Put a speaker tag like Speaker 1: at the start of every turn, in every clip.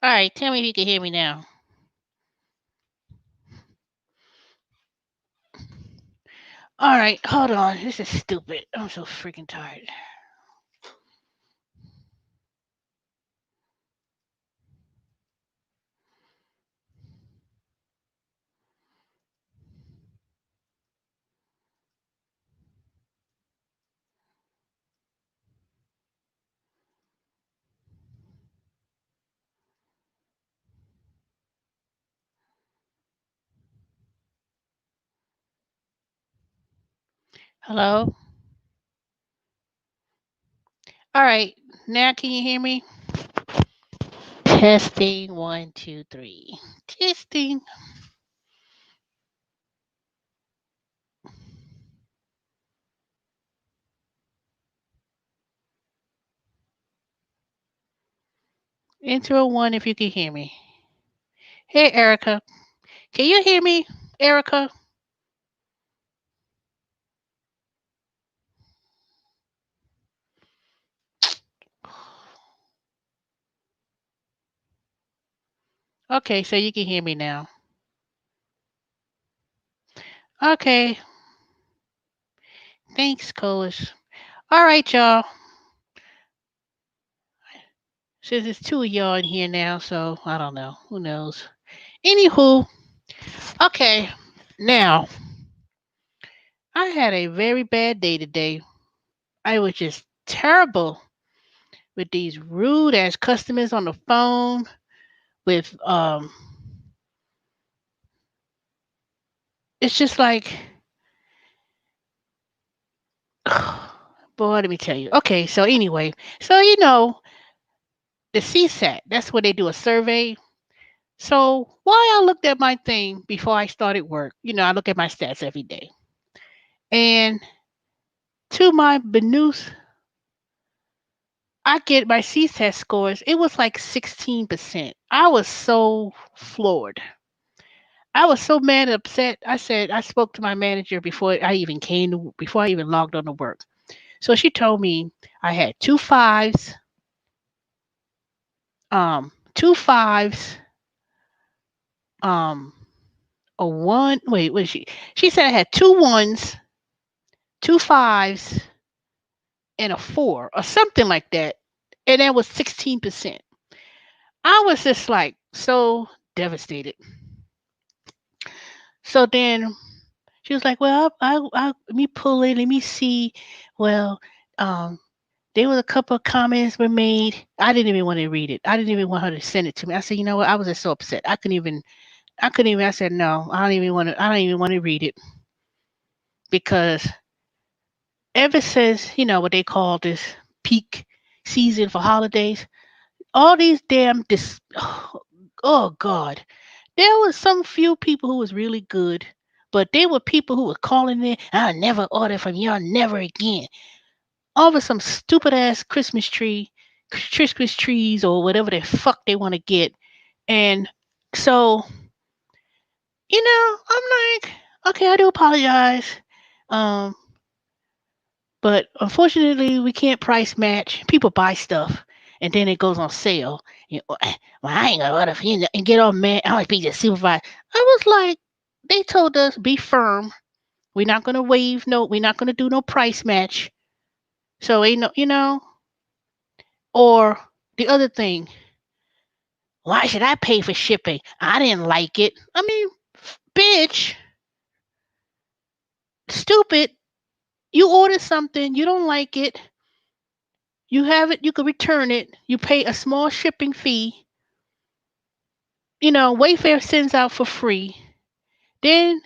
Speaker 1: All right, tell me if you can hear me now. All right, hold on. This is stupid. I'm so freaking tired. Hello? All right, now can you hear me? Testing one, two, three. Testing. Intro one if you can hear me. Hey, Erica. Can you hear me, Erica? Okay, so you can hear me now. Okay, thanks, Coach. All right, y'all. Since there's two of y'all in here now, so I don't know. Who knows? Anywho, okay. Now, I had a very bad day today. I was just terrible with these rude ass customers on the phone with it's just like boy, let me tell you. Okay, so anyway, so the CSAT, that's where they do a survey. So why I looked at my thing before I started work, I look at my stats every day. And to my benuse, I get my CSAT scores. It was like 16%. I was so floored. I was so mad and upset. I said I spoke to my manager before I even logged on to work. So she told me I had two fives, um, a one. Wait, what is she? She said I had two ones, two fives, and a four, or something like that, and that was 16%. I was just like so devastated. So then she was like, "Well, let me pull it. Let me see. Well, um, there was a couple of comments were made. I didn't even want to read it. I didn't even want her to send it to me. I said, you know what? I was just so upset. I couldn't even. I said, no, I don't even want to. I don't even want to read it because ever since what they call this peak season for holidays, all these damn oh God, there was some few people who was really good, but they were people who were calling in. I'll never order from y'all, never again. Over some stupid ass Christmas trees or whatever the fuck they want to get. And so, I'm like, okay, I do apologize. Um, but unfortunately, we can't price match. People buy stuff and then it goes on sale. Well, I ain't gonna order for you and get all mad. I want to be the supervisor. I was like, they told us be firm. We're not gonna waive no. We're not gonna do no price match. So ain't no, or the other thing, why should I pay for shipping? I didn't like it. I mean, bitch, stupid. You order something, you don't like it, you have it, you can return it, you pay a small shipping fee. Wayfair sends out for free. Then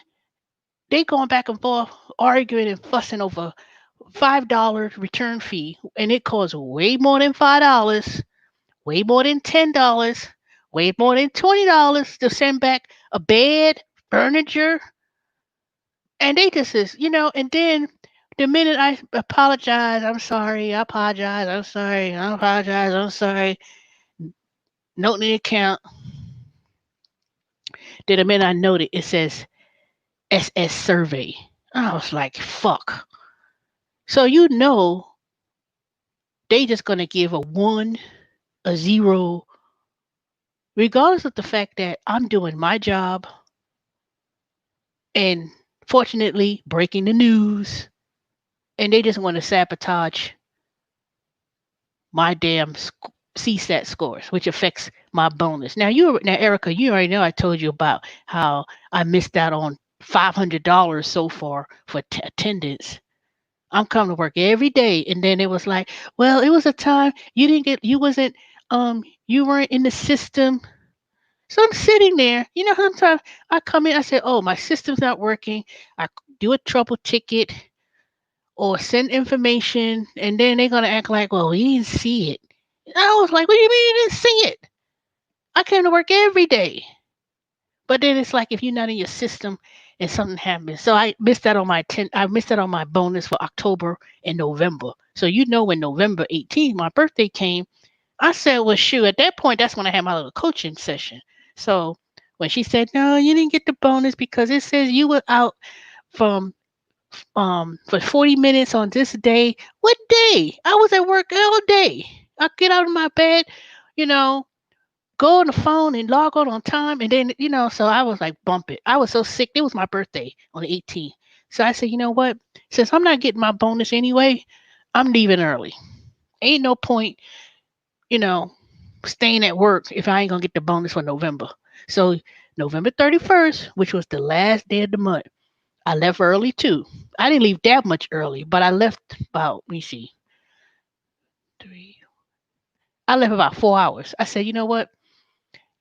Speaker 1: they going back and forth, arguing and fussing over $5 return fee, and it costs way more than $5, way more than $10, way more than $20 to send back a bed, furniture, and they just is, and then the minute I apologize, I'm sorry, I apologize, I'm sorry, I apologize, I'm sorry, note in the account. Then the minute I note it, it says SS survey. I was like, fuck. So they just gonna give a one, a zero, regardless of the fact that I'm doing my job and fortunately breaking the news, and they just want to sabotage my damn CSAT scores, which affects my bonus. Now, Erica, you already know I told you about how I missed out on $500 so far for attendance. I'm coming to work every day, and then it was like, well, it was a time you wasn't, you weren't in the system. So I'm sitting there. Sometimes I come in, I say, oh, my system's not working. I do a trouble ticket or send information, and then they're gonna act like, well, we didn't see it. I was like, what do you mean you didn't see it? I came to work every day. But then it's like if you're not in your system and something happens. So I missed out on my bonus for October and November. So when November 18th, my birthday came, I said, well, shoot, at that point, that's when I had my little coaching session. So when she said, no, you didn't get the bonus because it says you were out from for 40 minutes on this day. What day? I was at work all day. I get out of my bed, you know, go on the phone and log on time. And then, so I was like, bump it. I was so sick. It was my birthday on the 18th. So I said, you know what? Since I'm not getting my bonus anyway, I'm leaving early. Ain't no point, you know, staying at work if I ain't going to get the bonus for November. So November 31st, which was the last day of the month, I left early too. I didn't leave that much early, but I left about, let me see, three. I left about 4 hours. I said, you know what?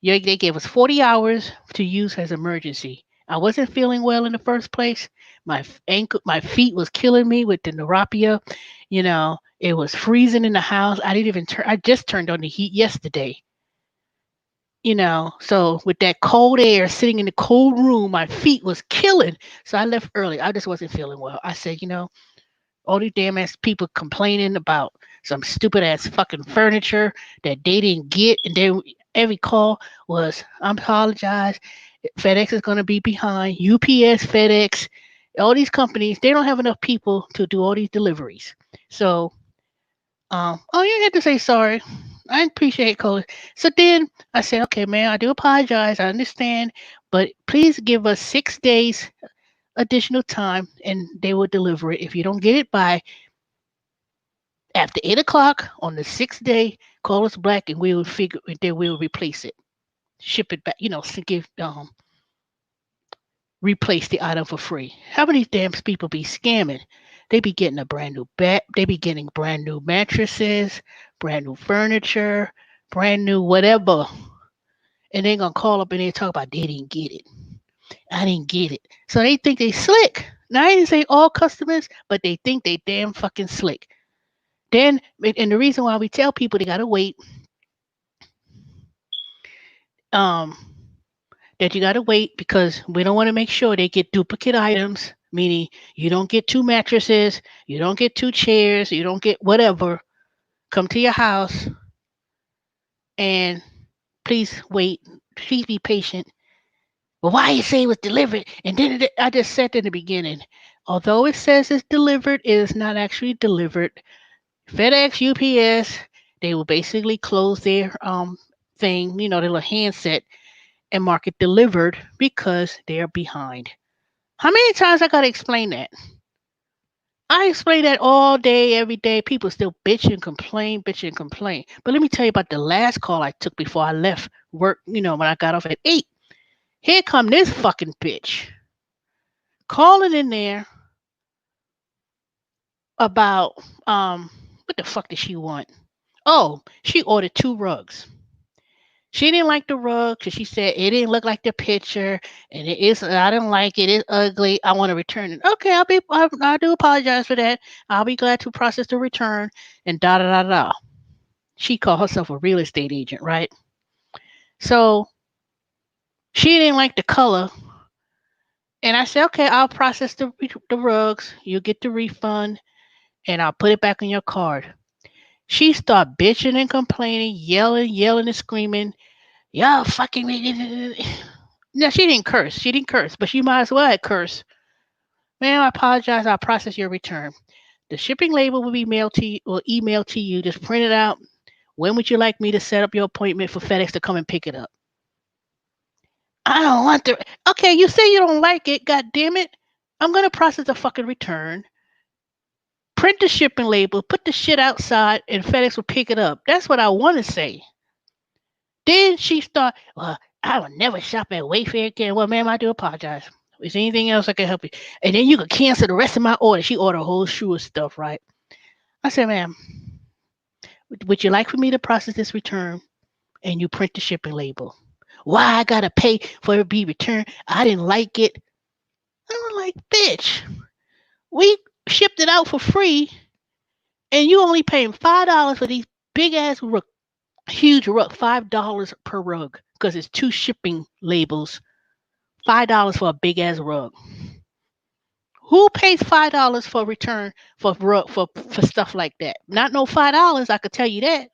Speaker 1: Yeah, they gave us 40 hours to use as emergency. I wasn't feeling well in the first place. My feet was killing me with the neuropia. It was freezing in the house. I didn't even turn. I just turned on the heat yesterday. So with that cold air sitting in the cold room, my feet was killing. So I left early. I just wasn't feeling well. I said, all these damn ass people complaining about some stupid ass fucking furniture that they didn't get, and then every call was, I apologize, FedEx is going to be behind. UPS, FedEx, all these companies, they don't have enough people to do all these deliveries. So, oh, you had to say sorry. I appreciate calling. So then I said, okay, man, I do apologize. I understand, but please give us 6 days additional time, and they will deliver it. If you don't get it by after 8 o'clock on the sixth day, call us back and we will figure. Then we'll replace it, ship it back. Give replace the item for free. How many damn people be scamming? They be getting a brand new bed. They be getting brand new mattresses, brand new furniture, brand new whatever, and they gonna call up and they talk about they didn't get it. I didn't get it. So they think they slick. Now I didn't say all customers, but they think they damn fucking slick. Then, and the reason why we tell people they gotta wait, um, that you gotta wait because we don't want to make sure they get duplicate items, meaning you don't get two mattresses, you don't get two chairs, you don't get whatever come to your house, and please wait, please be patient. Well, why you say it was delivered? And then I just said in the beginning, although it says it's delivered, it is not actually delivered. FedEx, UPS, they will basically close their thing, their little handset and mark it delivered because they're behind. How many times I gotta explain that? I explain that all day, every day. People still bitch and complain. But let me tell you about the last call I took before I left work, when I got off at 8. Here come this fucking bitch calling in there about what the fuck did she want? Oh, she ordered 2 rugs. She didn't like the rug because she said it didn't look like the picture, and it is. I didn't like it. It's ugly. I want to return it. Okay, I do apologize for that. I'll be glad to process the return. And da da da da. She called herself a real estate agent, right? So she didn't like the color, and I said, okay, I'll process the rugs. You'll get the refund, and I'll put it back on your card. She started bitching and complaining, yelling and screaming. Y'all fucking me. No, she didn't curse. She didn't curse, but she might as well have cursed. Ma'am, I apologize. I'll process your return. The shipping label will be mailed to you or emailed to you. Just print it out. When would you like me to set up your appointment for FedEx to come and pick it up? I don't want the. Okay, you say you don't like it. God damn it! I'm gonna process the fucking return. Print the shipping label. Put the shit outside, and FedEx will pick it up. That's what I want to say. Then she start. Well, I will never shop at Wayfair again. Well, ma'am, I do apologize. Is there anything else I can help you? And then you could cancel the rest of my order. She ordered a whole shoe of stuff, right? I said, ma'am, would you like for me to process this return and you print the shipping label? Why I gotta pay for it to be returned? I didn't like it. I'm like, bitch, we shipped it out for free and you only paying $5 for these big ass rug, huge rug, $5 per rug because it's two shipping labels. $5 for a big ass rug. Who pays $5 for return for rug for stuff like that? Not no $5. I could tell you that.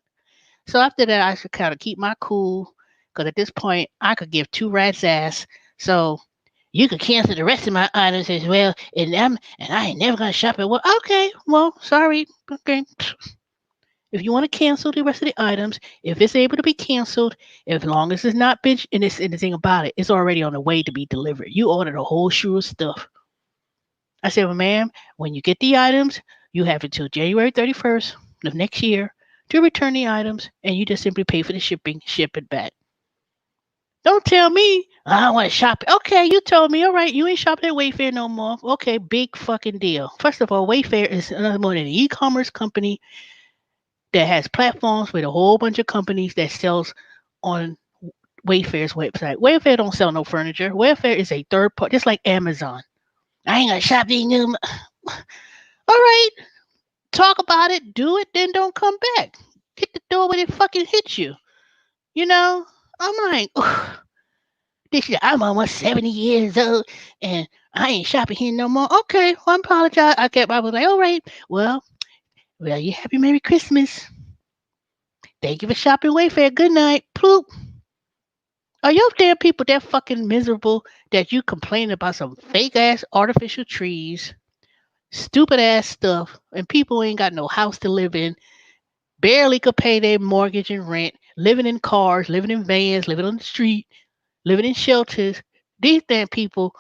Speaker 1: So after that, I should kind of keep my cool because at this point, I could give two rats ass. So you could cancel the rest of my items as well, and I ain't never gonna shop at. Well, okay, well, sorry, okay. If you want to cancel the rest of the items, if it's able to be canceled, as long as it's not been, and the thing about it, it's already on the way to be delivered. You ordered a whole shoe of stuff. I said, well, ma'am, when you get the items, you have until January 31st of next year to return the items, and you just simply pay for the shipping, ship it back. Don't tell me I want to shop. Okay, you told me. All right, you ain't shopping at Wayfair no more. Okay, big fucking deal. First of all, Wayfair is another more than an e-commerce company that has platforms with a whole bunch of companies that sells on Wayfair's website. Wayfair don't sell no furniture. Wayfair is a third party, just like Amazon. I ain't gonna shop these new. All right, talk about it, do it, then don't come back. Hit the door when it fucking hits you. You know, I'm like, this year I'm almost 70 years old and I ain't shopping here no more. Okay, well, I apologize. I was like, all right, well, you happy Merry Christmas. Thank you for shopping Wayfair. Good night. Ploop. Are your damn people that fucking miserable that you complain about some fake ass artificial trees, stupid ass stuff, and people ain't got no house to live in, barely could pay their mortgage and rent, living in cars, living in vans, living on the street, living in shelters. These damn people,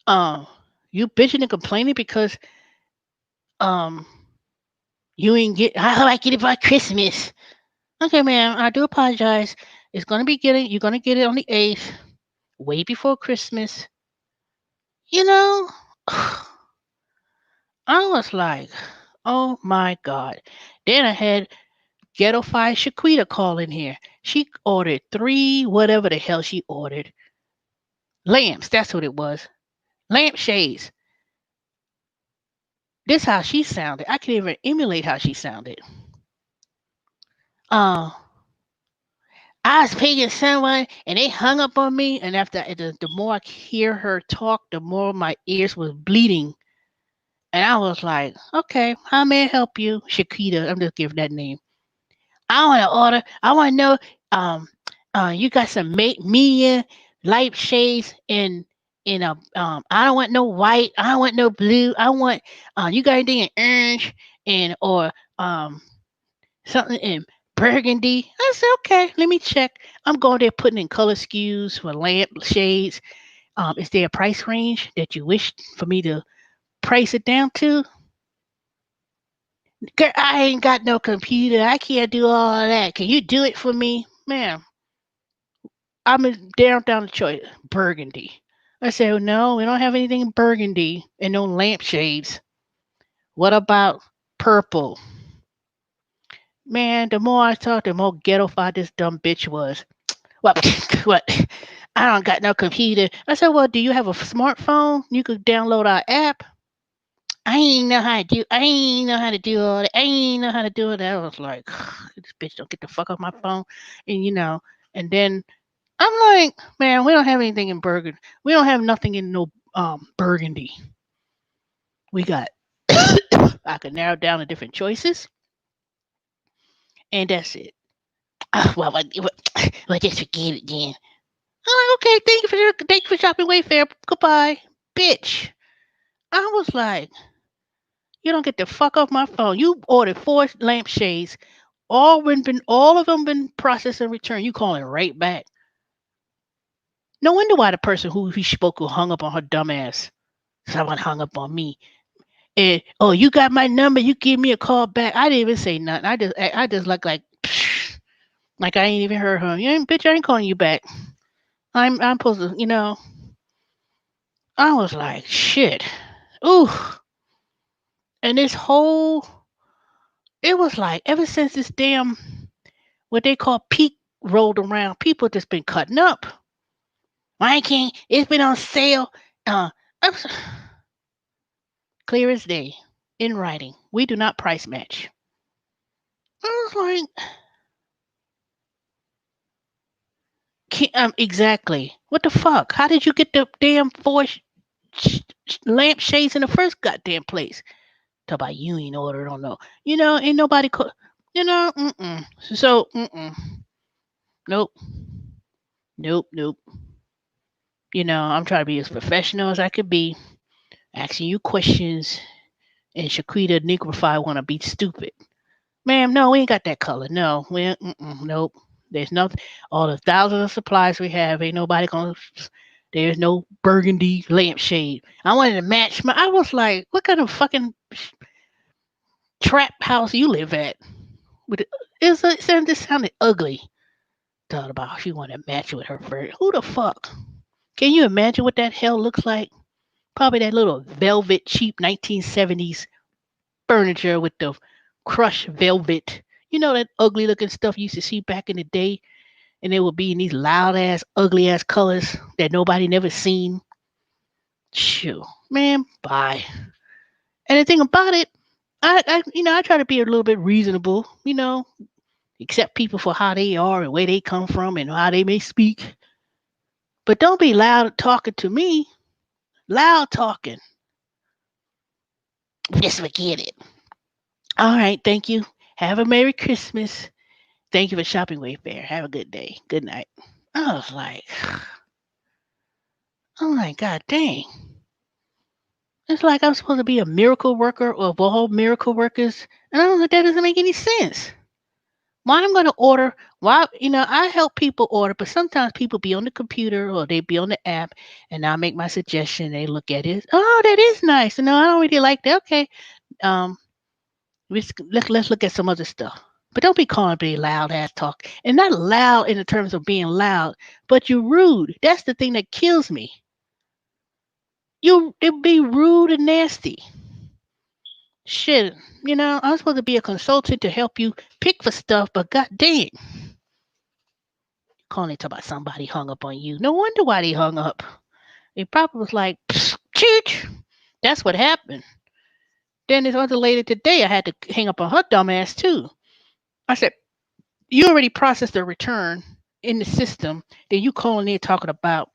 Speaker 1: um, you bitching and complaining because um you ain't get how I get it by Christmas. Okay, man, I do apologize. It's gonna be getting you're gonna get it on the 8th, way before Christmas. You know, I was like, oh my god. Then I had Ghetto Fire Shaquita call in here. She ordered three, whatever the hell she ordered. Lamps, that's what it was. Lamp shades. This how she sounded. I can't even emulate how she sounded. Uh, I was paying someone and they hung up on me. And after the more I hear her talk, the more my ears was bleeding. And I was like, okay, how may I help you? Shakita, I'm just giving that name. I want to order. I want to know, um, you got some media light shades in a I don't want no white. I don't want no blue. I want you got anything in orange and or um something in burgundy. I said okay, let me check. I'm going there putting in color skews for lamp shades. Is there a price range that you wish for me to price it down to? Girl, I ain't got no computer. I can't do all of that. Can you do it for me, ma'am? I'm down the choice. Burgundy. I said, well, no, we don't have anything in burgundy and no lampshades. What about purple? Man, the more I talked, the more ghettofied this dumb bitch was. What? What? I don't got no computer. I said, well, do you have a smartphone? You could download our app. I ain't know how to do. I ain't know how to do all that. I ain't know how to do it. I was like, this bitch don't get the fuck off my phone, and and then I'm like, man, we don't have anything in burgundy. We don't have nothing in no burgundy. We got. I could narrow down the different choices, and that's it. Well, just forget it then. I'm like, okay, thank you for shopping Wayfair. Goodbye, bitch. I was like, you don't get the fuck off my phone. You ordered four lampshades, all of them been processed and returned. You calling right back? No wonder why the person who he spoke who hung up on her dumb ass. Someone hung up on me. And oh, you got my number. You give me a call back. I didn't even say nothing. I just like psh, like I ain't even heard her. You ain't bitch. I ain't calling you back. I'm supposed to. I was like shit. Ooh. And this whole it was like ever since this damn what they call peak rolled around, people just been cutting up. Why can't it's been on sale? I'm s- Clear as day, in writing. We do not price match. I was like, exactly. What the fuck? How did you get the damn sh- lamp shades in the first goddamn place? Talk about you ain't ordered on no. Ain't nobody. Mm-mm. So, mm-mm. Nope, nope, nope. I'm trying to be as professional as I could be, asking you questions, and Shaquita Negrify want to be stupid. Ma'am, no, we ain't got that color. No, nope. There's nothing. All the thousands of supplies we have, ain't nobody gonna. There's no burgundy lampshade. I wanted to match my. I was like, what kind of fucking trap house you live at? With this sounded ugly. Thought about she wanted to match it with her fur. Who the fuck? Can you imagine what that hell looks like? Probably that little velvet, cheap 1970s furniture with the crushed velvet. You know that ugly looking stuff you used to see back in the day, and it would be in these loud ass, ugly ass colors that nobody never seen. Shoo, man, bye. And the thing about it, I try to be a little bit reasonable. Accept people for how they are and where they come from and how they may speak. But don't be loud talking to me. Loud talking. Just forget it. All right, thank you. Have a Merry Christmas. Thank you for shopping Wayfair. Have a good day. Good night. I was like, oh my God dang. It's like I'm supposed to be a miracle worker of all miracle workers. And I don't think that doesn't make any sense. Why I'm going to order, why, I help people order, but sometimes people be on the computer or they be on the app and I'll make my suggestion. They look at it. Oh, that is nice. No, I don't really like that. Okay. Um, let's look at some other stuff. But don't be calling me loud ass talk. And not loud in the terms of being loud, but you're rude. That's the thing that kills me. It be rude and nasty. Shit, I'm supposed to be a consultant to help you pick for stuff, but god dang, calling talk about somebody hung up on you. No wonder why they hung up. It probably was like, chooch. That's what happened. Then this other lady today, I had to hang up on her dumb ass too. I said, you already processed the return in the system. Then you calling in talking about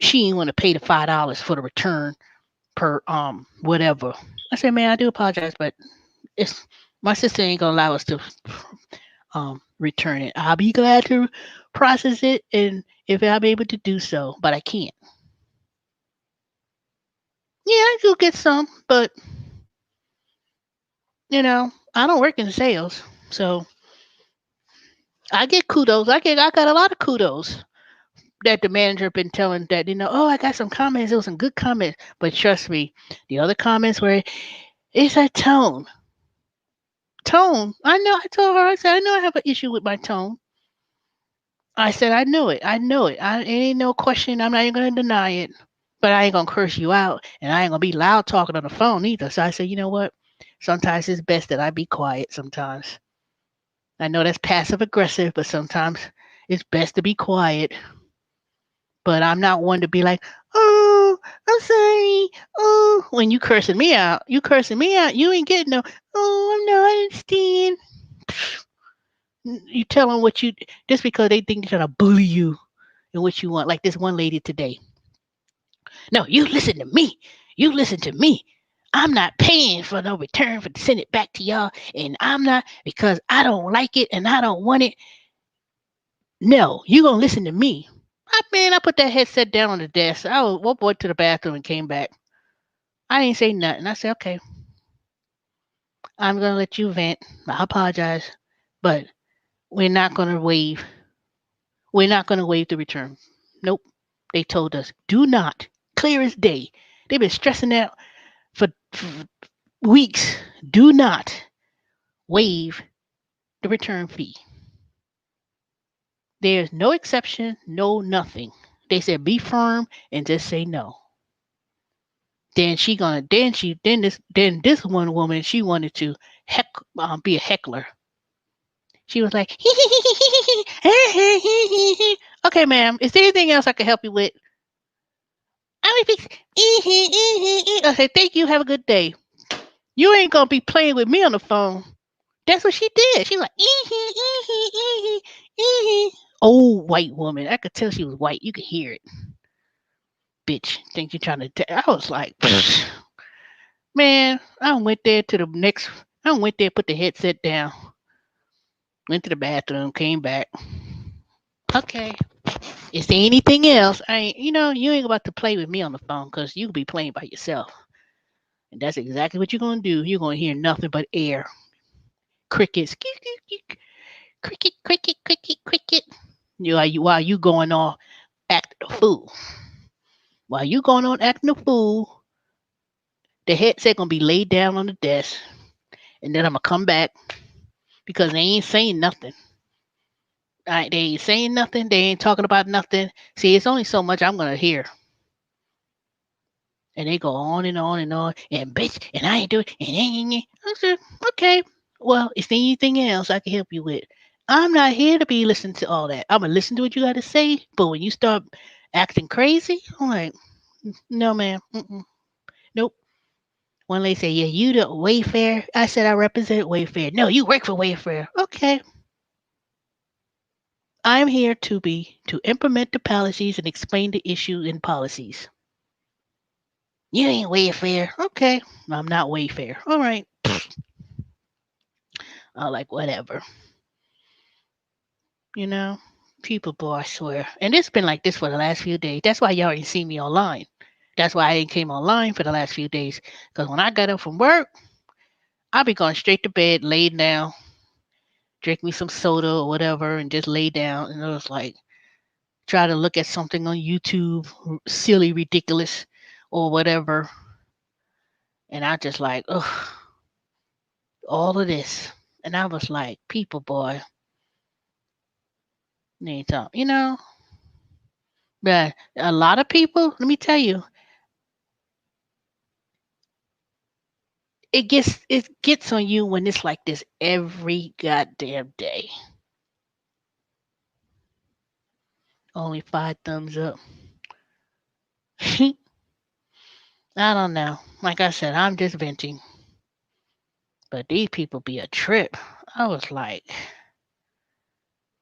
Speaker 1: she ain't want to pay the $5 for the return per whatever. I said, man, I do apologize, but it's my sister ain't gonna allow us to return it. I'll be glad to process it and if I'm able to do so, but I can't. Yeah, I do get some, but I don't work in sales, so I get kudos. I got a lot of kudos that the manager been telling that oh, I got some comments. It was some good comments, but trust me, the other comments were it's a tone. Tone. I know. I told her. I said I know I have an issue with my tone. I said I knew it. I know it. It ain't no question. I'm not even gonna deny it. But I ain't gonna curse you out, and I ain't gonna be loud talking on the phone either. So I said, you know what? Sometimes it's best that I be quiet. Sometimes I know that's passive aggressive, but sometimes it's best to be quiet. But I'm not one to be like, oh, I'm sorry. Oh, when you cursing me out. You ain't getting no. Oh, I'm not understand. You tell them what you just because they think they're trying to bully you and what you want. Like this one lady today. No, you listen to me. You listen to me. I'm not paying for no return for to send it back to y'all, and I'm not because I don't like it and I don't want it. No, you gonna listen to me. I put that headset down on the desk. I went to the bathroom and came back. I didn't say nothing. I said, okay, I'm gonna let you vent. I apologize, but we're not gonna waive. We're not gonna waive the return. Nope. They told us, do not, clear as day. They've been stressing out for weeks. Do not waive the return fee. There's no exception, no nothing. They said be firm and just say no. Then this one woman, she wanted to heck be a heckler. She was like, okay, ma'am, is there anything else I can help you with? I mean, I said, thank you, have a good day. You ain't gonna be playing with me on the phone. That's what she did. She was like, old white woman. I could tell she was white. You could hear it. Bitch, think you're trying to I was like, man, I went there to the next, I went there, put the headset down, went to the bathroom, came back. Okay. Is there anything else? I ain't, you ain't about to play with me on the phone because you could be playing by yourself. And that's exactly what you're going to do. You're going to hear nothing but air. Crickets. Cricket, cricket, cricket, cricket. While you going on acting a fool. While you going on acting a fool, the headset going to be laid down on the desk. And then I'm going to come back because they ain't saying nothing. They ain't saying nothing. They ain't talking about nothing. See, it's only so much I'm going to hear. And they go on and on and on, and bitch, and I ain't doing it. I said, okay, well, is there anything else I can help you with? I'm not here to be listening to all that. I'm gonna listen to what you got to say, but when you start acting crazy, I'm like, no, ma'am, nope. One lady say, yeah, you the Wayfair. I said I represent Wayfair. No, you work for Wayfair. Okay, I'm here to implement the policies and explain the issue in policies. You ain't Wayfair. Okay, I'm not Wayfair. All right. I like whatever. You know, people, boy, I swear. And it's been like this for the last few days. That's why y'all ain't seen me online. That's why I ain't came online for the last few days. Because when I got up from work, I'll be going straight to bed, lay down, drink me some soda or whatever, and just lay down. And it was like, try to look at something on YouTube, silly, ridiculous, or whatever. And I just like, ugh, all of this. And I was like, people, boy, need to, but a lot of people, let me tell you, it gets on you when it's like this every goddamn day. Only 5 thumbs up. I don't know. Like I said, I'm just venting. But these people be a trip. I was like,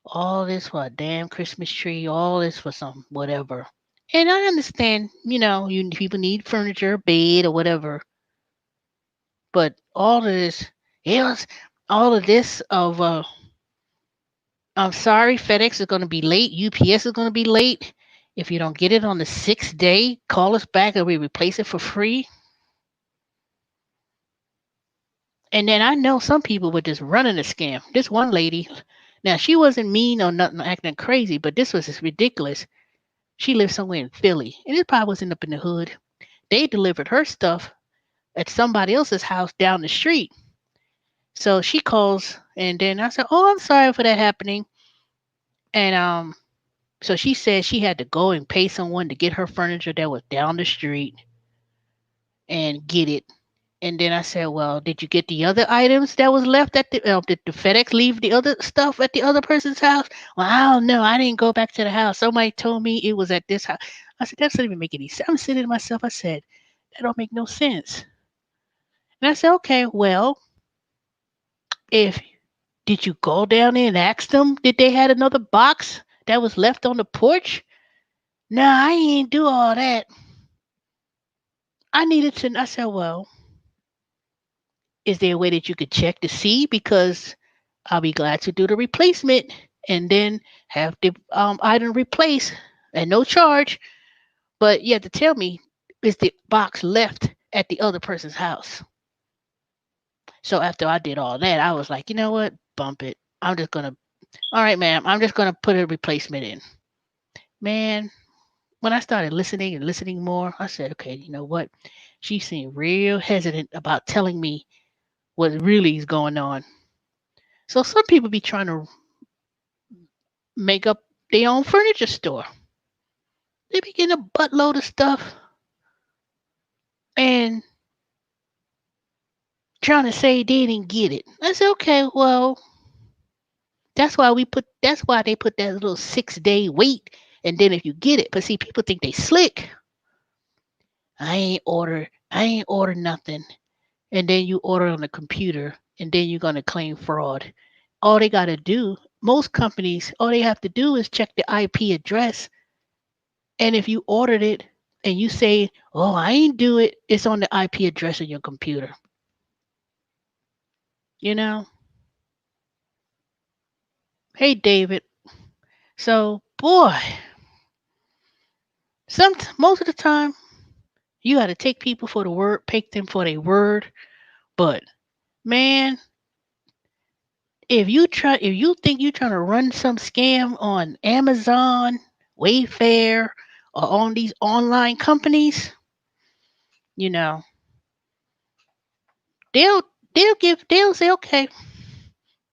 Speaker 1: all this for a damn Christmas tree, all this for some whatever. And I understand, you people need furniture, bed or whatever. But all of this, it was all of this of I'm sorry, FedEx is going to be late. UPS is going to be late. If you don't get it on the 6th day, call us back and we replace it for free. And then I know some people were just running a scam. This one lady, now she wasn't mean or nothing acting crazy, but this was just ridiculous. She lived somewhere in Philly, and it probably wasn't up in the hood. They delivered her stuff at somebody else's house down the street. So she calls, and then I said, "Oh, I'm sorry for that happening." And so she said she had to go and pay someone to get her furniture that was down the street and get it. And then I said, "Well, did you get the other items that was left at the? Did the FedEx leave the other stuff at the other person's house?" Well, I don't know. I didn't go back to the house. Somebody told me it was at this house. I said, "That doesn't even make any sense." I'm sitting to myself. I said, "That don't make no sense." And I said, "Okay, well, if did you go down there and ask them did they had another box that was left on the porch?" No, I ain't do all that. I needed to. I said, "Well, is there a way that you could check to see? Because I'll be glad to do the replacement and then have the item replaced at no charge. But you have to tell me, is the box left at the other person's house?" So after I did all that, I was like, you know what? Bump it. I'm just gonna. All right, ma'am. I'm just gonna put a replacement in. Man, When I started listening and listening more, I said, okay, you know what? She seemed real hesitant about telling me what really is going on. So some people be trying to make up their own furniture store. They be getting a buttload of stuff and trying to say they didn't get it. I said, okay, well, that's why they put that little 6 day wait, and then if you get it, but see, people think they slick. I ain't order nothing. And then you order on the computer and then you're gonna claim fraud. All they gotta do, most companies, all they have to do is check the IP address. And if you ordered it and you say, oh, I ain't do it, it's on the IP address of your computer. You know? Hey David. So boy, most of the time you gotta take people for the word, take them for their word. But man, if you think you're trying to run some scam on Amazon, Wayfair, or on these online companies, you know, they'll they'll say, okay,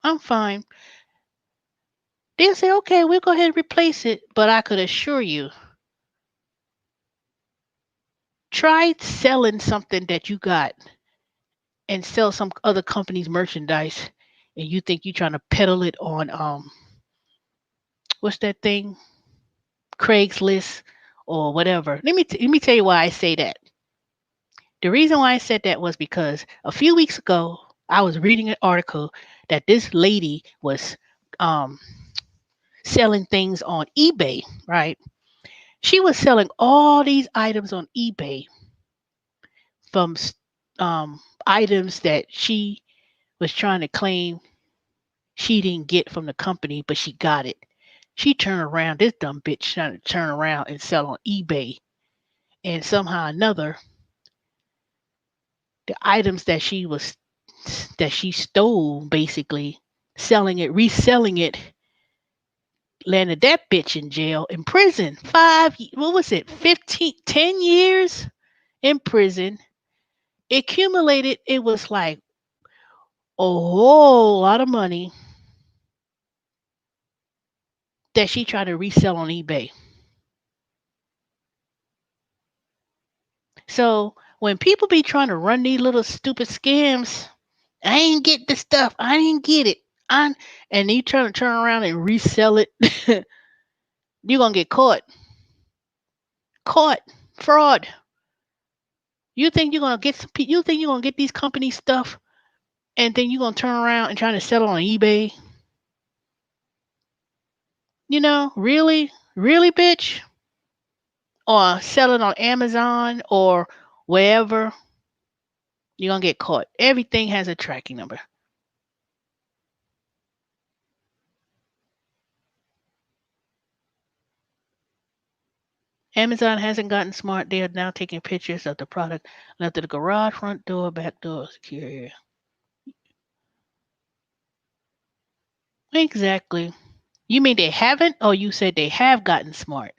Speaker 1: I'm fine. They'll say, okay, we'll go ahead and replace it. But I could assure you, try selling something that you got and sell some other company's merchandise and you think you're trying to peddle it on what's that thing? Craigslist or whatever. Let me tell you why I say that. The reason why I said that was because a few weeks ago I was reading an article that this lady was um, selling things on eBay, right? She was selling all these items on eBay from items that she was trying to claim she didn't get from the company, but she got it. She turned around, this dumb bitch trying to turn around and sell on eBay. And somehow or another, the items that she stole basically selling it, reselling it, landed that bitch in jail, in prison. What was it, 15, 10 years in prison. Accumulated, it was like a whole lot of money that she tried to resell on eBay. So when people be trying to run these little stupid scams, I ain't get the stuff. I didn't get it. I, and you trying to turn around and resell it, you're gonna get caught. Caught. Fraud. You think you're gonna get you think you're gonna get these company stuff and then you're gonna turn around and try to sell it on eBay? You know, really? Really, bitch? Or sell it on Amazon or wherever, you're gonna get caught. Everything has a tracking number. Amazon hasn't gotten smart. They are now taking pictures of the product left at the garage, front door, back door, secure area. Exactly. You mean they haven't, or you said they have gotten smart?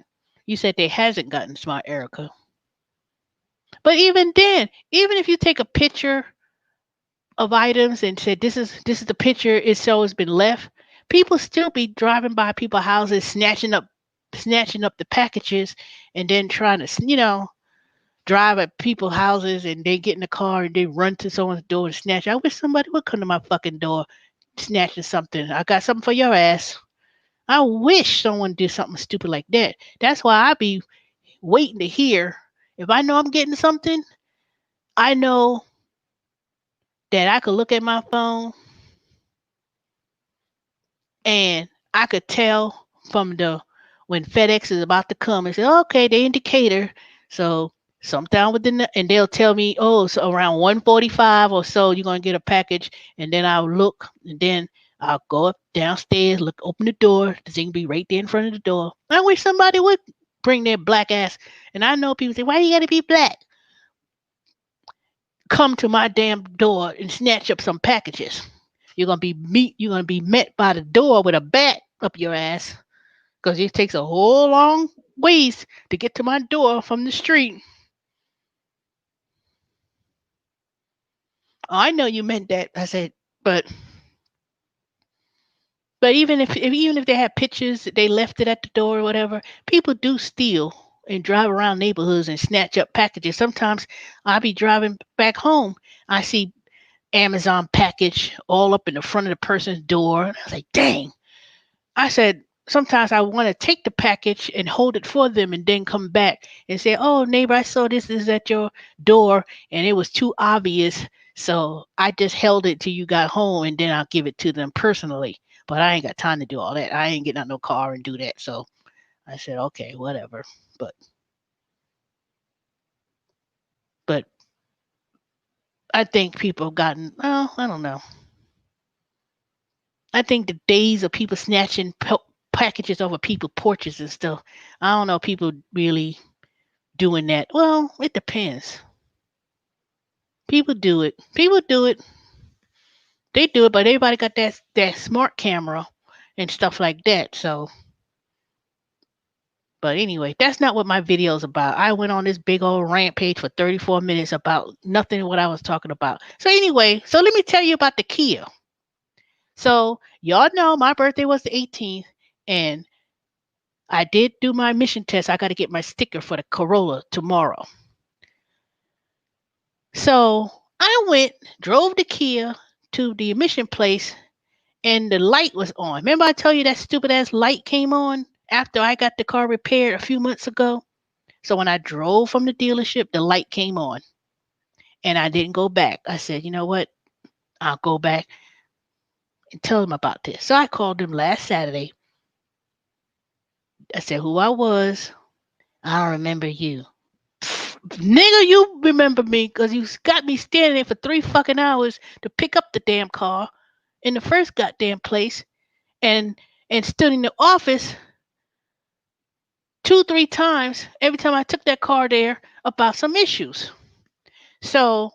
Speaker 1: You said they hasn't gotten smart, Erica. But even then, even if you take a picture of items and said this is the picture it shows has been left, people still be driving by people's houses, snatching up the packages, and then trying to drive at people's houses and they get in the car and they run to someone's door and snatch. I wish somebody would come to my fucking door snatching something. I got something for your ass. I wish someone did something stupid like that. That's why I be waiting to hear. If I know I'm getting something, I know that I could look at my phone and I could tell from the when FedEx is about to come and say, okay, the indicator. So sometime within and they'll tell me, oh, so around 1:45 or so, you're gonna get a package, and then I'll look, and then I'll go up downstairs, look, open the door, the thing be right there in front of the door. I wish somebody would bring their black ass. And I know people say, why you gotta be black? Come to my damn door and snatch up some packages. You're gonna be met by the door with a bat up your ass because it takes a whole long. ways to get to my door from the street. Oh, I know you meant that. I said, but even if they have pictures, they left it at the door or whatever. People do steal and drive around neighborhoods and snatch up packages. Sometimes I'll be driving back home. I see Amazon package all up in the front of the person's door. And I was like, dang. I said, sometimes I want to take the package and hold it for them and then come back and say, oh, neighbor, I saw this is at your door and it was too obvious. So I just held it till you got home and then I'll give it to them personally. But I ain't got time to do all that. I ain't getting out no car and do that. So I said, okay, whatever. But but I think people have gotten, well, I don't know. I think the days of people snatching packages over people's porches and stuff, I don't know, people really doing that. Well, it depends. People do it. People do it. They do it, but everybody got that smart camera and stuff like that. So, but anyway, that's not what my video is about. I went on this big old rampage for 34 minutes about nothing what I was talking about. So anyway, so let me tell you about the Kia. So y'all know my birthday was the 18th, and I did do my emission test. I got to get my sticker for the Corolla tomorrow. So I went, drove the Kia to the emission place, and the light was on. Remember I told you that stupid ass light came on after I got the car repaired a few months ago? So when I drove from the dealership, the light came on and I didn't go back. I said, you know what? I'll go back and tell them about this. So I called them last Saturday. I said who I was. I don't remember you. Nigga, you remember me because you got me standing there for 3 fucking hours to pick up the damn car in the first goddamn place and stood in the office 2, 3 times every time I took that car there about some issues. So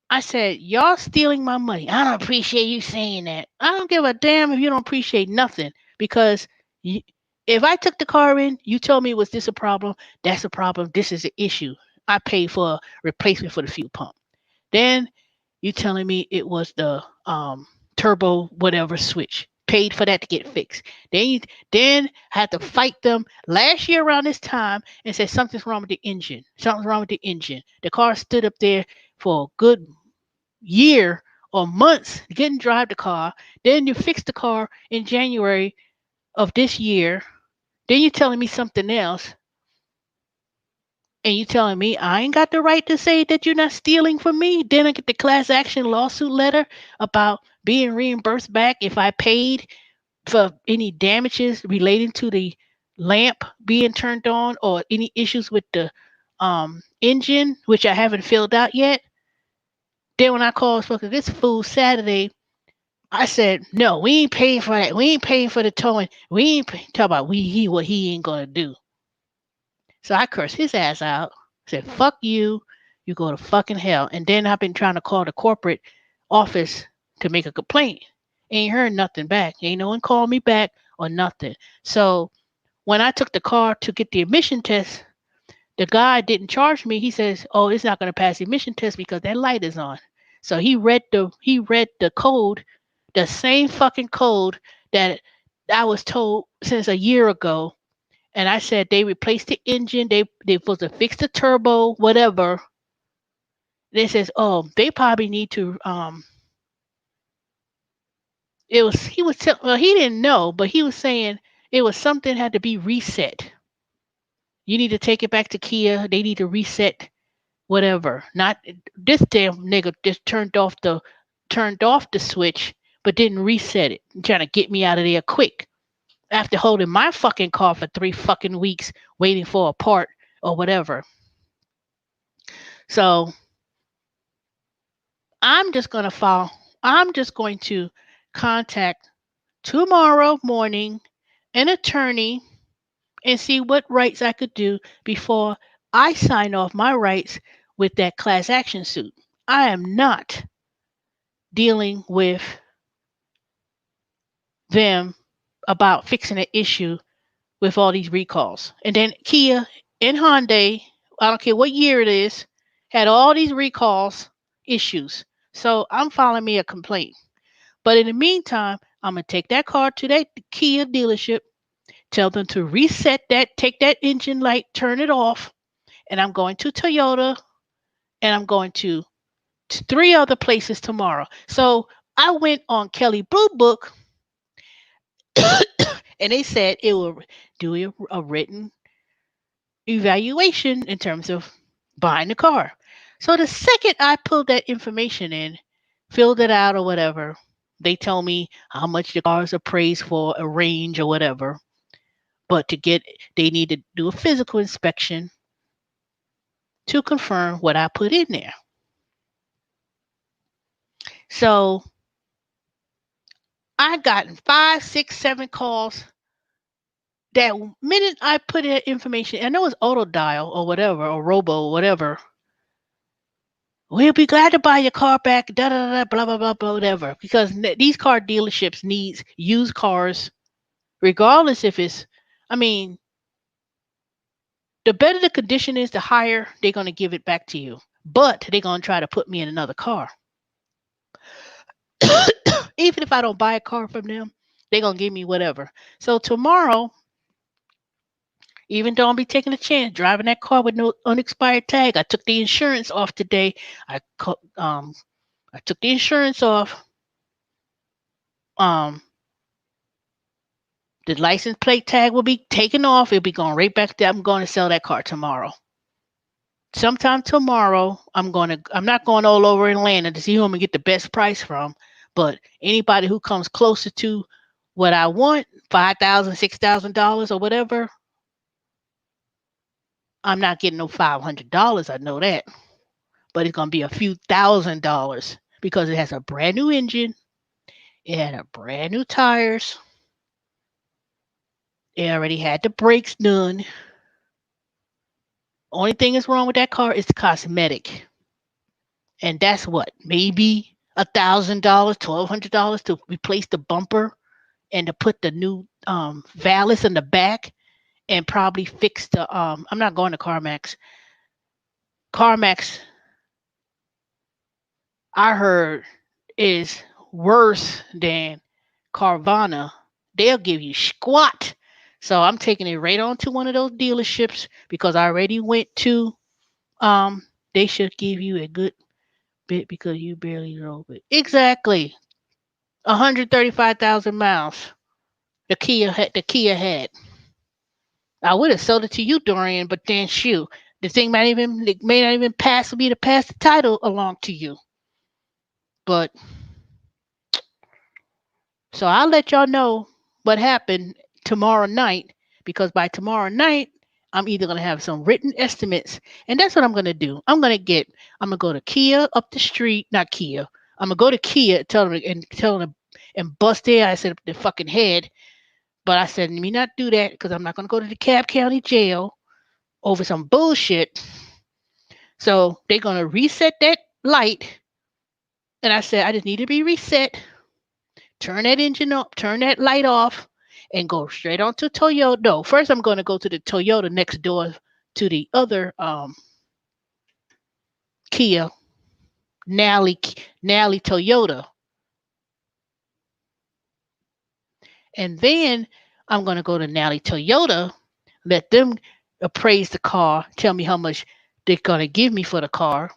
Speaker 1: I said, y'all stealing my money. I don't appreciate you saying that. I don't give a damn if you don't appreciate nothing because you, if I took the car in, you told me was this a problem, that's a problem, this is an issue. I paid for a replacement for the fuel pump. Then you telling me it was the turbo whatever switch. Paid for that to get fixed. Then had to fight them last year around this time and said something's wrong with the engine. Something's wrong with the engine. The car stood up there for a good year or months, didn't drive the car. Then you fixed the car in January of this year. Then you're telling me something else. And you telling me I ain't got the right to say that you're not stealing from me? Then I get the class action lawsuit letter about being reimbursed back if I paid for any damages relating to the lamp being turned on or any issues with the engine, which I haven't filled out yet. Then when I called spoke to this fool Saturday, I said, no, we ain't paying for that. We ain't paying for the towing. We ain't talk about he what he ain't gonna do. So I cursed his ass out. Said, fuck you. You go to fucking hell. And then I've been trying to call the corporate office to make a complaint. Ain't heard nothing back. Ain't no one called me back or nothing. So when I took the car to get the emission test, the guy didn't charge me. He says, "Oh, it's not going to pass the emission test because that light is on." So he read the code, the same fucking code that I was told since a year ago. And I said they replaced the engine. They supposed to fix the turbo, whatever. They says, "Oh, they probably need to." It was he was well, he didn't know, but he was saying it was something had to be reset. You need to take it back to Kia. They need to reset whatever. Not this damn nigga just turned off the switch, but didn't reset it. Trying to get me out of there quick after holding my fucking car for 3 fucking weeks waiting for a part or whatever. So I'm just gonna file. I'm just going to contact tomorrow morning an attorney and see what rights I could do before I sign off my rights with that class action suit. I am not dealing with them about fixing an issue with all these recalls. And then Kia and Hyundai, I don't care what year it is, had all these recalls issues. So I'm filing me a complaint. But in the meantime, I'm gonna take that car to that Kia dealership, tell them to reset that, take that engine light, turn it off, and I'm going to Toyota and I'm going to three other places tomorrow. So I went on Kelly Blue Book and they said it will do a written evaluation in terms of buying the car. So the second I pulled that information in, filled it out or whatever, they tell me how much the car is appraised for, a range or whatever. But to get, they need to do a physical inspection to confirm what I put in there. So I got five, six, seven calls that minute I put in information. I know it's auto dial or whatever, or robo, or whatever. We'll be glad to buy your car back, da da da, blah blah blah blah, whatever. Because these car dealerships needs used cars, regardless if it's. I mean, the better the condition is, the higher they're gonna give it back to you. But they're gonna try to put me in another car. Even if I don't buy a car from them, they're gonna give me whatever. So tomorrow, even though I'll be taking a chance driving that car with no unexpired tag, I took the insurance off today. I I took the insurance off. Um, the license plate tag will be taken off. It'll be going right back there. I'm going to sell that car tomorrow. Sometime tomorrow, I'm not going all over Atlanta to see who I'm gonna get the best price from. But anybody who comes closer to what I want, $5,000, $6,000 or whatever, I'm not getting no $500. I know that. But it's gonna be a few $1,000s because it has a brand new engine, it had a brand new tires, it already had the brakes done. Only thing that's wrong with that car is the cosmetic. And that's what, maybe $1,000, $1,200 to replace the bumper and to put the new valance in the back and probably fix the I'm not going to CarMax. CarMax, I heard, is worse than Carvana. They'll give you squat. So I'm taking it right on to one of those dealerships because I already went to um they should give you a good bit because you barely drove it. Exactly. 135,000 miles. The Kia had. I would have sold it to you, Dorian, but then shoot, the thing may not even pass me to pass the title along to you. But so I'll let y'all know what happened tomorrow night because by tomorrow night I'm either gonna have some written estimates, and that's what I'm gonna do. I'm gonna go to Kia up the street, not Kia. I'm gonna go to Kia, tell them and bust their ass up their fucking head. But I said, let me not do that because I'm not gonna go to the Cab County Jail over some bullshit. So they're gonna reset that light, and I said I just need to be reset. Turn that engine up, turn that light off, and go straight on to Toyota. No, first I'm going to go to the Toyota next door to the other Kia, Nally, Nally Toyota, and then I'm going to go to Nally Toyota, let them appraise the car, tell me how much they're going to give me for the car,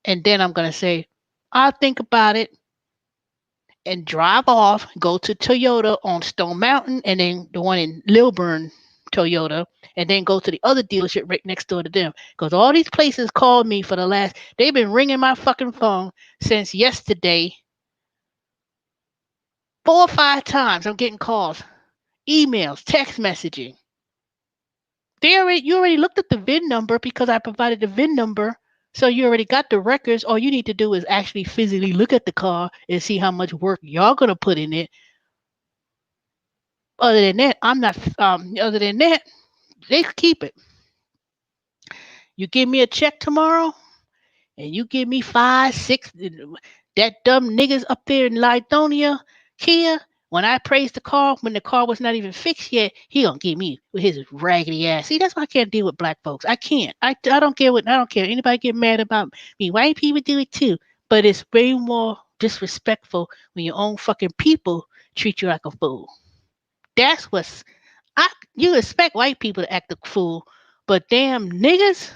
Speaker 1: and then I'm going to say, I'll think about it and drive off, go to Toyota on Stone Mountain, and then the one in Lilburn, Toyota, and then go to the other dealership right next door to them. Because all these places called me for the last, they've been ringing my fucking phone since yesterday, 4 or 5 times. I'm getting calls, emails, text messaging. You already looked at the VIN number because I provided the VIN number. So you already got the records. All you need to do is actually physically look at the car and see how much work y'all gonna put in it. Other than that, I'm not. Other than that, they keep it. You give me a check tomorrow, and you give me five, six. That dumb niggas up there in Lithonia, Kia. When I praised the car, when the car was not even fixed yet, he gonna get me with his raggedy ass. See, that's why I can't deal with black folks. I can't. I don't care what I don't care. Anybody get mad about me? White people do it too, but it's way more disrespectful when your own fucking people treat you like a fool. That's what's I. You expect white people to act a fool, but damn niggas,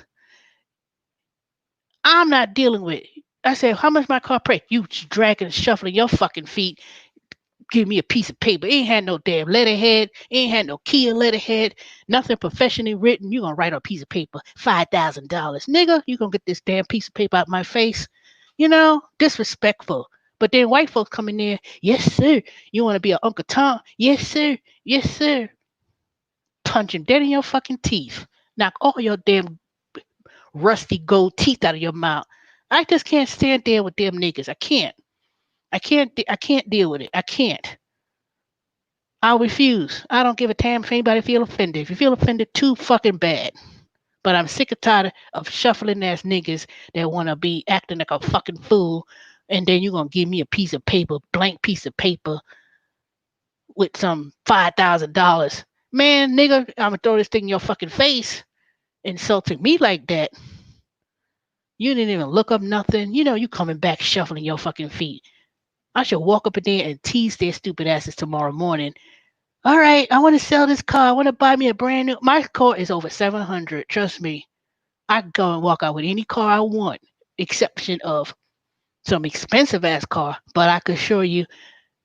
Speaker 1: I'm not dealing with. I said, how much my car pay? You dragging and shuffling your fucking feet give me a piece of paper. Ain't had no damn letterhead. Ain't had no Kia letterhead. Nothing professionally written. You gonna write on a piece of paper $5,000, nigga. You gonna get this damn piece of paper out my face? You know, disrespectful. But then white folks come in there. Yes, sir. You want to be an Uncle Tom? Yes, sir. Yes, sir. Punch him dead in your fucking teeth. Knock all your damn rusty gold teeth out of your mouth. I just can't stand there with them niggas. I can't. I can't deal with it. I can't. I'll refuse. I don't give a damn if anybody feel offended. If you feel offended, too fucking bad. But I'm sick and tired of shuffling ass niggas that want to be acting like a fucking fool, and then you're gonna give me a piece of paper, blank piece of paper with some $5,000. Man, nigga, I'm gonna throw this thing in your fucking face. Insulting me like that. You didn't even look up nothing. You know you coming back shuffling your fucking feet. I should walk up in there and tease their stupid asses tomorrow morning. All right, I want to sell this car. I want to buy me a brand new. My car is over 700. Trust me, I can go and walk out with any car I want, exception of some expensive ass car. But I can assure you,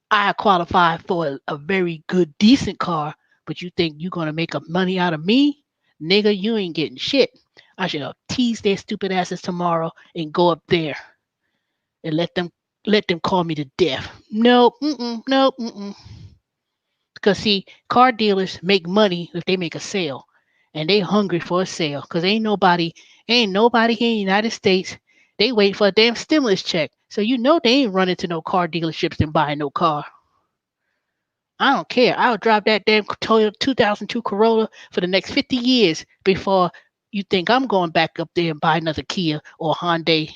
Speaker 1: I qualify for a very good, decent car. But you think you're gonna make a money out of me, nigga? You ain't getting shit. I should have teased their stupid asses tomorrow and go up there and let them call me to death. No, no, because see, car dealers make money if they make a sale, and they hungry for a sale. Because ain't nobody here in the United States. They wait for a damn stimulus check, so you know they ain't running to no car dealerships and buying no car. I don't care. I'll drive that damn Toyota 2002 Corolla for the next 50 years before you think I'm going back up there and buy another Kia or Hyundai.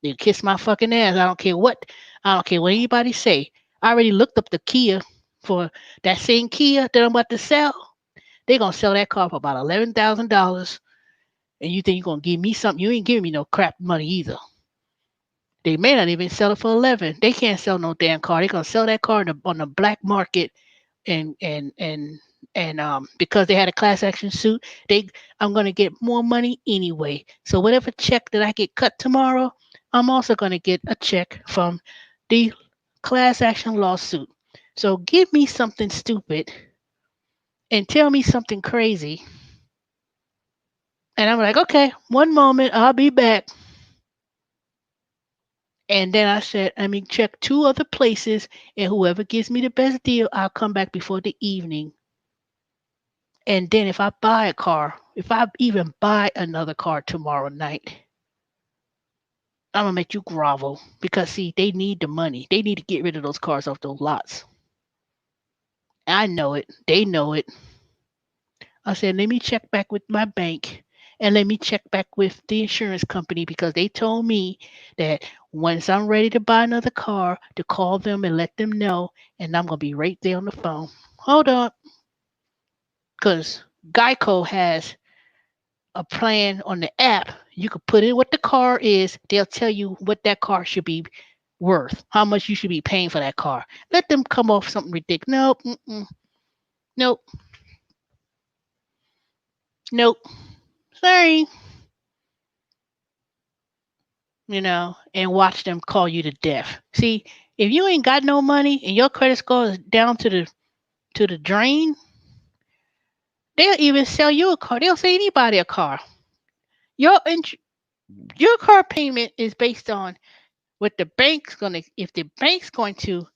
Speaker 1: They kiss my fucking ass. I don't care what. I don't care what anybody say. I already looked up the Kia for that same Kia that I'm about to sell. They gonna sell that car for about $11,000, and you think you're gonna give me something? You ain't giving me no crap money either. They may not even sell it for 11. They can't sell no damn car. They gonna sell that car on the black market, and because they had a class action suit, they I'm gonna get more money anyway. So whatever check that I get cut tomorrow, I'm also gonna get a check from the class action lawsuit. So give me something stupid and tell me something crazy. And I'm like, okay, one moment, I'll be back. And then I said, let me check two other places, and whoever gives me the best deal, I'll come back before the evening. And then if I buy a car, if I even buy another car tomorrow night, I'm gonna make you grovel because see, they need the money. They need to get rid of those cars off those lots. I know it. They know it. I said, let me check back with my bank and let me check back with the insurance company because they told me that once I'm ready to buy another car, to call them and let them know, and I'm going to be right there on the phone. Hold on, because Geico has a plan on the app. You could put in what the car is, they'll tell you what that car should be worth, how much you should be paying for that car. Let them come off something ridiculous. Nope, nope, nope. Sorry, and watch them call you to death. See, if you ain't got no money and your credit score is down to the drain, they'll even sell you a car. They'll sell anybody a car. Your int- your car payment is based on what the bank's gonna. If the bank's going to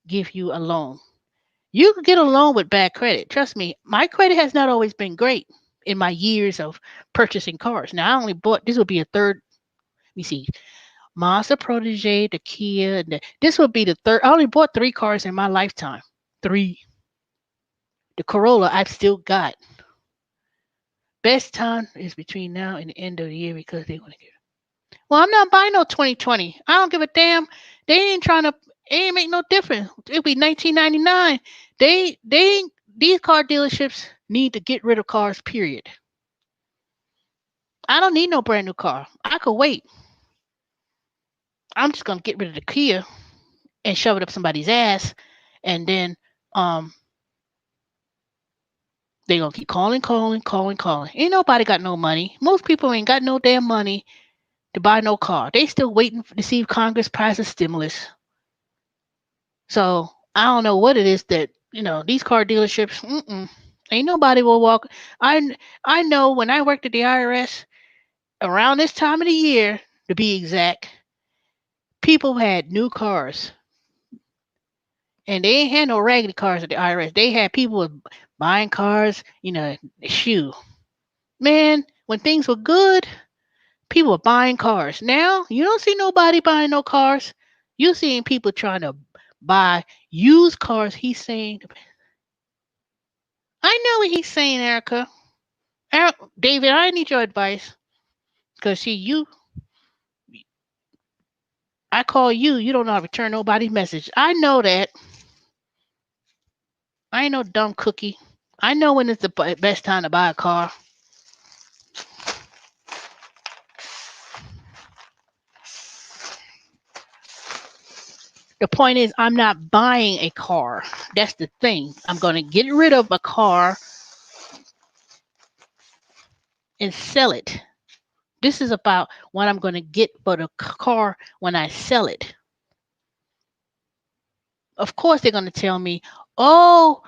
Speaker 1: give you a loan, you can get a loan with bad credit. Trust me, my credit has not always been great in my years of purchasing cars. Now I only bought this will be a third. Let me see. Mazda Protege, the Kia, and this would be the third. I only bought three cars in my lifetime. Three. The Corolla I've still got. Best time is between now and the end of the year because they want to get. Well, I'm not buying no 2020. I don't give a damn. They ain't trying to. It ain't make no difference. It'll be 1999. They these car dealerships need to get rid of cars. Period. I don't need no brand new car. I could wait. I'm just gonna get rid of the Kia and shove it up somebody's ass, and then um they gonna keep calling, calling, calling, calling. Ain't nobody got no money. Most people ain't got no damn money to buy no car. They still waiting to see if Congress passes stimulus. So I don't know what it is that these car dealerships. Ain't nobody will walk. I I know when I worked at the IRS around this time of the year, to be exact, people had new cars, and they ain't had no raggedy cars at the IRS. They had people buying cars. Shoe man. When things were good, people were buying cars. Now you don't see nobody buying no cars. You seeing people trying to buy used cars. He's saying, I know what he's saying, Erica. David, I need your advice. Cause see, I call you. You don't know how to return nobody's message. I know that. I ain't no dumb cookie. I know when it's the best time to buy a car. The point is, I'm not buying a car. That's the thing. I'm gonna get rid of a car and sell it. This is about what I'm gonna get for the car when I sell it. Of course, they're gonna tell me, "Oh,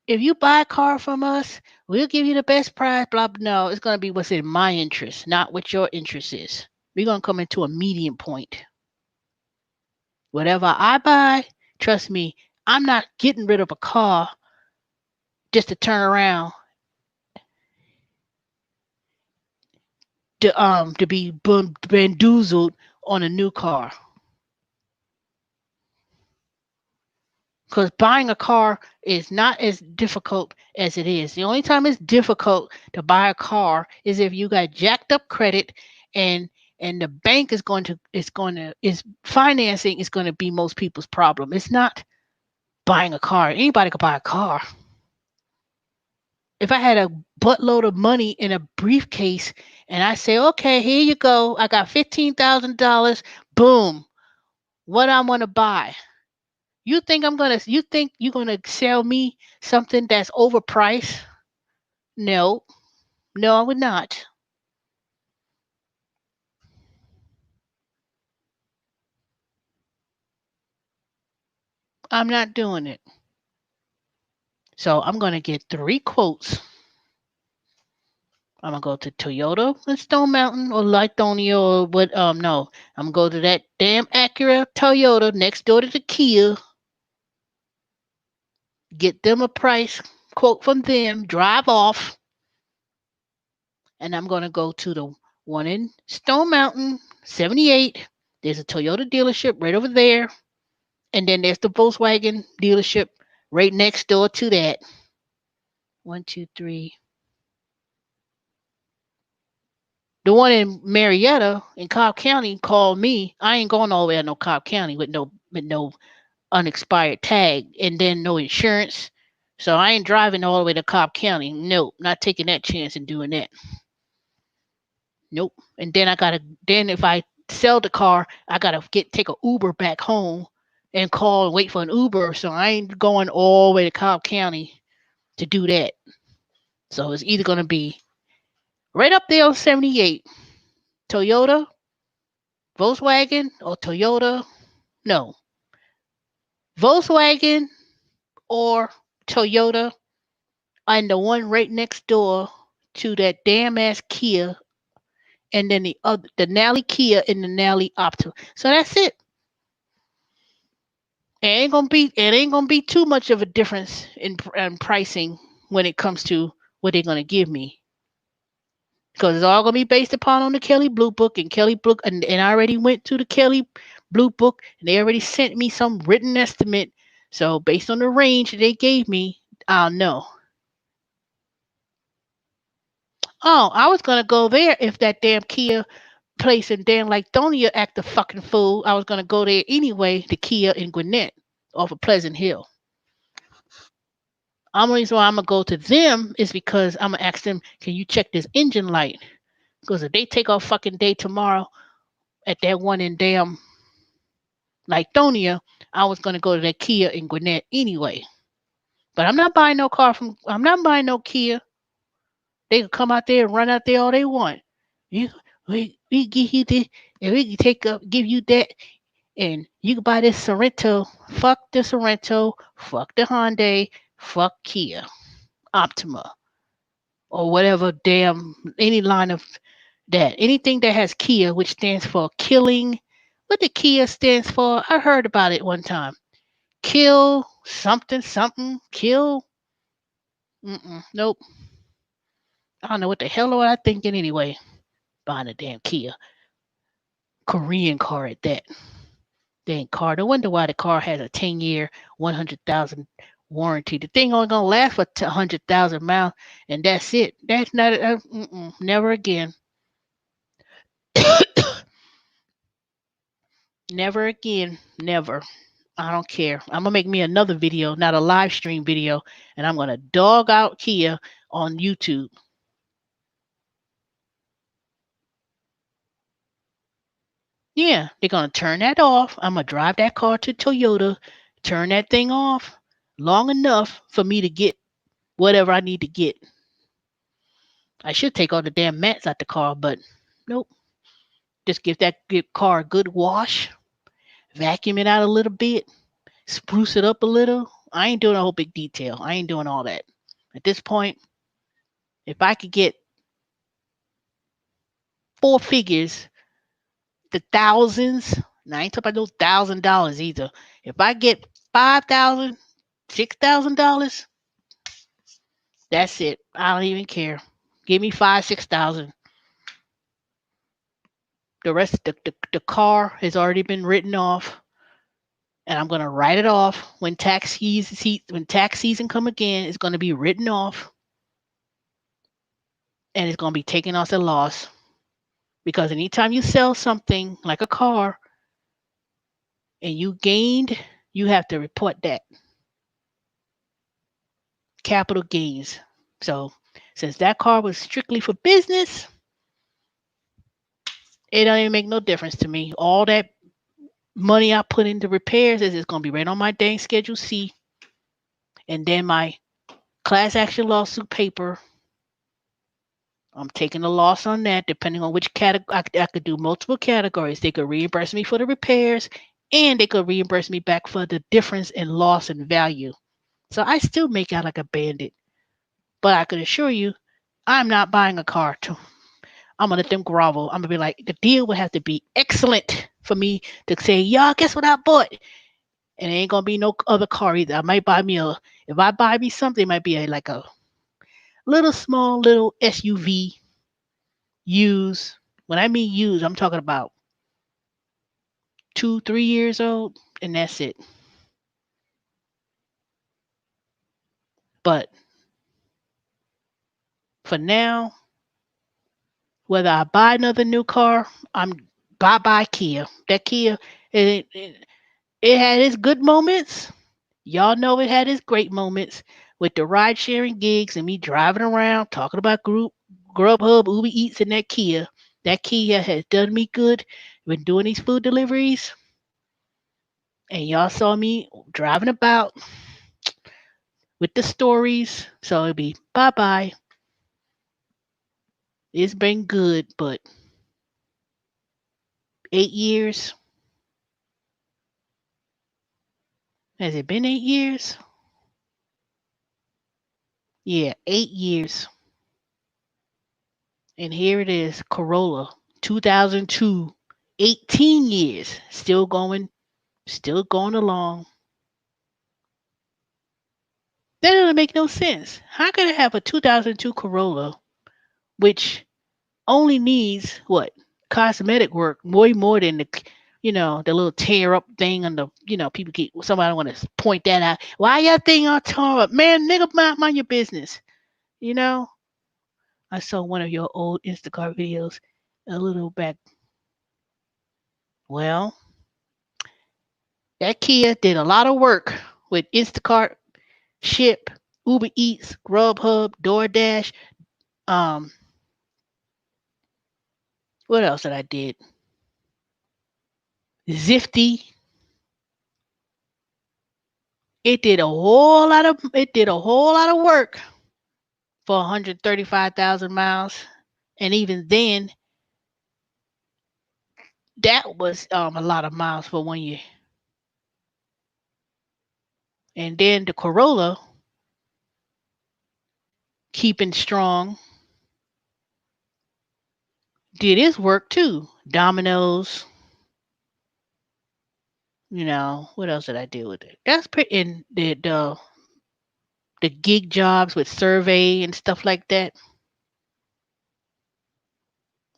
Speaker 1: if you buy a car from us, we'll give you the best price." Blah blah. No, it's gonna be what's in my interest, not what your interest is. We're gonna come into a medium point. Whatever I buy, trust me, I'm not getting rid of a car just to turn around to be bamboozled on a new car. Because buying a car is not as difficult as it is. The only time it's difficult to buy a car is if you got jacked up credit and the bank is financing is going to be most people's problem. It's not buying a car. Anybody could buy a car. If I had a buttload of money in a briefcase and I say, okay, here you go, I got $15,000, boom, what I'm gonna buy? You think you're gonna sell me something that's overpriced? No, no, I would not. I'm not doing it. So I'm gonna get three quotes. I'm gonna go to Toyota and Stone Mountain or Lithonia or what no. I'm gonna go to that damn Acura Toyota next door to the Kia, get them a price quote from them, drive off, and I'm gonna go to the one in Stone Mountain, 78. There's a Toyota dealership right over there. And then there's the Volkswagen dealership right next door to that. One, two, three. The one in Marietta in Cobb County called me. I ain't going all the way to no Cobb County with no unexpired tag and then no insurance. So I ain't driving all the way to Cobb County. Nope, not taking that chance and doing that. Nope. And then then if I sell the car, I gotta take a Uber back home and call and wait for an Uber. So I ain't going all the way to Cobb County to do that. So it's either gonna be right up there on 78, Toyota, Volkswagen, or Toyota. No, Volkswagen or Toyota, and the one right next door to that damn ass Kia, and then the Nally Kia and the Nally Optima. So that's it. It ain't gonna be too much of a difference in pricing when it comes to what they're gonna give me, because it's all gonna be based upon on the Kelly Blue Book and Kelly Book, and I already went to the Kelly Blue Book and they already sent me some written estimate. So based on the range they gave me, I'll know. Oh, I was gonna go there if that damn Kia place in damn Lithonia act a fucking fool, I was gonna go there anyway, the Kia in Gwinnett off of Pleasant Hill. Only reason why I'm gonna go to them is because I'm gonna ask them, can you check this engine light? Because if they take off fucking day tomorrow at that one in damn Lithonia, I was gonna go to that Kia in Gwinnett anyway. But I'm not buying no Kia. They can come out there and run out there all they want. You, we give you this, and we can give you that, and you can buy this Sorrento. Fuck the Sorrento. Fuck the Hyundai. Fuck Kia, Optima, or whatever damn any line of that. Anything that has Kia, which stands for killing. What the Kia stands for? I heard about it one time. Kill something something. Kill. Nope. I don't know what the hell was I thinking anyway. Buying a damn Kia. Korean car at that. Dang car. No wonder why the car has a 10-year, 100,000 warranty. The thing only gonna last for 100,000 miles, and that's it. That's not never again. Never again. Never. I don't care. I'm gonna make me another video, not a live stream video, and I'm gonna dog out Kia on YouTube. Yeah, they're gonna turn that off. I'm gonna drive that car to Toyota, turn that thing off long enough for me to get whatever I need to get. I should take all the damn mats out the car, but nope. Just give car a good wash, vacuum it out a little bit, spruce it up a little. I ain't doing a whole big detail. I ain't doing all that. At this point, if I could get four figures, the thousands, and I ain't talking about those $1,000 either. If I get 5,000, $6,000, that's it. I don't even care. Give me 5, 6,000. The rest of the car has already been written off, and I'm gonna write it off when tax season come again. It's gonna be written off, and it's gonna be taken off as a loss because anytime you sell something like a car and you gained, you have to report that capital gains. So since that car was strictly for business, it don't even make no difference to me. All that money I put into repairs is going to be right on my dang Schedule C. And then my class action lawsuit paper, I'm taking a loss on that depending on which category. I could do multiple categories. They could reimburse me for the repairs and they could reimburse me back for the difference in loss and value. So I still make out like a bandit. But I can assure you, I'm not buying a car. I'm gonna let them grovel. I'm gonna be like, the deal would have to be excellent for me to say, y'all, guess what I bought? And it ain't gonna be no other car either. I might buy me if I buy me something, it might be like a little small little SUV used. When I mean used, I'm talking about 2, 3 years old, and that's it. But for now, whether I buy another new car, I'm bye Kia. That Kia, it had its good moments. Y'all know it had its great moments with the ride sharing gigs and me driving around talking about Grubhub, Uber Eats, and that Kia. That Kia has done me good. Been doing these food deliveries, and y'all saw me driving about with the stories. So it'll be bye bye. It's been good, but 8 years. Has it been 8 years? Yeah, 8 years. And here it is, Corolla, 2002, 18 years, still going along. That doesn't make no sense. How could I have a 2002 Corolla, which only needs what cosmetic work, way more than the little tear up thing on the, people get somebody want to point that out. Why your thing on torn up, man? Nigga, mind your business. You know, I saw one of your old Instagram videos a little back. Well, that Kia did a lot of work with Instacart, Ship, Uber Eats, Grubhub, DoorDash. Um, what else did I did? Zifty. It did a whole lot of work for 135,000 miles. And even then, that was a lot of miles for 1 year. And then the Corolla, keeping strong, did its work too. Dominoes, what else did I do with it? That's pretty. And the gig jobs with survey and stuff like that.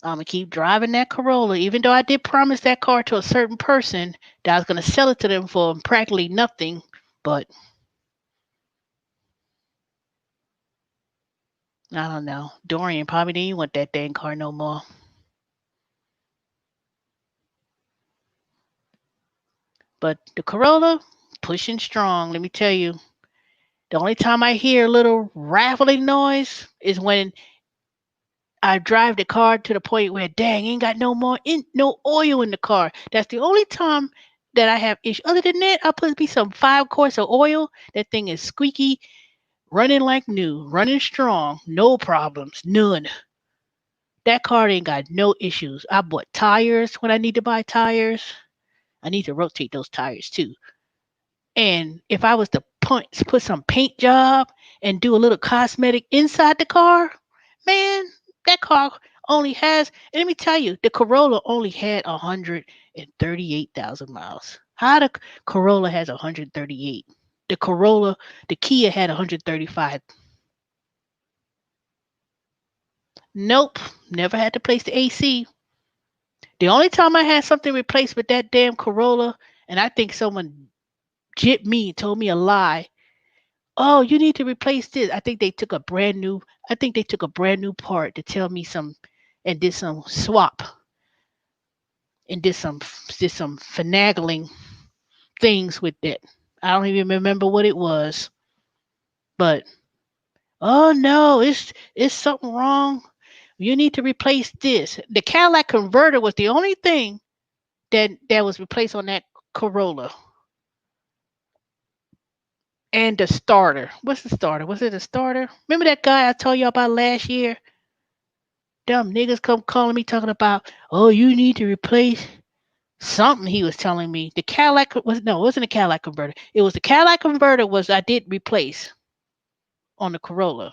Speaker 1: I'm gonna keep driving that Corolla, even though I did promise that car to a certain person that I was gonna sell it to them for practically nothing. But I don't know. Dorian probably didn't want that dang car no more. But the Corolla, pushing strong. Let me tell you, the only time I hear a little rattling noise is when I drive the car to the point where dang ain't got no oil in the car. That's the only time that I have issue. Other than that, I put me some 5 quarts of oil. That thing is squeaky, running like new, running strong, no problems, none. That car ain't got no issues. I bought tires when I need to buy tires. I need to rotate those tires too. And if I was to put some paint job and do a little cosmetic inside the car, man, that car only has, and let me tell you, the Corolla only had 138,000 miles. How the Corolla has 138? The Corolla, the Kia had 135. Nope, never had to place the AC. The only time I had something replaced with that damn Corolla, and I think someone jipped me, told me a lie. Oh, you need to replace this. I think they took a brand new part to tell me some and did some swap and did some finagling things with it. I don't even remember what it was. But oh no, it's something wrong. You need to replace this. The Cadillac converter was the only thing that was replaced on that Corolla. And the starter. What's the starter? Was it a starter? Remember that guy I told you about last year? Them niggas come calling me talking about, oh, you need to replace something. He was telling me the Cadillac was no, it wasn't a Cadillac converter. It was the Cadillac converter was I did replace on the Corolla,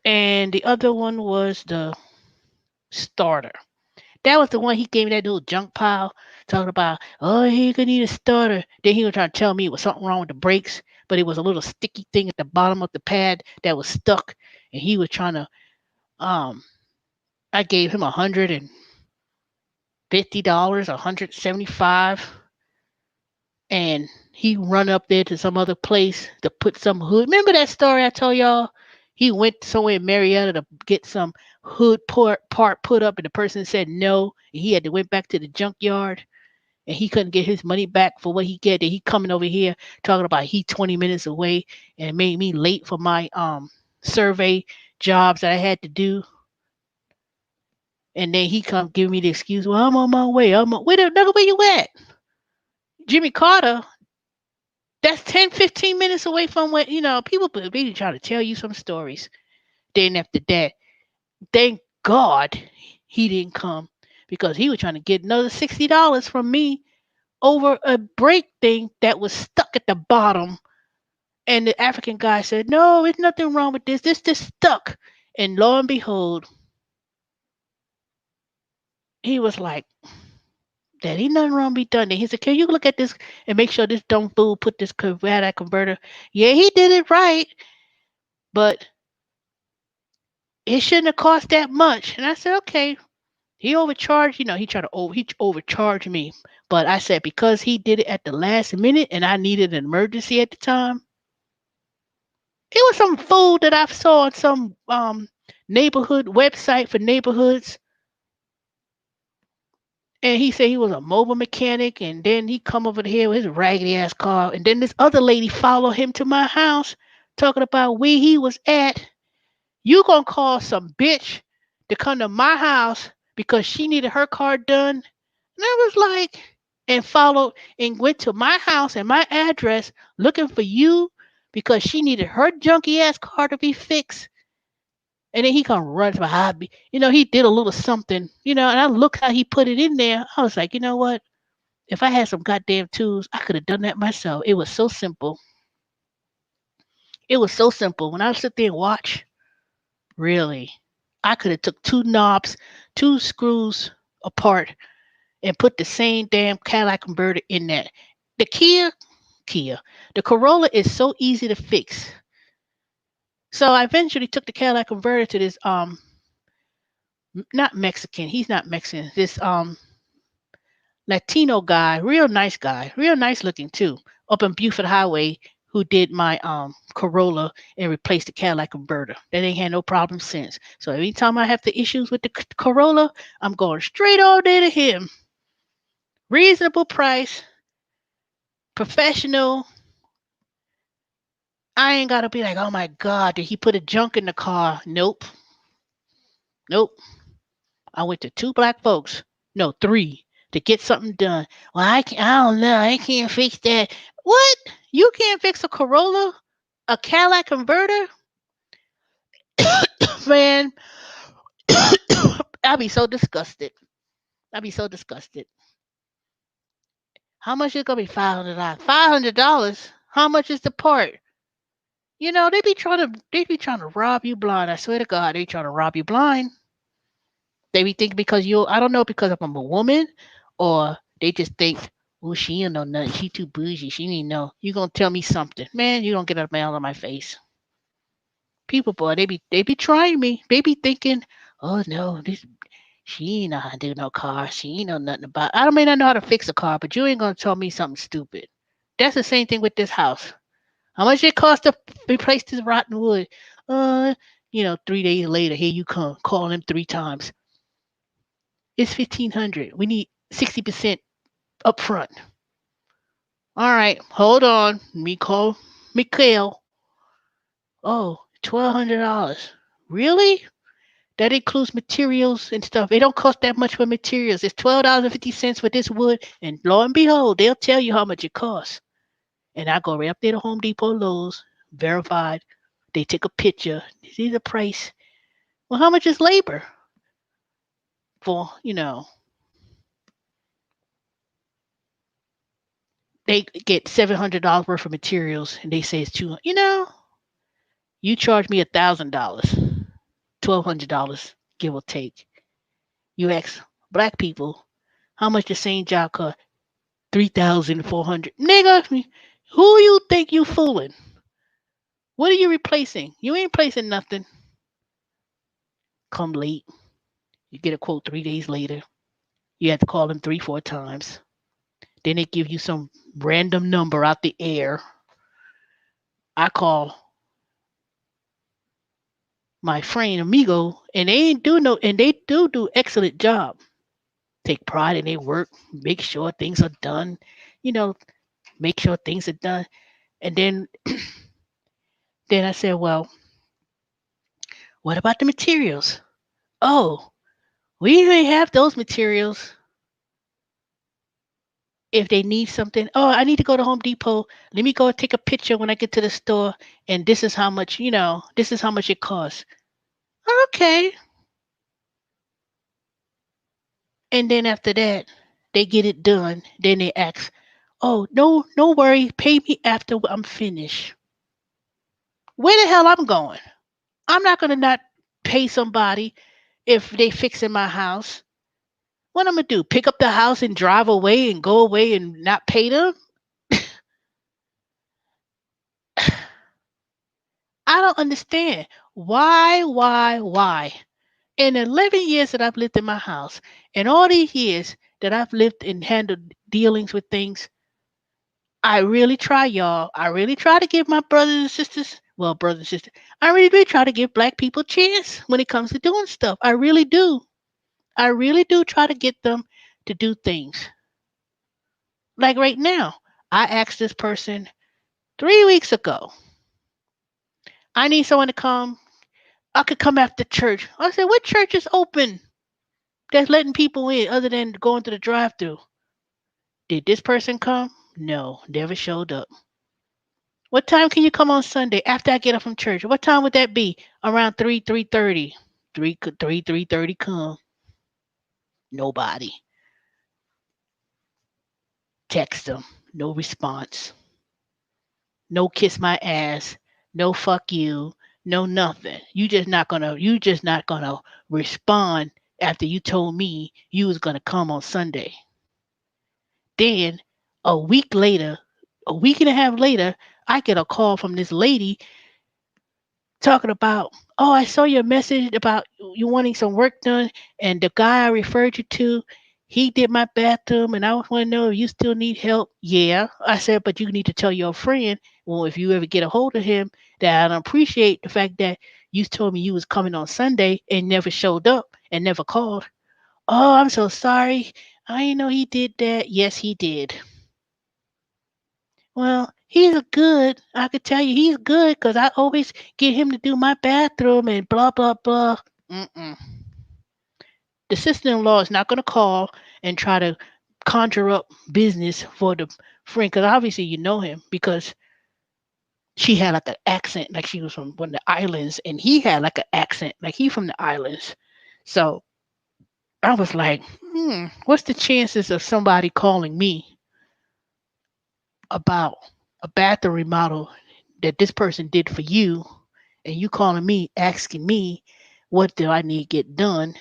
Speaker 1: and the other one was the starter. That was the one he gave me that little junk pile talking about. Oh, he gonna need a starter. Then he was trying to tell me it was something wrong with the brakes, but it was a little sticky thing at the bottom of the pad that was stuck, and he was trying to um. I gave him $150, 175, and he run up there to some other place to put some hood. Remember that story I told y'all? He went somewhere in Marietta to get some hood part put up, and the person said no, and he had to went back to the junkyard, and he couldn't get his money back for what he get. And he coming over here talking about he 20 minutes away and made me late for my survey jobs that I had to do. And then he come give me the excuse, well, I'm on my way. Wait a minute, where you at? Jimmy Carter, that's 10, 15 minutes away from where, people be trying to tell you some stories. Then after that, thank God he didn't come because he was trying to get another $60 from me over a brake thing that was stuck at the bottom. And the African guy said, no, there's nothing wrong with this. This just stuck. And lo and behold, he was like, that ain't nothing wrong be done. Then he said, can you look at this and make sure this dumb fool put this converter? Yeah, he did it right, but it shouldn't have cost that much. And I said, okay. He overcharged, he tried to he overcharged me. But I said because he did it at the last minute and I needed an emergency at the time, it was some fool that I saw on some neighborhood website for neighborhoods, and he said he was a mobile mechanic, and then he come over here with his raggedy ass car, and then this other lady followed him to my house talking about where he was at. You gonna call some bitch to come to my house because she needed her car done? And I was like, and followed and went to my house and my address looking for you because she needed her junky ass car to be fixed. And then he come run behind me. He did a little something, and I looked how he put it in there. I was like, you know what? If I had some goddamn tools, I could have done that myself. It was so simple. It was so simple. When I sit there and watch, really, I could have took two knobs, two screws apart, and put the same damn Cadillac converter in there. The Kia, the Corolla is so easy to fix. So I eventually took the Cadillac converter to this not Mexican. He's not Mexican. This Latino guy, real nice looking too, up in Buford Highway, who did my Corolla and replaced the Cadillac converter. That ain't had no problem since. So anytime I have the issues with the Corolla, I'm going straight all day to him. Reasonable price, professional. I ain't gotta be like, oh my god, did he put a junk in the car? Nope, nope. I went to two black folks, no, three, to get something done. Well, I don't know. I can't fix that. What? You can't fix a Corolla? A Cadillac converter? Man, I'd be so disgusted. I'd be so disgusted. How much is it gonna be? $500. $500? How much is the part? They be trying to rob you blind. I swear to God, they trying to rob you blind. They be thinking because I don't know because I'm a woman, or they just think, oh, she don't know nothing. She too bougie. She need know. You gonna tell me something, man? You don't get a mail on my face. People, boy, they be trying me. They be thinking, oh no, this she ain't know how to do no car. She ain't know nothing about. I don't mean I know how to fix a car, but you ain't gonna tell me something stupid. That's the same thing with this house. How much it cost to replace this rotten wood? Uh, 3 days later, here you come, calling him three times. It's 1,500. We need 60% up front. All right, hold on. Me call Mikhail. Oh, $1,200. Really? That includes materials and stuff. It don't cost that much for materials. It's $12.50 for this wood, and lo and behold, they'll tell you how much it costs. And I go right up there to Home Depot, Lowe's, verified. They take a picture. See the price. Well, how much is labor for? They get $700 worth of materials, and they say it's 200. You charge me $1,000, $1,200, give or take. You ask black people how much the same job cost, 3,400. Nigga, who you think you fooling? What are you replacing? You ain't replacing nothing. Come late. You get a quote 3 days later. You have to call them three, four times. Then they give you some random number out the air. I call my friend amigo, and they ain't do no, and they do excellent job. Take pride in their work, make sure things are done. You know, make sure things are done. And then I said, well, what about the materials? Oh, we may have those materials if they need something. Oh, I need to go to Home Depot. Let me go take a picture when I get to the store, and this is how much, this is how much it costs. Okay. And then after that, they get it done. Then they ask, oh, no, no worry. Pay me after I'm finished. Where the hell I'm going? I'm not going to not pay somebody if they fixing my house. What I'm going to do? Pick up the house and drive away and go away and not pay them? I don't understand. Why? In 11 years that I've lived in my house, and all these years that I've lived and handled dealings with things, I really try, y'all. I really try to give my brothers and sisters Well, brothers and sisters, I really do try to give black people a chance when it comes to doing stuff. I really do. I really do try to get them to do things. Like right now, I asked this person 3 weeks ago, I need someone to come. I could come after church. I said, what church is open that's letting people in other than going through the drive through? Did this person come? No, never showed up. What time can you come on Sunday after I get up from church? What time would that be? Around 3:30. 3:30 come. Nobody. Text them. No response. No kiss my ass. No fuck you. No nothing. You just not gonna respond after you told me you was gonna come on Sunday. Then a week later, a week and a half later, I get a call from this lady talking about, oh, I saw your message about you wanting some work done, and the guy I referred you to, he did my bathroom, and I want to know if you still need help. Yeah, I said, but you need to tell your friend, well, if you ever get a hold of him, that I don't appreciate the fact that you told me you was coming on Sunday and never showed up and never called. Oh, I'm so sorry. I didn't know he did that. Yes, he did. Well, he's good. I could tell you he's good because I always get him to do my bathroom and blah, blah, blah. Mm-mm. The sister in law is not going to call and try to conjure up business for the friend because obviously you know him because she had like an accent like she was from one of the islands and he had like an accent like he from the islands. So I was like, what's the chances of somebody calling me about a bathroom remodel that this person did for you and you calling me asking me what do I need to get done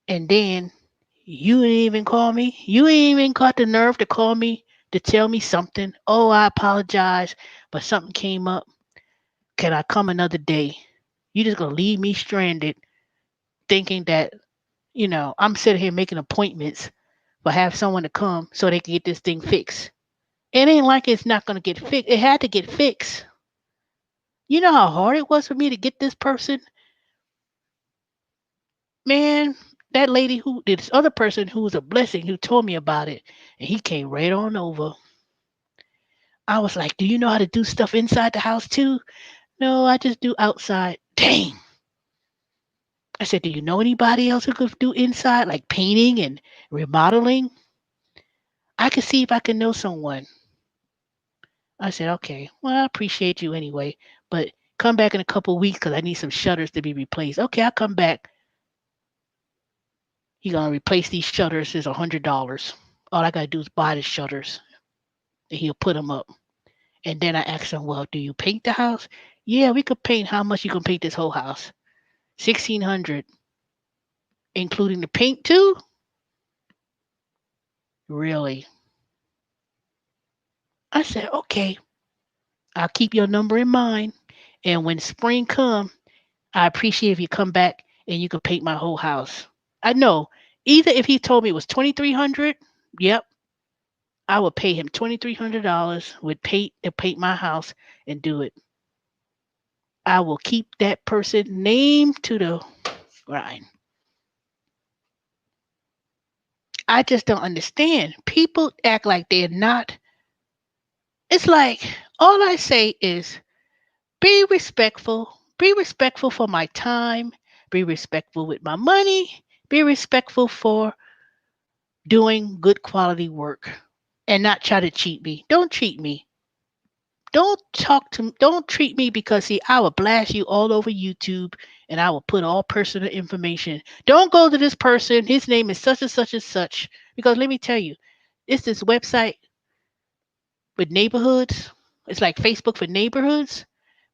Speaker 1: and then you ain't even call me. You ain't even got the nerve to call me to tell me something. Oh, I apologize, but something came up. Can I come another day? You just gonna leave me stranded thinking that, I'm sitting here making appointments for have someone to come so they can get this thing fixed. It ain't like it's not gonna get fixed. It had to get fixed. You know how hard it was for me to get this person? Man, that lady this other person who was a blessing who told me about it, and he came right on over. I was like, do you know how to do stuff inside the house too? No, I just do outside. Dang. I said, do you know anybody else who could do inside, like painting and remodeling? I could see if I can know someone. I said, okay, well, I appreciate you anyway, but come back in a couple of weeks because I need some shutters to be replaced. Okay, I'll come back. He gonna replace these shutters. Is $100. All I gotta do is buy the shutters, and he'll put them up. And then I asked him, well, do you paint the house? Yeah, we could paint. How much you can paint this whole house? 1,600, including the paint too. Really? I said, okay, I'll keep your number in mind. And when spring come, I appreciate if you come back and you can paint my whole house. I know. Either if he told me it was 2,300, yep, I would pay him $2,300 with paint to paint my house and do it. I will keep that person name to the grind. I just don't understand. People act like they're not. It's like all I say is be respectful. Be respectful for my time. Be respectful with my money. Be respectful for doing good quality work and not try to cheat me. Don't cheat me. Don't treat me because see, I will blast you all over YouTube and I will put all personal information. Don't go to this person. His name is such and such and such. Because let me tell you, it's this website with neighborhoods. It's like Facebook for neighborhoods.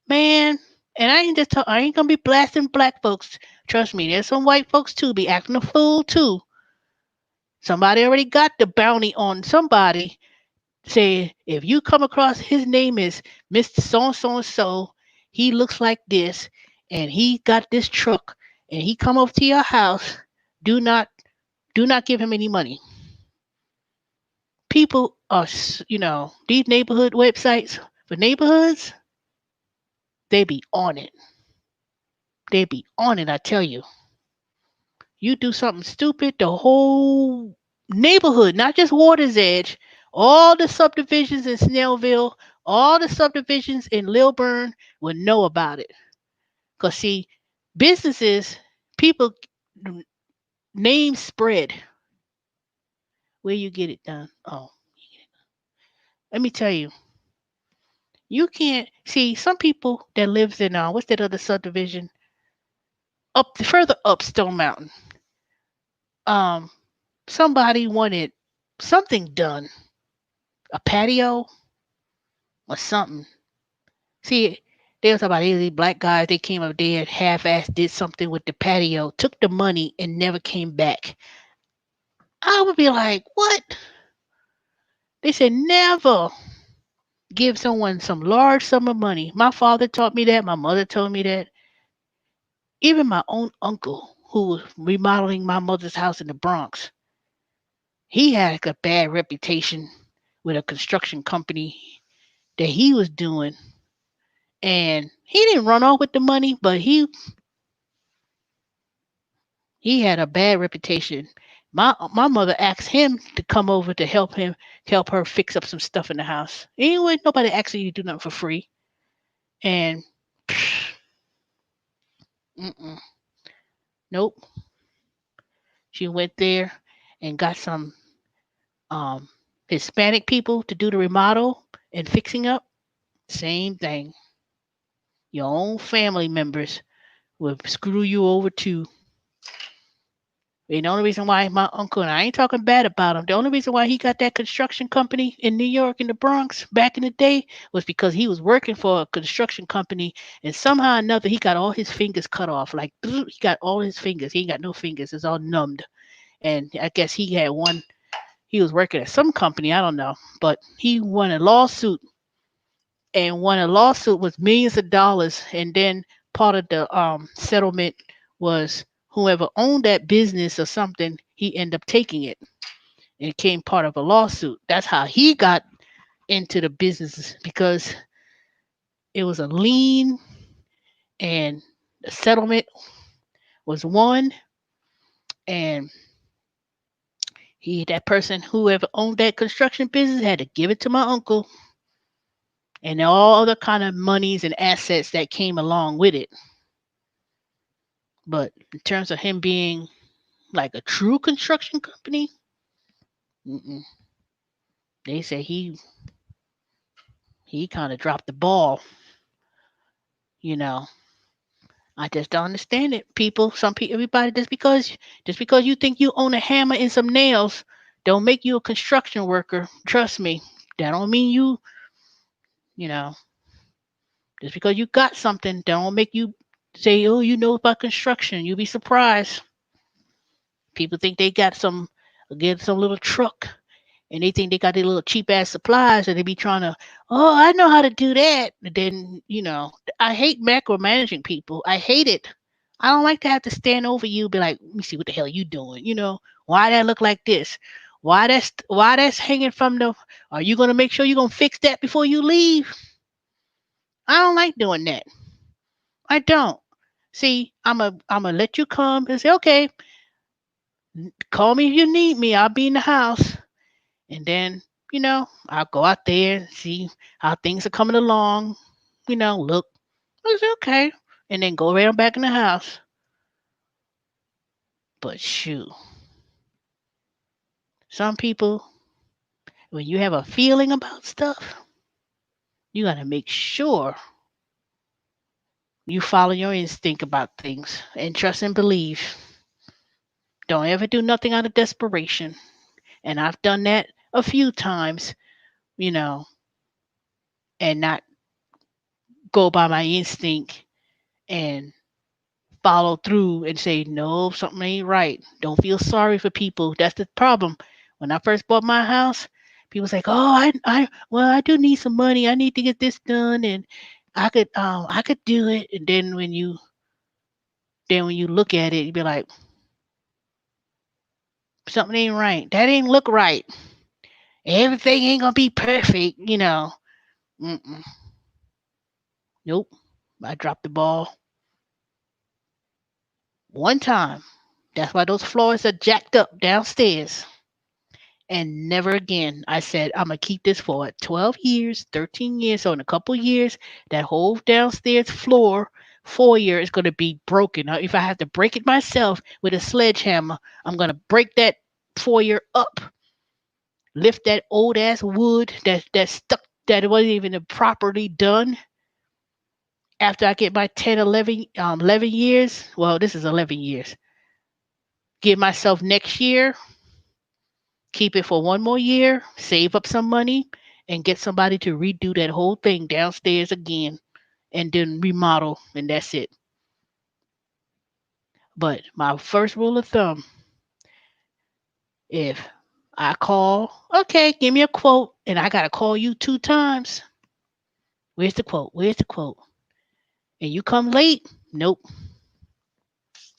Speaker 1: Man, and I ain't gonna be blasting black folks. Trust me, there's some white folks too be acting a fool too. Somebody already got the bounty on somebody saying if you come across his name is Mr. So and so and so, he looks like this, and he got this truck, and he come over to your house, do not give him any money. People are these neighborhood websites for neighborhoods. They be on it. They be on it. I tell you, you do something stupid, the whole neighborhood, not just Water's Edge, all the subdivisions in Snellville, all the subdivisions in Lilburn will know about it. Cause see, businesses, people, names spread. Where you get it done? Oh, let me tell you, you can't see some people that lives in what's that other subdivision up further up Stone Mountain. Um, somebody wanted something done, a patio or something. See, they was talking about these black guys. They came up there, half-ass did something with the patio, took the money, and never came back. I would be like, what? They said never give someone some large sum of money. My father taught me that. My mother told me that. Even my own uncle, who was remodeling my mother's house in the Bronx, he had like a bad reputation with a construction company that he was doing. And he didn't run off with the money, but he had a bad reputation. My mother asked him to come over to help her fix up some stuff in the house. Anyway, nobody asked you to do nothing for free. And mm-mm, nope, she went there and got some um, Hispanic people to do the remodel and fixing up. Same thing. Your own family members will screw you over too. And the only reason why my uncle, and I ain't talking bad about him, the only reason why he got that construction company in New York, in the Bronx, back in the day, was because he was working for a construction company, and somehow or another he got all his fingers cut off. Like he got all his fingers. He ain't got no fingers. It's all numbed. And I guess he had one. He was working at some company. I don't know, but he won a lawsuit, and won a lawsuit was millions of dollars. And then part of the settlement was whoever owned that business or something, he ended up taking it. It became part of a lawsuit. That's how he got into the business, because it was a lien, and the settlement was won, and that person, whoever owned that construction business, had to give it to my uncle, and all other kind of monies and assets that came along with it. But in terms of him being like a true construction company, mm-mm. They say he kind of dropped the ball. You know, I just don't understand it. People, some people, everybody, just because you think you own a hammer and some nails, don't make you a construction worker. Trust me, that don't mean you know, just because you got something, don't make you say, oh, you know about construction. You'll be surprised. People think they got get some little truck, and they think they got their little cheap ass supplies, and they be trying to, oh, I know how to do that. And then, I hate macromanaging people. I hate it. I don't like to have to stand over you, be like, let me see what the hell you doing. Why that look like this? Why that's hanging from the? Are you gonna make sure you're gonna fix that before you leave? I don't like doing that. I don't. See, I'm a let you come and say, okay, call me if you need me. I'll be in the house. And then, I'll go out there and see how things are coming along. Look, I say, okay. And then go around back in the house. But shoot, some people, when you have a feeling about stuff, you got to make sure you follow your instinct about things and trust and believe. Don't ever do nothing out of desperation. And I've done that a few times, you know, and not go by my instinct and follow through and say, no, something ain't right. Don't feel sorry for people. That's the problem. When I first bought my house, people's like, oh, well, I do need some money. I need to get this done, and I could do it. And then when you look at it, you be like, something ain't right. That ain't look right. Everything ain't gonna be perfect. Mm-mm. Nope. I dropped the ball one time. That's why those floors are jacked up downstairs. And never again. I said, I'm going to keep this for 12 years, 13 years. So in a couple years, that whole downstairs floor, foyer is going to be broken. Now, if I have to break it myself with a sledgehammer, I'm going to break that foyer up, lift that old ass wood that stuck, that it wasn't even properly done. After I get my 10, 11, 11 years, well, this is 11 years, give myself next year, keep it for one more year, save up some money, and get somebody to redo that whole thing downstairs again and then remodel, and that's it. But my first rule of thumb, if I call, okay, give me a quote, and I got to call you two times. Where's the quote? Where's the quote? And you come late? Nope,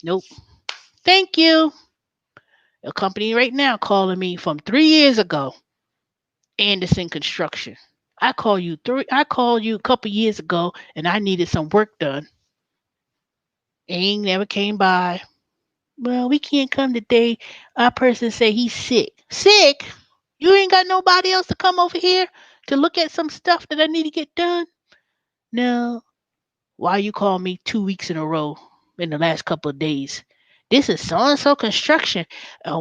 Speaker 1: nope. Thank you. A company right now calling me from 3 years ago. Anderson Construction. I called you a couple years ago and I needed some work done. Ain't never came by. Well, we can't come today. Our person say he's sick. Sick? You ain't got nobody else to come over here to look at some stuff that I need to get done? No. Why you call me 2 weeks in a row in the last couple of days? This is so and so construction.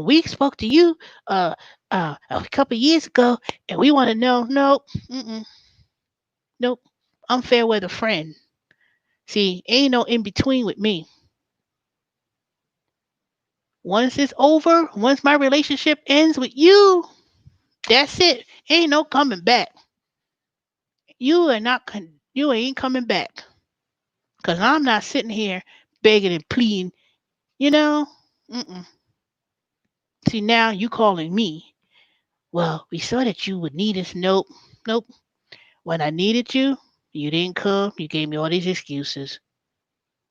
Speaker 1: We spoke to you uh, a couple of years ago, and we want to know. Nope, nope. I'm fair weather friend. See, ain't no in between with me. Once it's over, once my relationship ends with you, that's it. Ain't no coming back. You are not. You ain't coming back. Cause I'm not sitting here begging and pleading. You know. Mm-mm. See, now you calling me. Well, we saw that you would need us. Nope, nope. When I needed you, you didn't come. You gave me all these excuses.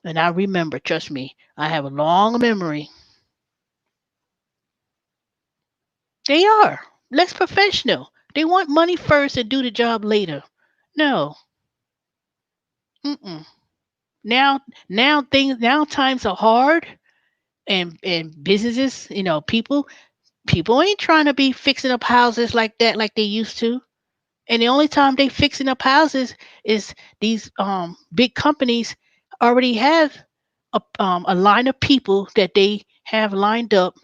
Speaker 1: And I remember, trust me, I have a long memory. They are less professional. They want money first and do the job later. No. Mm-mm. Now, now times are hard, and businesses, people ain't trying to be fixing up houses like that like they used to. And the only time they fixing up houses is these big companies already have a line of people that they have lined up,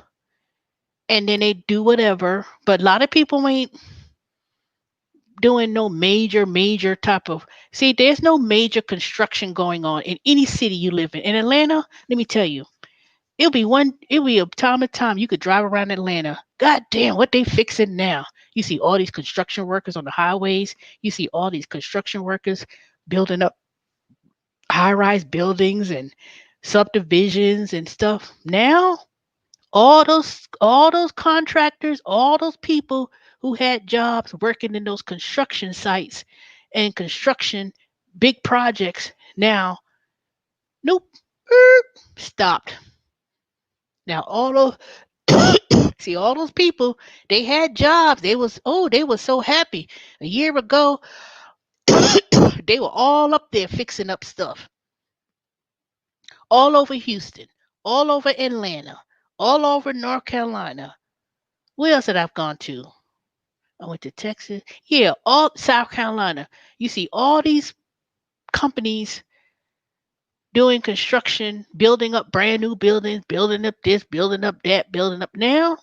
Speaker 1: and then they do whatever. But a lot of people ain't doing no major type of. See, there's no major construction going on in any city you live in. In Atlanta, let me tell you, it'll be a time of time you could drive around Atlanta. God damn, what they fixing now? You see all these construction workers on the highways. You see all these construction workers building up high-rise buildings and subdivisions and stuff. Now, all those contractors, all those people who had jobs working in those construction sites and construction big projects now, nope, stopped. Now all those see all those people, they had jobs. They were so happy. A year ago, they were all up there fixing up stuff. All over Houston, all over Atlanta, all over North Carolina. Where else did I've gone to? I went to Texas. Yeah, all South Carolina. You see all these companies doing construction, building up brand new buildings, building up this, building up that, building up now.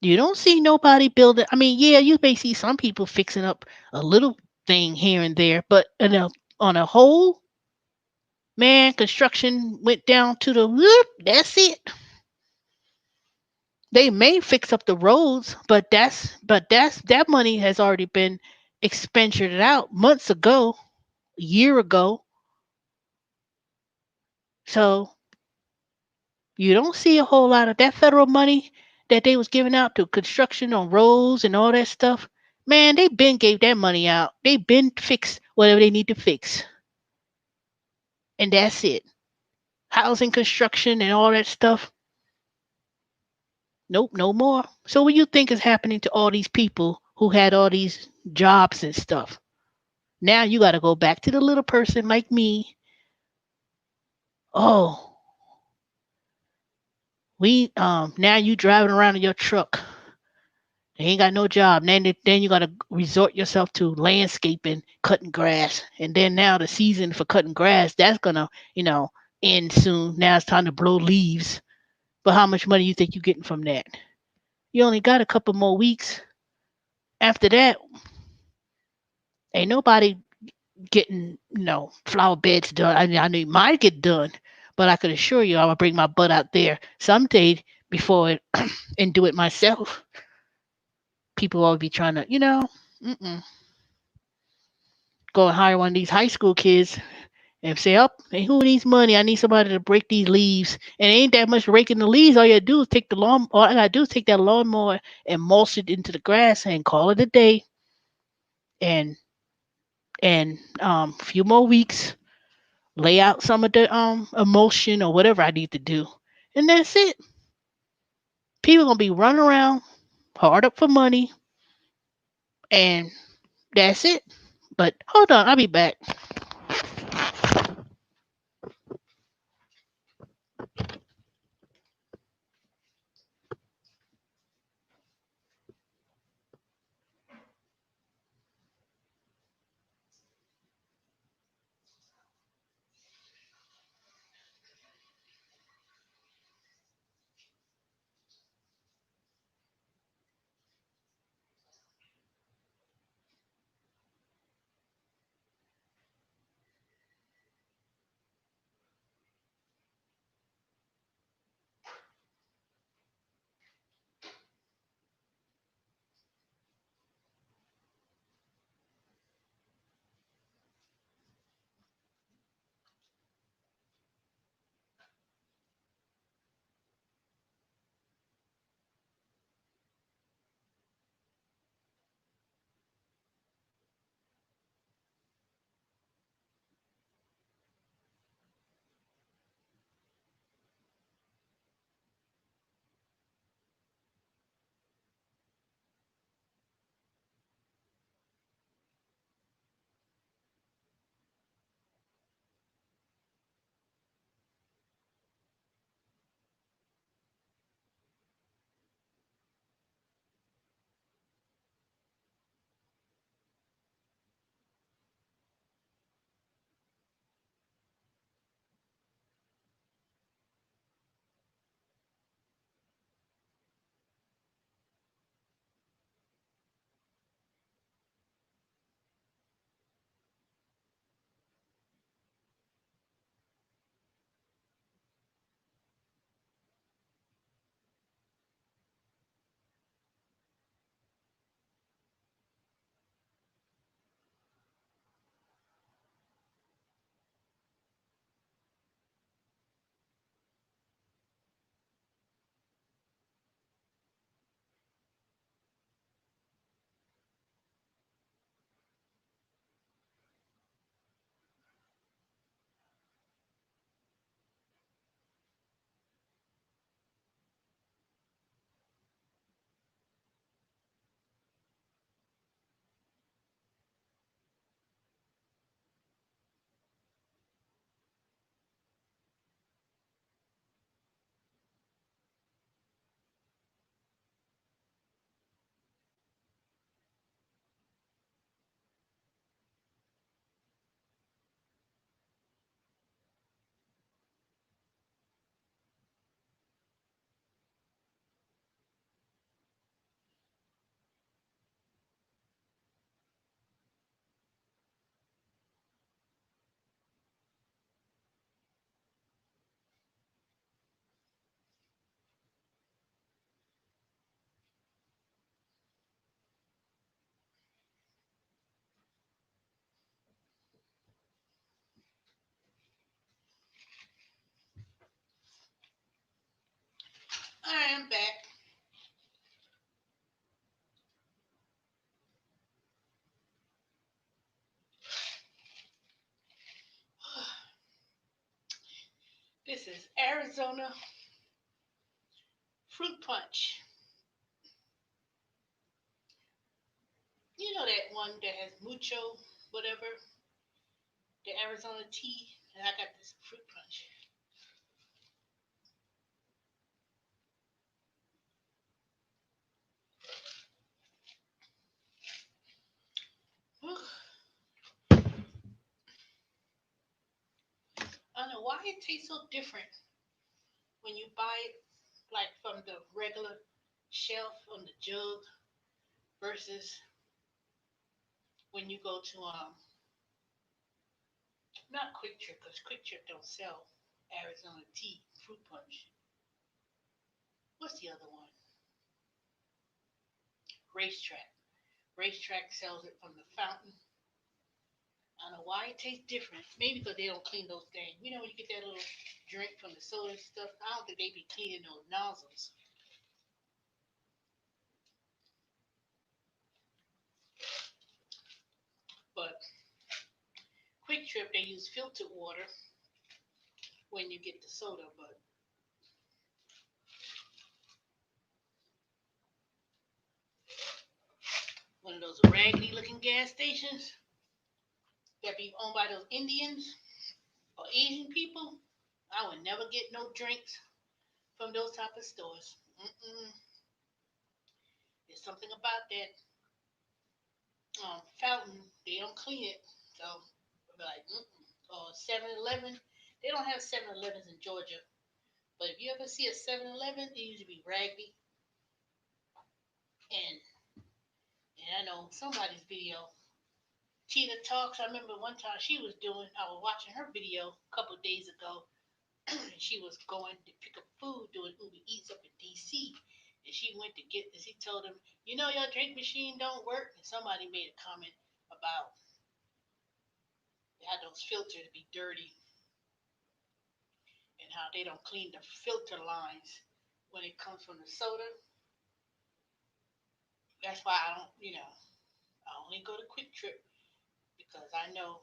Speaker 1: You don't see nobody building. I mean, yeah, you may see some people fixing up a little thing here and there, but on a whole, man, construction went down to the whoop. That's it. They may fix up the roads, but that money has already been expenditured out months ago, a year ago. So you don't see a whole lot of that federal money that they was giving out to construction on roads and all that stuff. Man, they been gave that money out. They been fixed whatever they need to fix. And that's it. Housing construction and all that stuff. Nope, no more. So what do you think is happening to all these people who had all these jobs and stuff? Now you got to go back to the little person like me. Oh, we now you driving around in your truck. They ain't got no job. Then you got to resort yourself to landscaping, cutting grass, and then now the season for cutting grass that's gonna end soon. Now it's time to blow leaves. But how much money you think you getting from that? You only got a couple more weeks. After that, ain't nobody getting flower beds done. I know mine get done, but I could assure you I'm gonna bring my butt out there someday before it and do it myself. People always be trying to mm-mm, go and hire one of these high school kids and say, "Up, hey, who needs money? I need somebody to break these leaves." And it ain't that much raking the leaves. All you gotta do is take the lawn. All I gotta do is take that lawnmower and mulch it into the grass and call it a day. And a few more weeks, lay out some of the emulsion or whatever I need to do, and that's it. People gonna be running around hard up for money, and that's it. But hold on, I'll be back. I am back. This is Arizona fruit punch. You know that one that has mucho. whatever, the Arizona tea, and I got this fruit punch. I don't know why it tastes so different when you buy it like from the regular shelf on the jug versus when you go to not Quick Trip because Quick Trip don't sell Arizona tea fruit punch. What's the other one? Racetrack. Racetrack sells it from the fountain. I don't know why it tastes different. Maybe because they don't clean those things. You know when you get that little drink from the soda and stuff, I don't think they be cleaning those nozzles. But Quick Trip they use filtered water when you get the soda. But one of those raggedy looking gas stations that be owned by those Indians or Asian people, I would never get no drinks from those type of stores. Mm-mm. There's something about that fountain. They don't clean it, so I'll be like, mm-mm. Or 7-Eleven. They don't have 7-Elevens in Georgia, but if you ever see a 7-Eleven, it usually be raggedy. And and I know somebody's video. Tina Talks. I remember one time she was doing. I was watching her video a couple of days ago, she was going to pick up food doing Uber Eats up in DC. And she went to get this. He told him, you know, your drink machine don't work. And somebody made a comment about how those filters be dirty and how they don't clean the filter lines when it comes from the soda. That's why I don't, I only go to Quick Trip because I know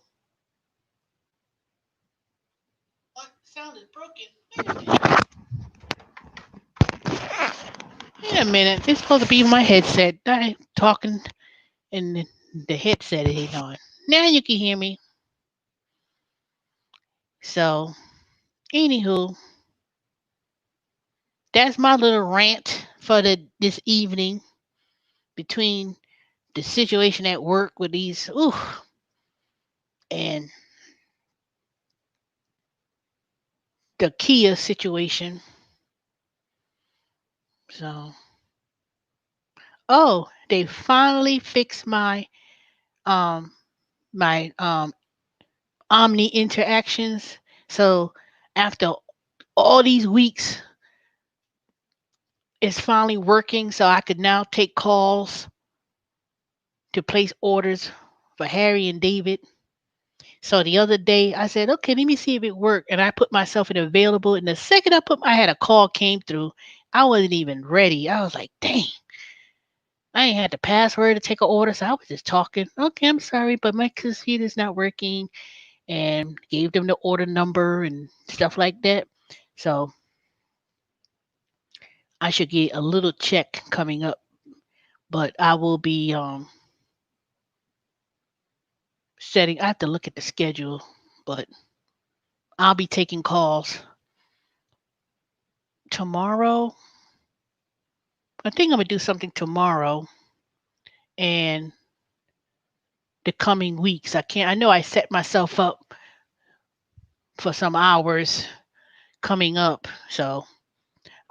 Speaker 1: what sound is broken. Wait a minute. It's supposed to be my headset. I talking and the headset is on. Now you can hear me. So, anywho, that's my little rant for this evening between the situation at work with these and the Kia situation. So, oh, they finally fixed um my Omni interactions. So after all these weeks, it's finally working. So I could now take calls to place orders for Harry and David. So the other day I said, okay, let me see if it worked. And I put myself in available. And the second I had a call came through. I wasn't even ready. I was like, dang, I ain't had the password to take an order. So I was just talking. Okay, I'm sorry, but my computer's not working. And gave them the order number and stuff like that. So I should get a little check coming up. But I will be setting, I have to look at the schedule, but I'll be taking calls tomorrow. I think I'm gonna do something tomorrow and the coming weeks. I know I set myself up for some hours coming up. So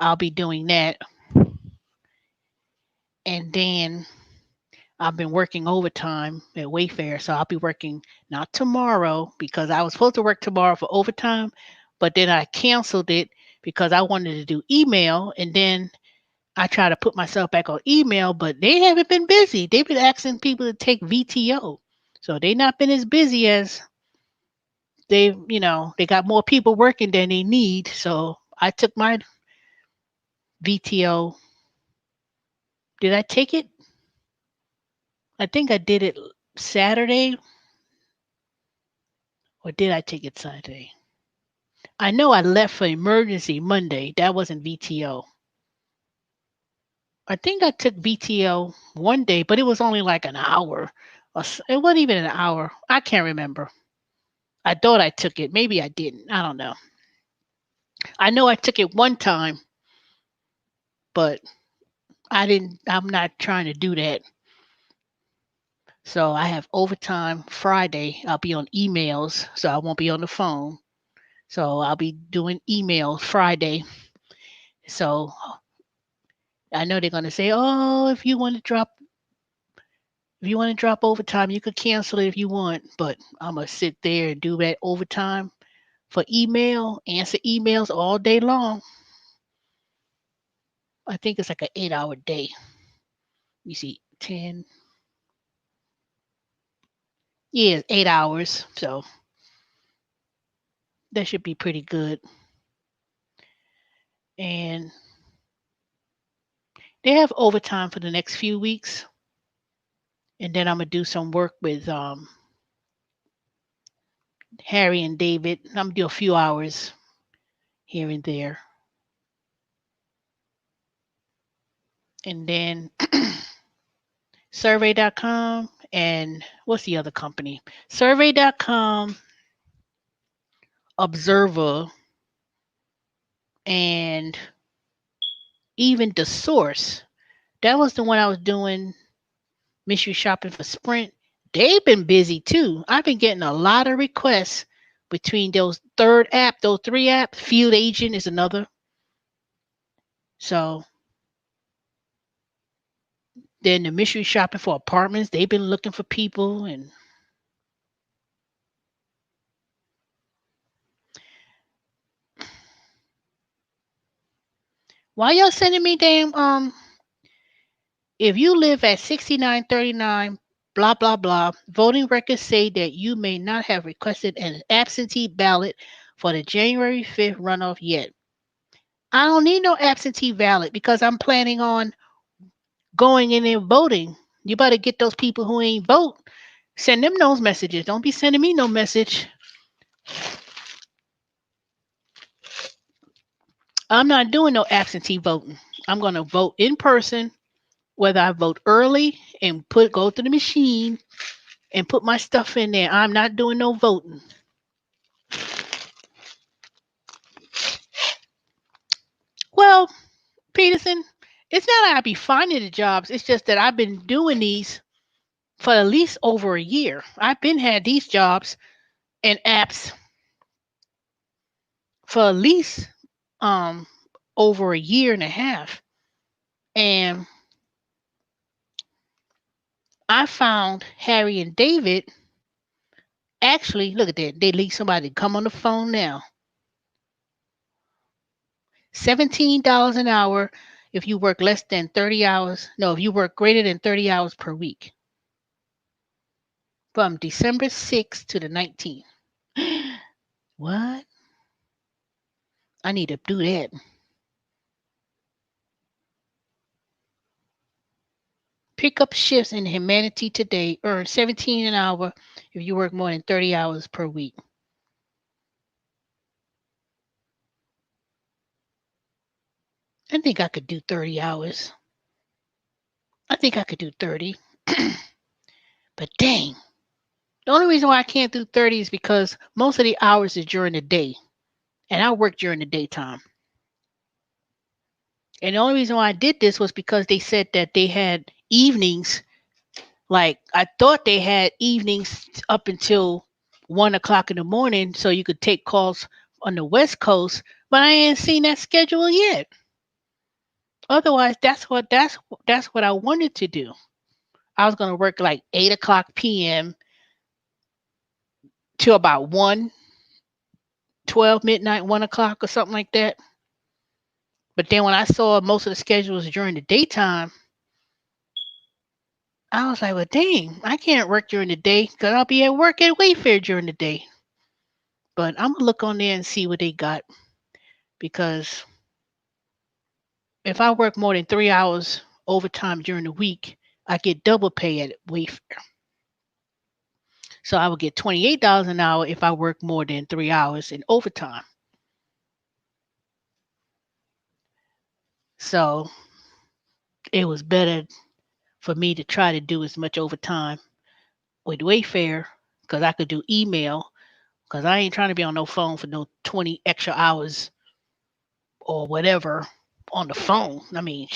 Speaker 1: I'll be doing that. And then I've been working overtime at Wayfair. So I'll be working not tomorrow because I was supposed to work tomorrow for overtime, but then I canceled it because I wanted to do email. And then I try to put myself back on email, but they haven't been busy. They've been asking people to take VTO. So they not been as busy as they got more people working than they need. So I took my VTO. Did I take it? I think I did it Saturday, or did I take it Saturday? I know I left for emergency Monday. That wasn't VTO. I think I took VTO one day, but it was only like an hour It wasn't even an hour. I can't remember. I thought I took it. Maybe I didn't. I don't know. I know I took it one time, but I didn't. I'm not trying to do that. So I have overtime Friday. I'll be on emails, so I won't be on the phone. So I'll be doing emails Friday. So I know they're gonna say, "Oh, if you want to drop overtime, you could cancel it if you want." But I'm gonna sit there and do that overtime for email, answer emails all day long. I think it's like an 8 hour day. You see, 10, yeah, 8 hours. So that should be pretty good. And they have overtime for the next few weeks. And then I'm gonna do some work with Harry and David. I'm gonna do a few hours here and there. And then survey.com and what's the other company? Survey.com, Observer, and even The Source. That was the one I was doing mystery shopping for Sprint. They've been busy too. I've been getting a lot of requests between those three apps. Field Agent is another. So then the mystery shopping for apartments, they've been looking for people. And why y'all sending me damn if you live at 6939 blah blah blah, voting records say that you may not have requested an absentee ballot for the January 5th runoff yet. I don't need no absentee ballot because I'm planning on going in there voting. You better get those people who ain't vote. Send them those messages. Don't be sending me no message. I'm not doing no absentee voting. I'm gonna vote in person, whether I vote early and go to the machine and put my stuff in there. I'm not doing no voting. Well, Peterson, it's not that I be finding the jobs. It's just that I've been doing these for at least over a year. I've been had these jobs and apps for at least um over a year and a half. And I found Harry and David. Actually, look at that. They leave somebody to come on the phone now. $17 an hour if you work less than 30 hours. No, if you work greater than 30 hours per week from December 6th to the 19th. What? I need to do that. Pick up shifts in humanity today. Earn 17 an hour if you work more than 30 hours per week. I think I could do 30 hours. I think I could do 30. But dang, the only reason why I can't do 30 is because most of the hours is during the day. And I work during the daytime. And the only reason why I did this was because they said that they had evenings. Like I thought they had evenings up until 1 o'clock in the morning, so you could take calls on the West Coast. But I ain't seen that schedule yet. Otherwise, that's what I wanted to do. I was gonna work like 8 o'clock p.m. till about 12 midnight, 1 o'clock or something like that. But then when I saw most of the schedules during the daytime, I was like, well, dang, I can't work during the day because I'll be at work at Wayfair during the day. But I'm gonna look on there and see what they got because if I work more than 3 hours overtime during the week, I get double pay at Wayfair. So I would get $28 an hour if I work more than 3 hours in overtime. So it was better for me to try to do as much overtime with Wayfair because I could do email because I ain't trying to be on no phone for no 20 extra hours or whatever on the phone. I mean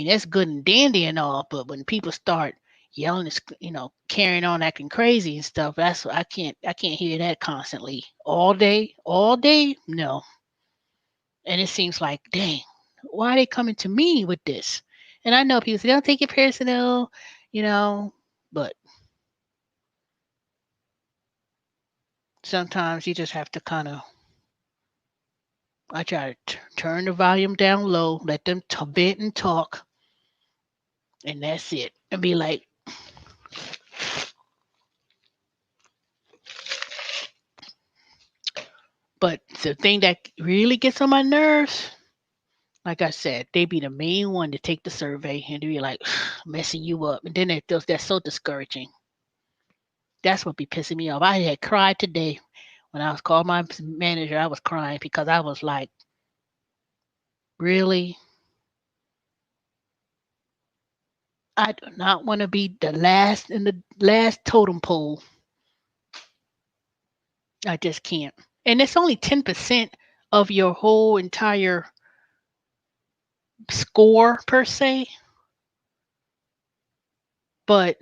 Speaker 1: that's good and dandy and all, but when people start yelling, carrying on, acting crazy and stuff, that's I can't hear that constantly all day. No, and it seems like, dang, why are they coming to me with this? And I know people say don't take it personal, you know, but sometimes you just have to kind of. I try to turn the volume down low, let them vent and talk, and that's it. And be like, but the thing that really gets on my nerves, like I said, they be the main one to take the survey and be like messing you up, and then that's so discouraging. That's what be pissing me off. I had cried today when I was called my manager. I was crying because I was like, really, I do not want to be the last in the last totem pole. I just can't. And it's only 10% of your whole entire score per se, but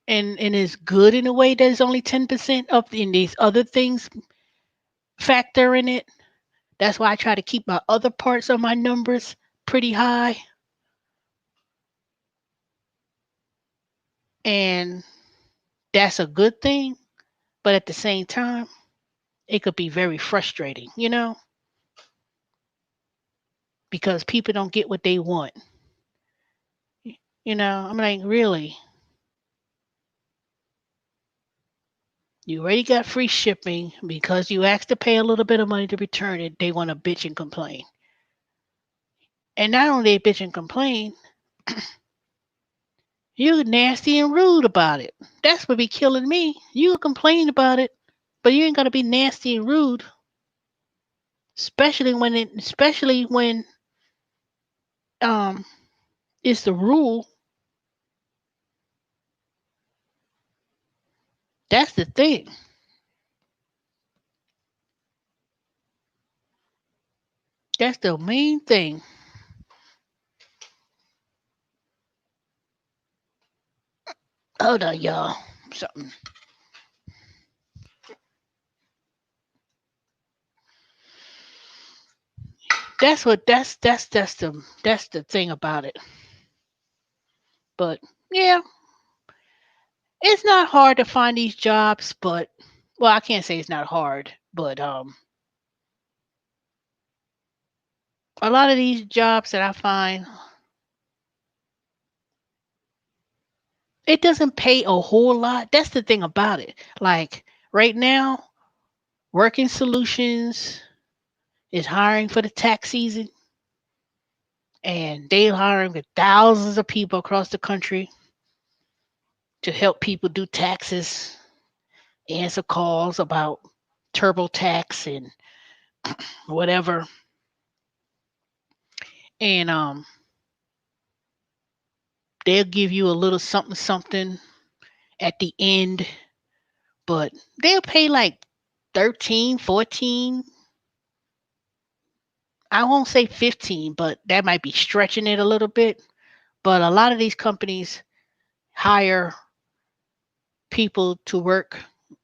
Speaker 1: and it's good in a way that it's only 10% of in these other things factor in it. That's why I try to keep my other parts of my numbers pretty high. And that's a good thing, but at the same time, it could be very frustrating, because people don't get what they want. I'm like, really? You already got free shipping because you asked to pay a little bit of money to return it. They want to bitch and complain. And not only they bitch and complain, you nasty and rude about it. That's what be killing me. You complain about it, but you ain't gotta be nasty and rude, especially when um it's the rule. That's the thing. That's the main thing. Hold on, y'all. Something. That's the thing about it. But yeah, it's not hard to find these jobs, but well, I can't say it's not hard, but a lot of these jobs that I find, it doesn't pay a whole lot. That's the thing about it. Like right now, Working Solutions is hiring for the tax season, and they're hiring with thousands of people across the country to help people do taxes, answer calls about TurboTax and whatever. And they'll give you a little something something at the end, but they'll pay like 13, 14. I won't say 15, but that might be stretching it a little bit. But a lot of these companies hire people to work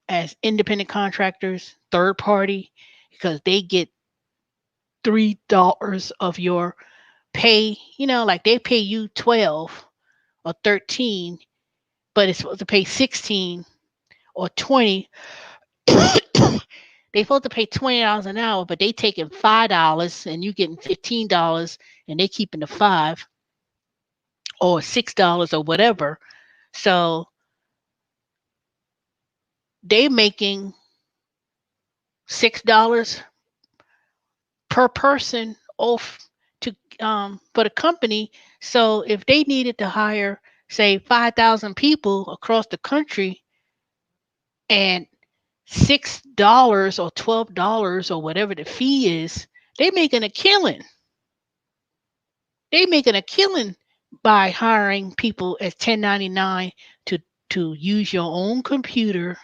Speaker 1: as independent contractors, third party, because they get $3 of your pay. Like they pay you 12 or 13, but it's supposed to pay 16 or 20. They supposed to pay $20 an hour, but they taking $5 and you getting $15 and they keeping the five or $6 or whatever. So they making $6 per person off to for the company. So if they needed to hire, say, 5,000 people across the country and $6 or $12 or whatever the fee is, they making a killing. They making a killing by hiring people as 1099 to to use your own computer,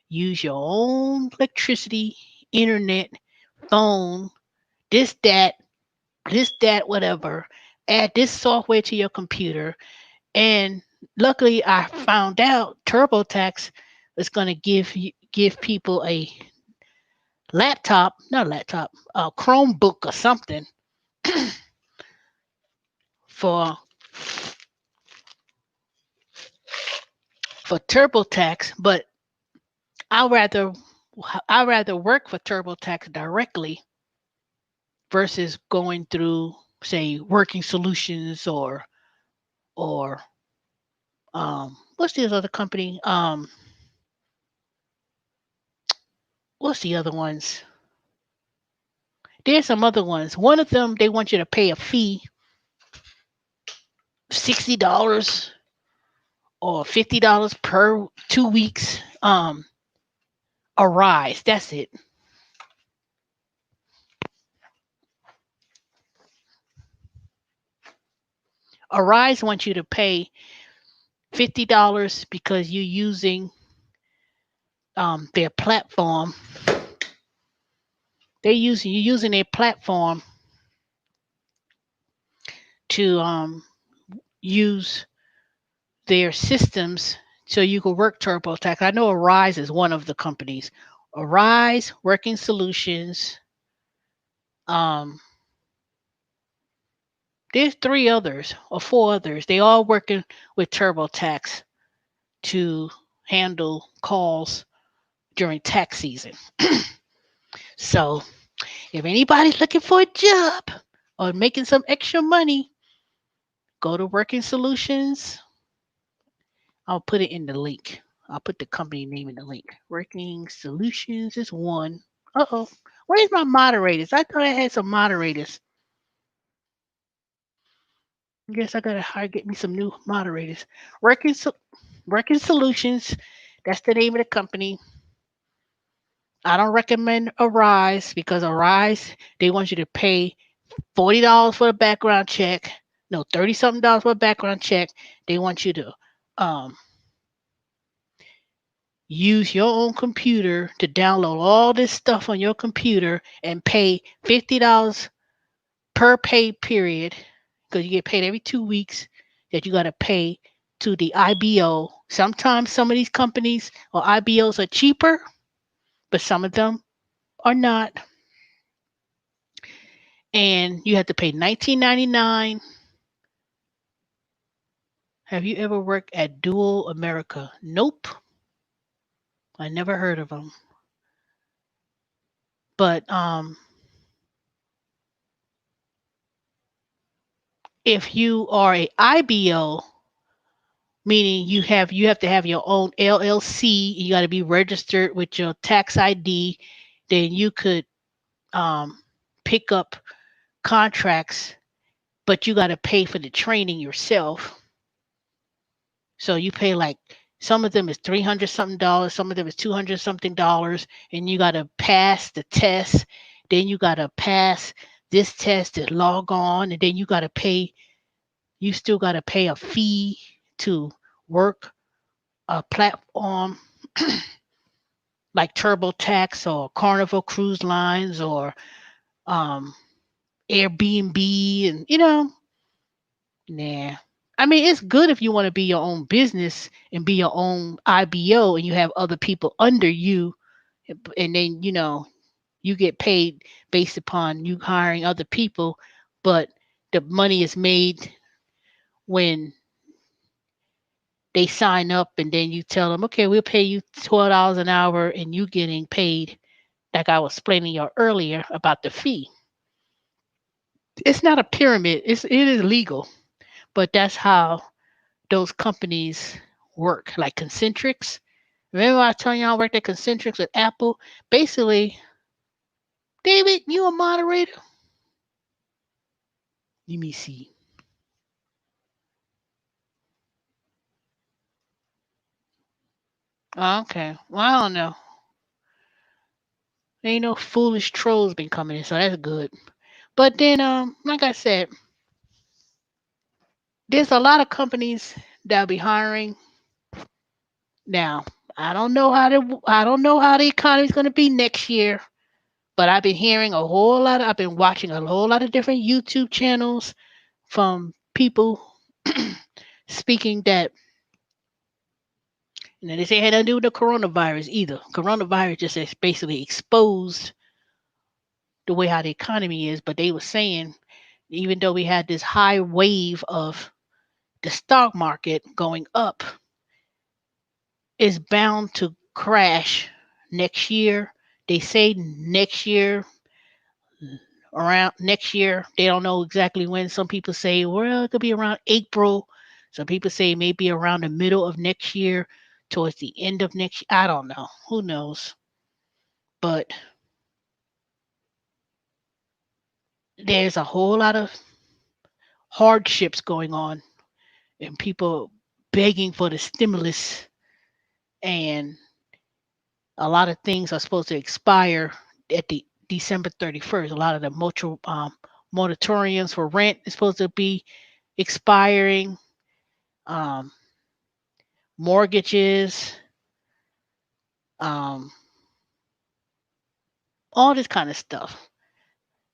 Speaker 1: use your own electricity, internet, phone, this, that, whatever. Add this software to your computer. And luckily, I found out TurboTax is going to give people a laptop, not a laptop, a Chromebook or something for TurboTax. But I rather I rather work for TurboTax directly versus going through, say, Working Solutions or what's the other company? What's the other ones? There's some other ones. One of them, they want you to pay a fee, $60 or $50 per 2 weeks. Arise, that's it. Arise wants you to pay $50 because their platform. You're using their platform to use their systems so you can work TurboTax. I know Arise is one of the companies. Arise, Working Solutions. Um, there's three others or four others. They all working with TurboTax to handle calls during tax season. So if anybody's looking for a job or making some extra money, go to Working Solutions. I'll put it in the link. I'll put the company name in the link. Working Solutions is one. Uh oh. Where's my moderators? I thought I had some moderators. I guess I gotta get me some new moderators. Working Working Solutions. That's the name of the company. I don't recommend Arise because Arise, they want you to pay $40 for a background check. No, 30 something dollars for a background check. They want you to um, use your own computer to download all this stuff on your computer and pay $50 per pay period because you get paid every 2 weeks that you got to pay to the IBO. Sometimes some of these companies or IBOs are cheaper, but some of them are not. And you have to pay $19.99. Have you ever worked at Dual America? Nope. I never heard of them. But if you are a IBO, meaning you have to have your own LLC, you got to be registered with your tax ID, then you could um, pick up contracts, but you got to pay for the training yourself. So you pay like some of them is 300 something dollars, some of them is 200 something dollars, and you got to pass the test. Then you got to pass this test to log on, and then you still got to pay a fee to work a platform like TurboTax or Carnival Cruise Lines or um, Airbnb, and nah. I mean, it's good if you want to be your own business and be your own IBO and you have other people under you, and then you get paid based upon you hiring other people, but the money is made when they sign up and then you tell them, okay, we'll pay you $12 an hour and you getting paid like I was explaining you earlier about the fee. It's not a pyramid. It is legal, but that's how those companies work. Like Concentrics. Remember I was telling you I worked at Concentrics with Apple? Basically, David, you a moderator? Let me see. Oh, okay. Well, I don't know. Ain't no foolish trolls been coming in, so that's good. But then, like I said, there's a lot of companies that'll be hiring. Now, I don't know how the economy's going to be next year, but I've been watching a whole lot of different YouTube channels from people speaking that, they say it had nothing to do with the coronavirus either. Coronavirus just has basically exposed the way how the economy is, but they were saying even though we had this high wave of the stock market going up, it's bound to crash next year. They say next year, they don't know exactly when. Some people say, well, it could be around April. Some people say maybe around the middle of next year, towards the end of next year. I don't know. Who knows? But there's a whole lot of hardships going on and people begging for the stimulus, and a lot of things are supposed to expire at the December 31st. A lot of the moratoriums for rent is supposed to be expiring. Um, Mortgages, um, all this kind of stuff.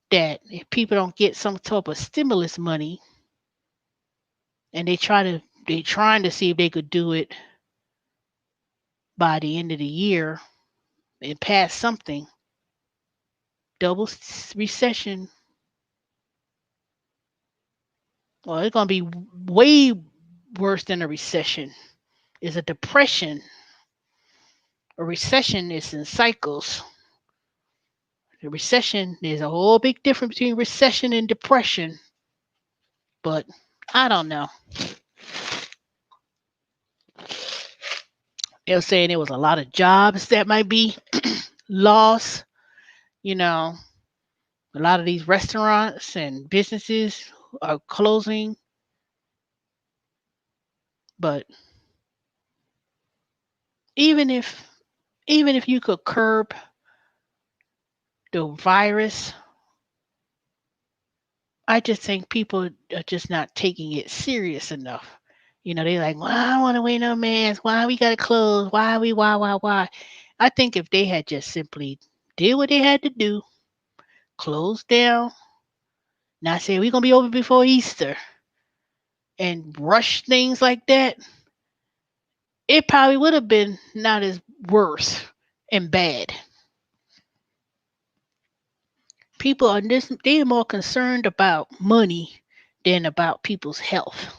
Speaker 1: That if people don't get some type of stimulus money, and they trying to see if they could do it by the end of the year and pass something, recession. Well, it's gonna be way worse than a recession. It's a depression. A recession is in cycles. The recession, there's a whole big difference between recession and depression. But I don't know. They were saying there was a lot of jobs that might be lost. You know, a lot of these restaurants and businesses are closing. But even if even if you could curb the virus, I just think people are just not taking it serious enough. They're like, well, I don't want to wear no mask. Why we got to close? Why? I think if they had just simply did what they had to do, close down, not say we're going to be open before Easter, and rush things like that, it probably would have been not as worse and bad. People are they're more concerned about money than about people's health.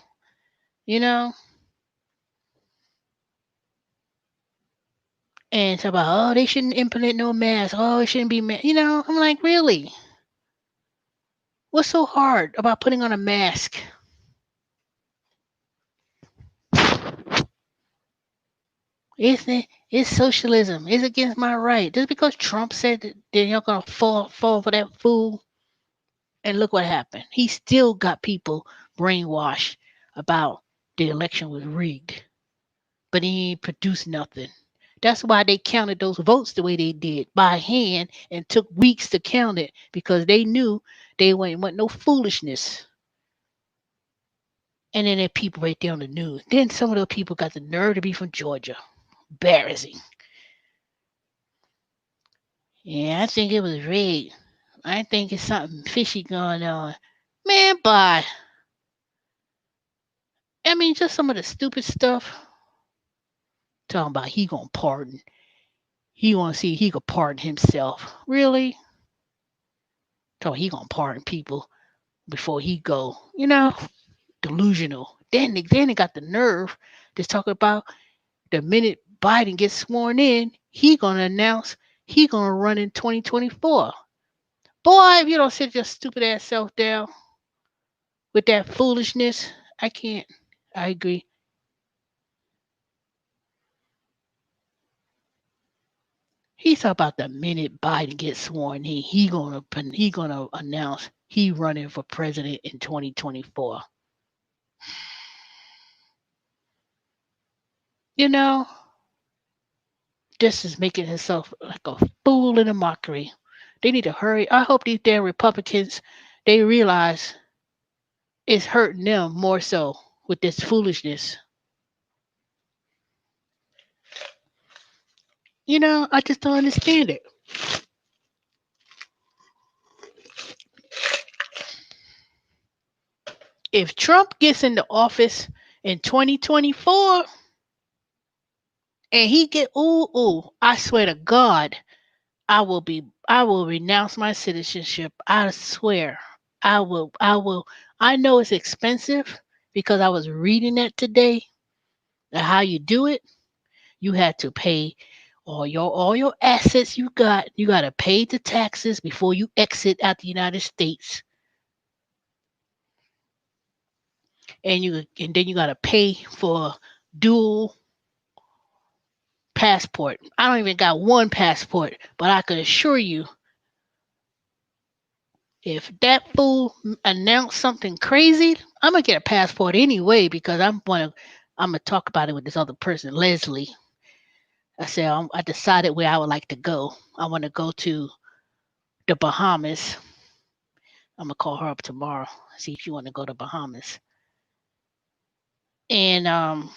Speaker 1: You know? And it's about, oh, they shouldn't implement no mask. Oh, it shouldn't be I'm like, really? What's so hard about putting on a mask? It's socialism. It's against my right. Just because Trump said that they're not gonna fall for that fool, and look what happened. He still got people brainwashed about the election was rigged, but he ain't produced nothing. That's why they counted those votes the way they did, by hand, and took weeks to count it, because they knew they wouldn't want no foolishness. And then there are people right there on the news. Then some of those people got the nerve to be from Georgia. Embarrassing. Yeah, I think it was rigged. I think it's something fishy going on. Man, bye. I mean, just some of the stupid stuff. Talking about he gonna pardon. He wanna see he could pardon himself. Really? Talking he gonna pardon people before he go. Delusional. Then they got the nerve to talk about the minute Biden gets sworn in, he gonna announce he gonna run in 2024. Boy, if you don't sit your stupid ass self down with that foolishness, I can't. I agree. He's talking about the minute Biden gets sworn in, he gonna announce he running for president in 2024. You know, this is making himself like a fool and a mockery. They need to hurry. I hope these damn Republicans they realize it's hurting them more so with this foolishness. I just don't understand it. If Trump gets into office in 2024 and he get I swear to God, I will renounce my citizenship. I swear. I will I know it's expensive because I was reading that today. How you do it, you had to pay all your assets you got. You got to pay the taxes before you exit out the United States, and then you got to pay for dual passport. I don't even got one passport, but I can assure you, if that fool announced something crazy, I'm gonna get a passport anyway because I'm gonna talk about it with this other person, Leslie. I said I decided where I would like to go. I want to go to the Bahamas. I'm gonna call her up tomorrow, see if she want to go to Bahamas. And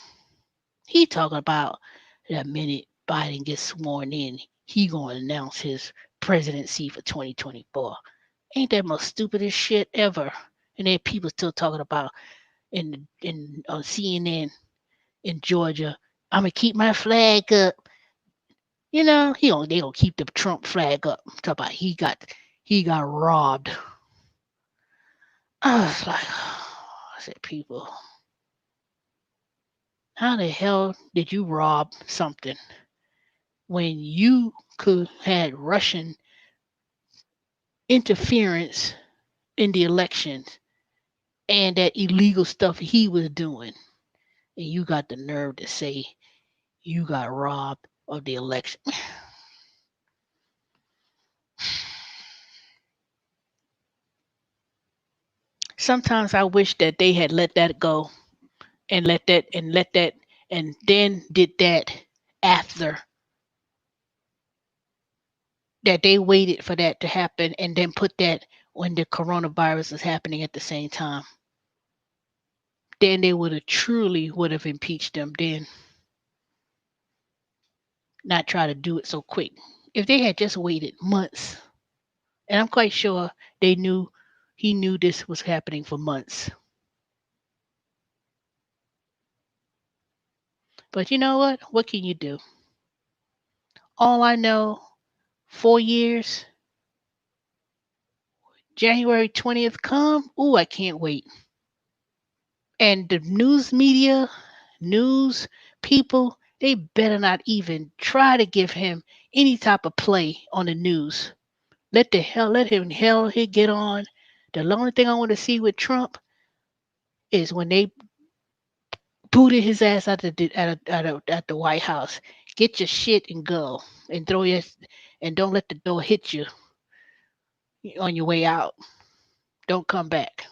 Speaker 1: he talking about the minute Biden gets sworn in, he gonna announce his presidency for 2024. Ain't that most stupidest shit ever? And then people still talking about in on CNN in Georgia. I'm gonna keep my flag up. They gonna keep the Trump flag up. Talk about he got robbed. I was like, I said, people, how the hell did you rob something when you could had Russian interference in the elections and that illegal stuff he was doing, and you got the nerve to say you got robbed of the election? Sometimes I wish that they had let that go and let that and then did that after that. They waited for that to happen and then put that when the coronavirus was happening at the same time. Then they would have impeached them then, not try to do it so quick. If they had just waited months, and I'm quite sure they knew he knew this was happening for months. But you know what? What can you do? All I know, 4 years, January 20th come. Ooh, I can't wait. And the news media, news people, they better not even try to give him any type of play on the news. Let him hell he get on. The only thing I want to see with Trump is when they booted his ass at the White House. Get your shit and go, and and don't let the door hit you on your way out. Don't come back.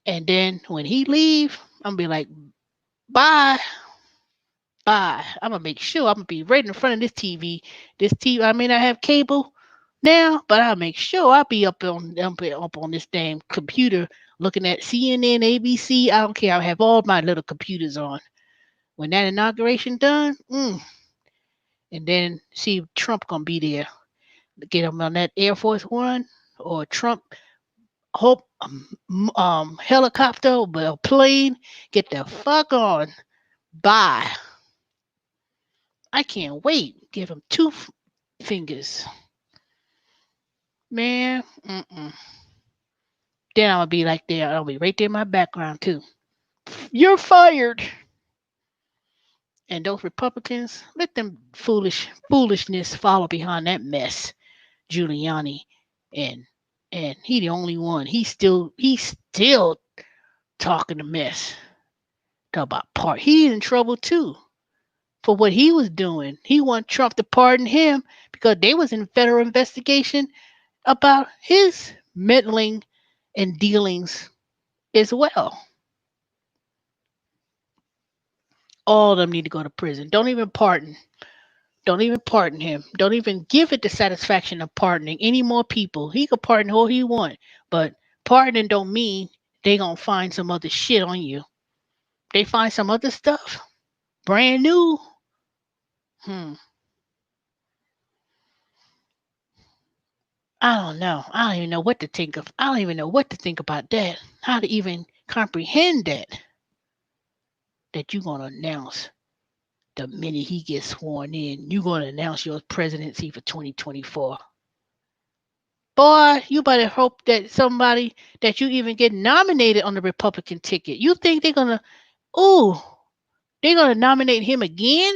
Speaker 1: And then when he leave, I'm gonna be like, bye, bye. I'm gonna make sure I'm gonna be right in front of this TV. This TV. I may not have cable now, but I'll make sure I'll be up on this damn computer looking at CNN, ABC. I don't care. I'll have all my little computers on when that inauguration done. And then see if Trump gonna be there. Get him on that Air Force One or Trump hope helicopter or a plane. Get the fuck on. Bye. I can't wait. Give him two fingers, man. Mm-mm. Then I'll be like there. I'll be right there in my background too. You're fired. And those Republicans, let them foolishness follow behind that mess. Giuliani and and he the only one. He's still talking a mess. Talk about part. He's in trouble too for what he was doing. He want Trump to pardon him because they was in federal investigation about his meddling and dealings as well. All of them need to go to prison. Don't even pardon. Don't even pardon him. Don't even give it the satisfaction of pardoning any more people. He could pardon who he want, but pardoning don't mean they gonna find some other shit on you. They find some other stuff, brand new. Hmm. I don't know. I don't even know what to think of. I don't even know what to think about that. How to even comprehend that you're gonna announce the minute he gets sworn in, you're gonna announce your presidency for 2024. Boy, you better hope that somebody that you even get nominated on the Republican ticket. You think ooh, they're gonna nominate him again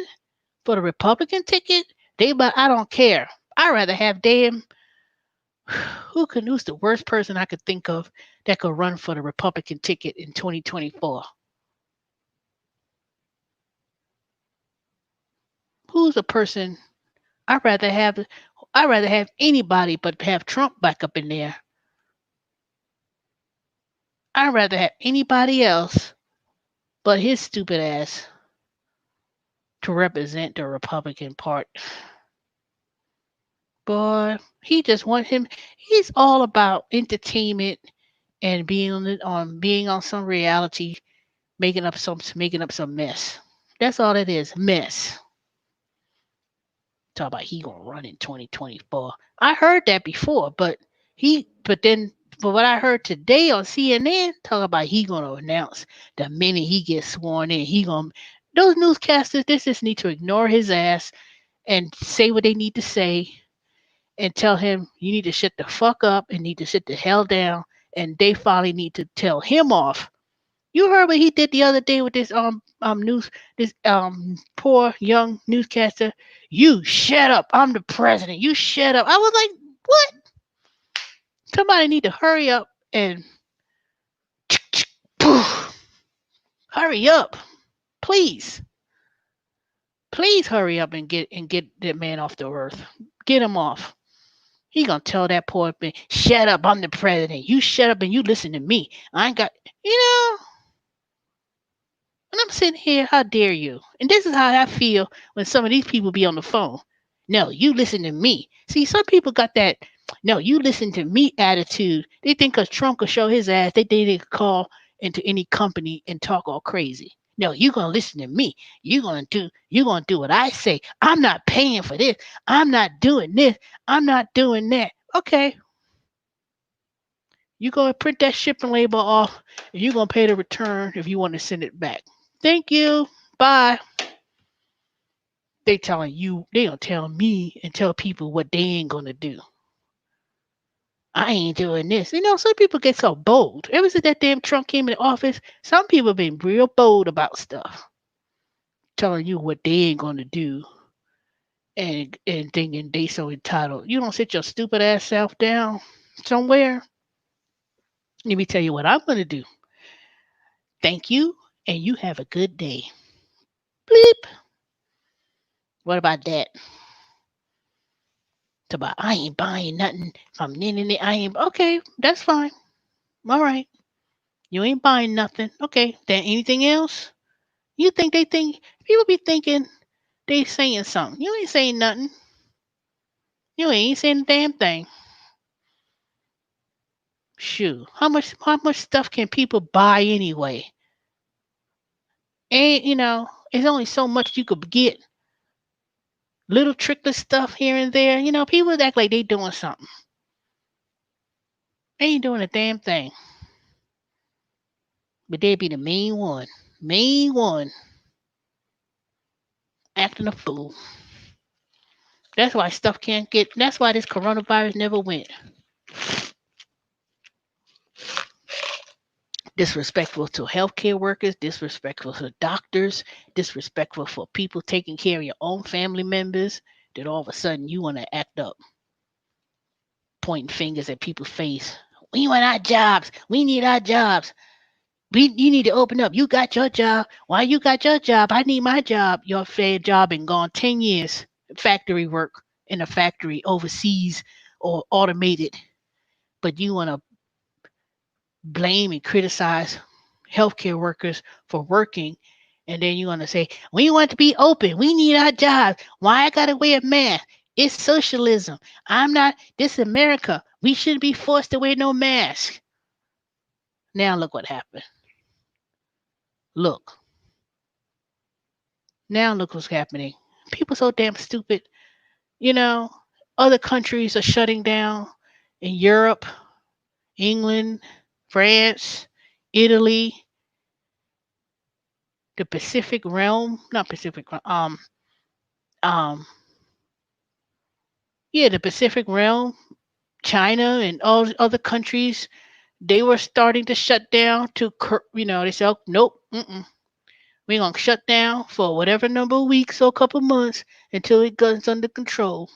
Speaker 1: for the Republican ticket? But I don't care. I'd rather have damn who's the worst person I could think of that could run for the Republican ticket in 2024? Who's a person I'd rather have I'd rather have anybody but have Trump back up in there. I'd rather have anybody else but his stupid ass to represent the Republican Party. Boy, he just want him. He's all about entertainment and being on some reality, making up some mess. That's all it is, mess. Talk about he gonna run in 2024. I heard that before, but what I heard today on CNN, talk about he gonna announce the minute he gets sworn in, he gonna those newscasters, they just need to ignore his ass and say what they need to say and tell him you need to shut the fuck up and need to sit the hell down, and they finally need to tell him off. You heard what he did the other day with this this poor young newscaster. You shut up. I'm the president. You shut up. I was like, what? Somebody need to hurry up and hurry up, please. Please hurry up and get that man off the earth. Get him off. He gonna tell that poor man, shut up. I'm the president. You shut up and you listen to me. I ain't got you know. And I'm sitting here, how dare you? And this is how I feel when some of these people be on the phone. No, you listen to me. See, some people got that, no, you listen to me attitude. They think because Trump could show his ass, they think they could call into any company and talk all crazy. No, you're gonna listen to me. You're gonna do what I say. I'm not paying for this. I'm not doing this. I'm not doing that. Okay. You're gonna print that shipping label off and you're gonna pay the return if you want to send it back. Thank you. Bye. They gonna tell me and tell people what they ain't gonna do. I ain't doing this. You know, some people get so bold. Ever since that damn Trump came in office, some people been real bold about stuff, telling you what they ain't gonna do and thinking they so entitled. You don't sit your stupid ass self down somewhere. Let me tell you what I'm gonna do. Thank you, and you have a good day. Bleep. What about that? It's about I ain't buying nothing from I ain't okay. That's fine. All right. You ain't buying nothing. Okay. Then anything else? You think they think people be thinking they saying something. You ain't saying nothing. You ain't saying a damn thing. Shoot. How much stuff can people buy anyway? And it's only so much you could get. Little trickler stuff here and there. People act like they doing something. They ain't doing a damn thing. But they be the main one. Main one acting a fool. That's why this coronavirus never went. Disrespectful to healthcare workers, disrespectful to doctors, disrespectful for people taking care of your own family members. Then all of a sudden you want to act up, pointing fingers at people's face. We want our jobs. We need our jobs. You need to open up. You got your job. Why you got your job? I need my job. Your fair job been gone 10 years. Factory work in a factory overseas or automated. But you want to blame and criticize healthcare workers for working, and then you want to say we want to be open. We need our jobs. Why I gotta wear a mask? It's socialism. I'm not. This is America. We shouldn't be forced to wear no mask. Now look what happened. Look. Now look what's happening. People so damn stupid. You know, other countries are shutting down in Europe, England, France, Italy, the Pacific realm, not Pacific, um, yeah, the Pacific realm, China and all the other countries, they were starting to shut down they said, oh, nope, we're going to shut down for whatever number of weeks or a couple months until it gets under control.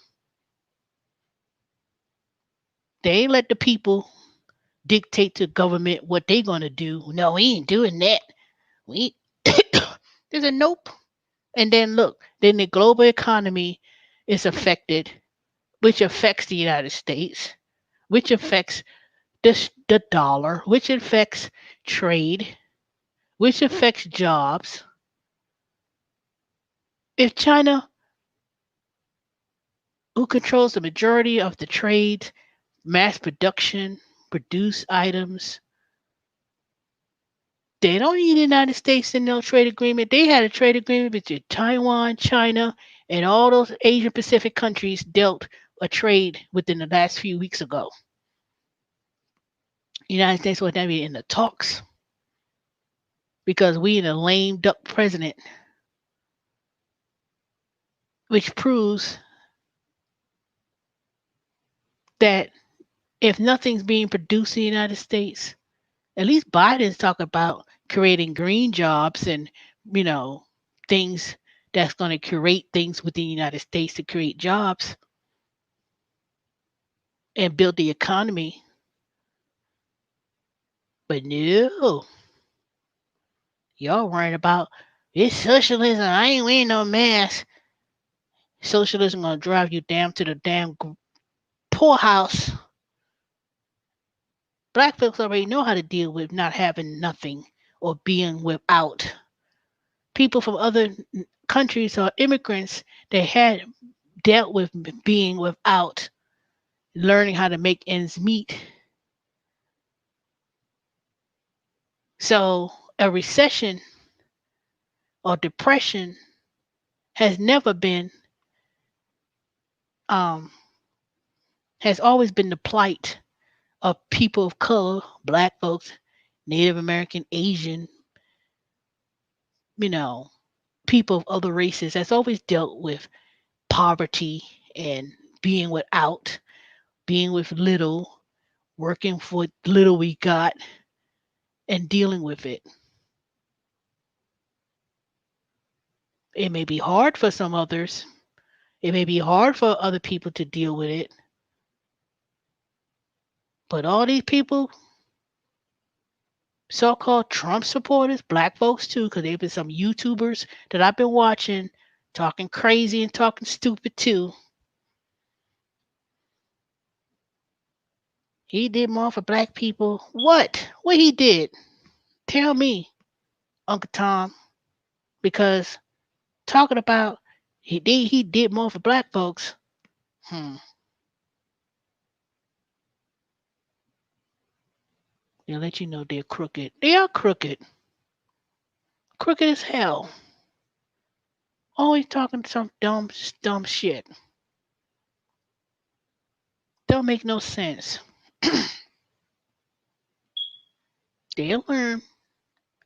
Speaker 1: They ain't let the people dictate to government what they going to do. No, we ain't doing that. We There's a nope. And then look, then the global economy is affected, which affects the United States, which affects the dollar, which affects trade, which affects jobs. If China, who controls the majority of the trade, mass production, produce items, they don't need the United States in no trade agreement. They had a trade agreement between Taiwan, China, and all those Asian Pacific countries dealt a trade within the last few weeks ago. The United States was not even in the talks because we in a lame duck president, which proves that if nothing's being produced in the United States, at least Biden's talking about creating green jobs and, you know, things that's going to create things within the United States to create jobs and build the economy. But no, y'all worrying about it's socialism. I ain't wearing no mask. Socialism gonna drive you down to the damn poorhouse. Black folks already know how to deal with not having nothing or being without. People from other countries or immigrants, they had dealt with being without, learning how to make ends meet. So a recession or depression has never been, um, has always been the plight of people of color, black folks, Native American, Asian, you know, people of other races. Has always dealt with poverty and being without, being with little, working for little we got, and dealing with it. It may be hard for some others. It may be hard for other people to deal with it. But all these people, so called Trump supporters, black folks too, because there have been some YouTubers that I've been watching talking crazy and talking stupid too. He did more for black people. What? What he did? Tell me, Uncle Tom. Because talking about he did more for black folks. Hmm. They'll let you know they're crooked. They are crooked. Crooked as hell. Always talking some dumb shit. Don't make no sense. They'll learn.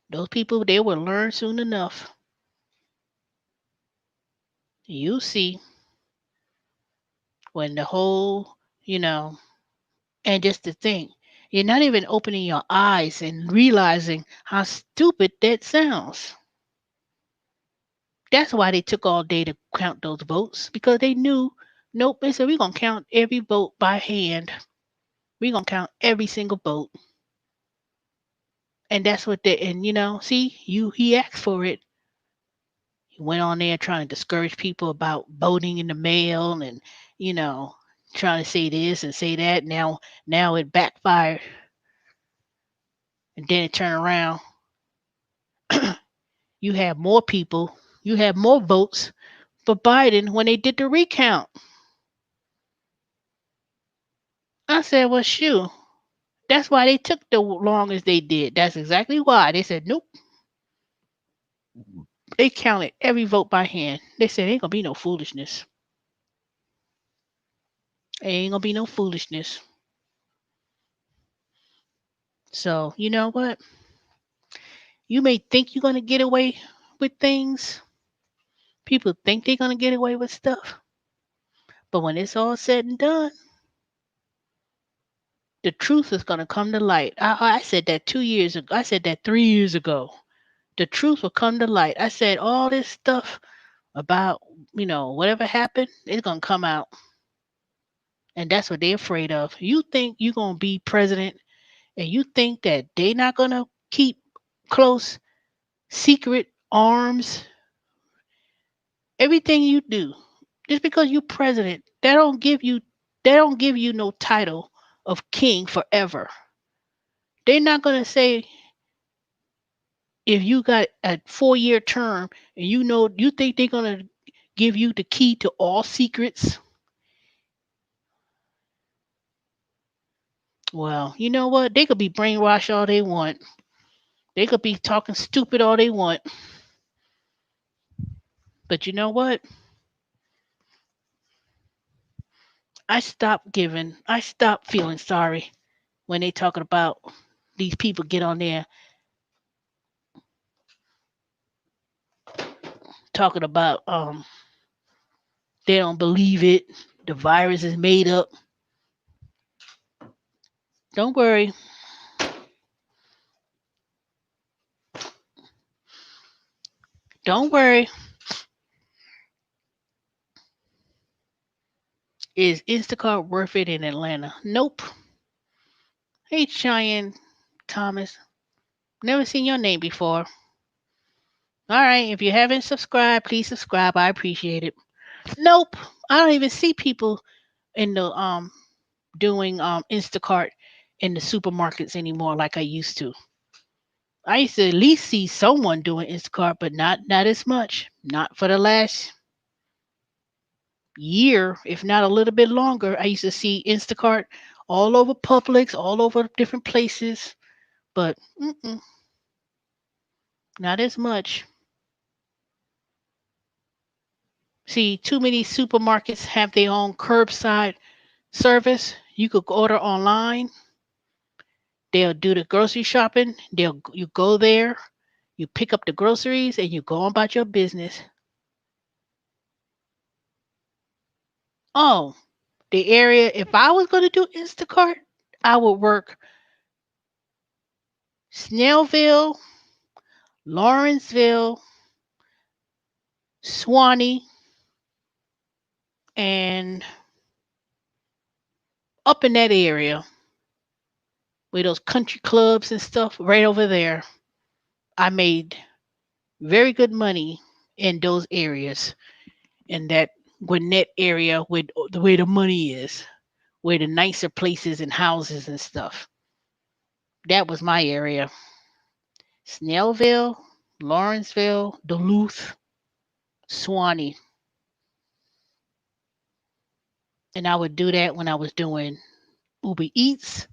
Speaker 1: Those people, they will learn soon enough. You see when the whole, you know, and just to think, you're not even opening your eyes and realizing how stupid that sounds. That's why they took all day to count those votes because they knew, nope, they said we're gonna count every vote by hand. We're gonna count every single vote. And that's what they and see, he asked for it. He went on there trying to discourage people about voting in the mail and, you know, trying to say this and say that. Now it backfired and then it turned around. You have more people, you have more votes for Biden when they did the recount. I said, well, shoot. That's why they took the long as they did. That's exactly why. They said, nope, They counted every vote by hand. They said ain't gonna be no foolishness. Ain't gonna be no foolishness. So you know what? You may think you're gonna get away with things. People think they're gonna get away with stuff, but when it's all said and done, the truth is gonna come to light. I said that 2 years ago. I said that 3 years ago. The truth will come to light. I said all this stuff about whatever happened, it's gonna come out, and that's what they're afraid of. You think you're gonna be president, and you think that they're not gonna keep close, secret arms everything you do just because you president. They don't give you no title of king forever. They're not gonna say if you got a 4-year term and you think they're gonna give you the key to all secrets. Well, you know what? They could be brainwashed all they want. They could be talking stupid all they want. But you know what? I stopped feeling sorry when they talking about these people get on there talking about they don't believe it. The virus is made up. Don't worry. Don't worry. Is Instacart worth it in Atlanta? Nope. Hey Cheyenne Thomas. Never seen your name before. All right, if you haven't subscribed, please subscribe. I appreciate it. Nope. I don't even see people in the doing Instacart in the supermarkets anymore like I used to. I used to at least see someone doing Instacart, but not as much. Not for the last year, if not a little bit longer. I used to see Instacart all over Publix, all over different places, but not as much. See, too many supermarkets have their own curbside service. You could order online. They'll do the grocery shopping. You go there, you pick up the groceries, and you go on about your business. Oh, the area. If I was going to do Instacart, I would work Snellville, Lawrenceville, Swanee, and up in that area where those country clubs and stuff right over there. I made very good money in those areas, in that Gwinnett area where the money is, where the nicer places and houses and stuff. That was my area. Snellville, Lawrenceville, Duluth, Swanee. And I would do that when I was doing Uber Eats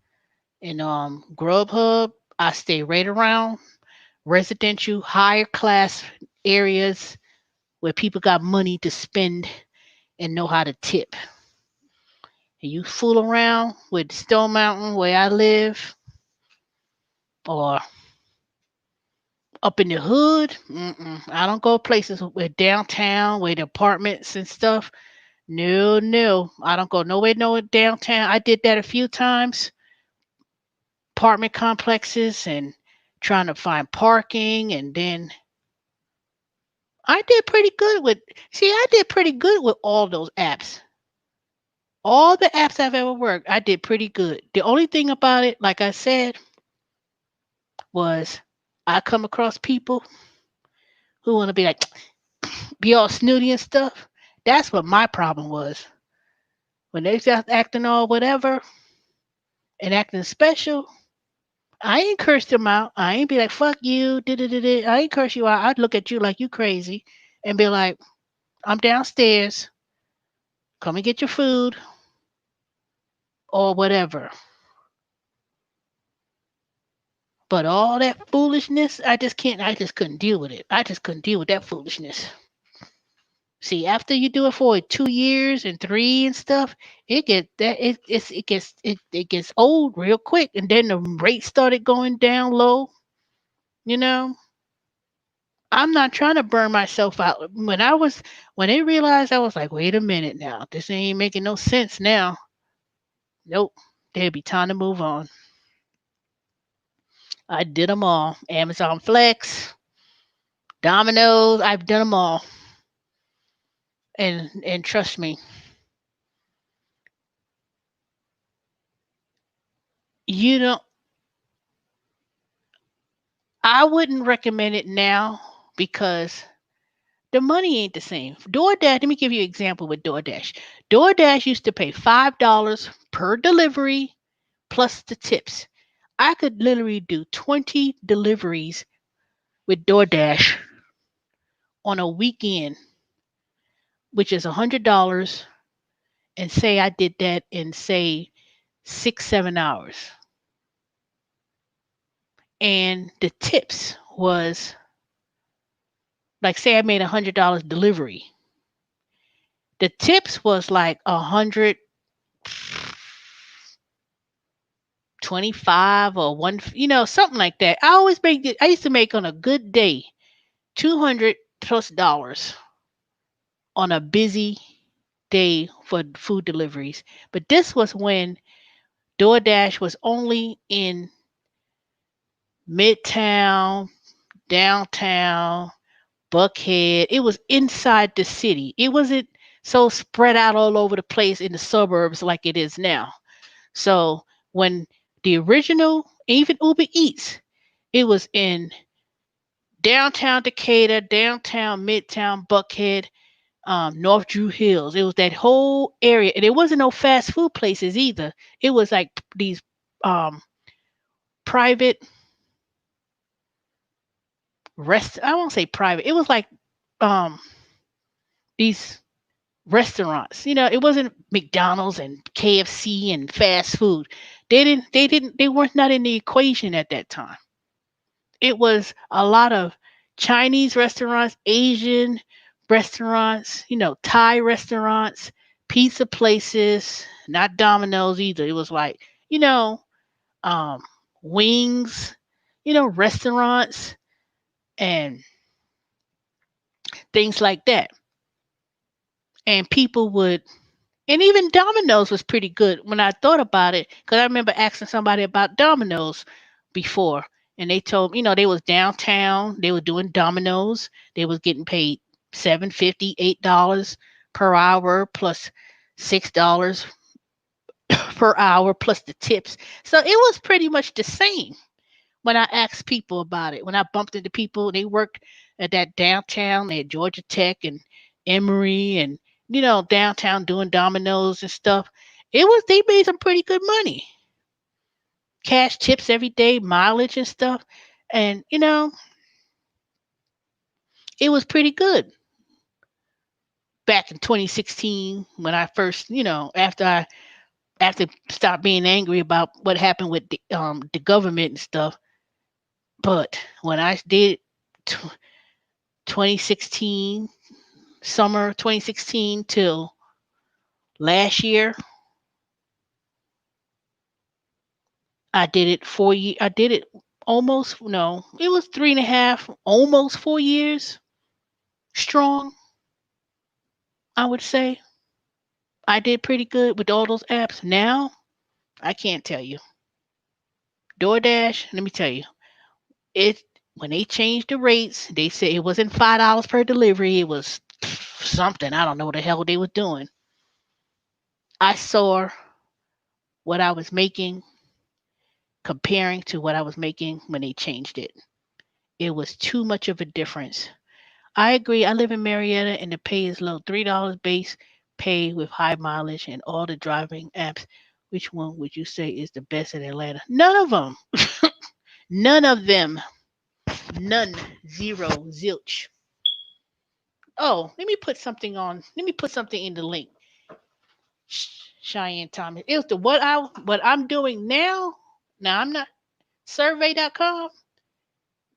Speaker 1: and Grubhub. I stay right around residential, higher class areas where people got money to spend and know how to tip. And you fool around with Stone Mountain where I live, or up in the hood. I don't go places where downtown, where the apartments and stuff. No, no, I don't go nowhere, no downtown. I did that a few times, apartment complexes and trying to find parking, and then I did pretty good with. See, I did pretty good with all those apps. All the apps I've ever worked, I did pretty good. The only thing about it, like I said, was I come across people who want to be like, be all snooty and stuff. That's what my problem was. When they start acting all whatever and acting special, I ain't curse them out. I ain't be like, fuck you. I ain't curse you out. I'd look at you like you crazy and be like, I'm downstairs. Come and get your food or whatever. But all that foolishness, I just can't. I just couldn't deal with it. I just couldn't deal with that foolishness. See, after you do it for 2 years and three and stuff, it gets old real quick, and then the rate started going down low. You know, I'm not trying to burn myself out. When they realized, I was like, wait a minute now, this ain't making no sense now. Nope, there'd be time to move on. I did them all. Amazon Flex, Domino's, I've done them all. And trust me, you don't. I wouldn't recommend it now because the money ain't the same. DoorDash, let me give you an example with DoorDash. DoorDash used to pay $5 per delivery plus the tips. I could literally do 20 deliveries with DoorDash on a weekend, which is $100, and say I did that in, say, 6, 7 hours. And the tips was like, say I made $100 delivery. The tips was like 125 or one, something like that. I always make it. I used to make on a good day $200 plus on a busy day for food deliveries. But this was when DoorDash was only in Midtown, downtown, Buckhead. It was inside the city. It wasn't so spread out all over the place in the suburbs like it is now. So when the original, even Uber Eats, it was in downtown Decatur, downtown, Midtown, Buckhead, North Drew Hills. It was that whole area, and it wasn't no fast food places either. It was like these um, private rest. I won't say private. It was like um, these restaurants. It wasn't McDonald's and KFC and fast food. They weren't not in the equation at that time. It was a lot of Chinese restaurants, Asian restaurants, Thai restaurants, pizza places, not Domino's either. It was like, you know, um, wings, restaurants and things like that. And people would, and even Domino's was pretty good when I thought about it, because I remember asking somebody about Domino's before, and they told me, they was downtown, they were doing Domino's, they was getting paid 7.50, $8 per hour plus $6 per hour plus the tips. So it was pretty much the same when I asked people about it. When I bumped into people, they worked at that downtown, they had Georgia Tech and Emory and downtown doing dominoes and stuff. They made some pretty good money. Cash tips every day, mileage and stuff. And it was pretty good back in 2016 when I first, after stopped being angry about what happened with the government and stuff. But when I did t- 2016, summer 2016 till last year, I did it 4 years. I did it almost, no, it was 3.5, almost 4 years strong, I would say. I did pretty good with all those apps. Now, I can't tell you. DoorDash, let me tell you, it when they changed the rates, they said it wasn't $5 per delivery. It was something. I don't know what the hell they were doing. I saw what I was making comparing to what I was making when they changed it. It was too much of a difference. I agree. I live in Marietta and the pay is low. $3 base pay with high mileage and all the driving apps. Which one would you say is the best in Atlanta? None of them. None of them. None. Zero. Zilch. Oh, let me put something on. Let me put something in the link. Cheyenne Thomas. It was the what I'm doing now. Now I'm not. Survey.com,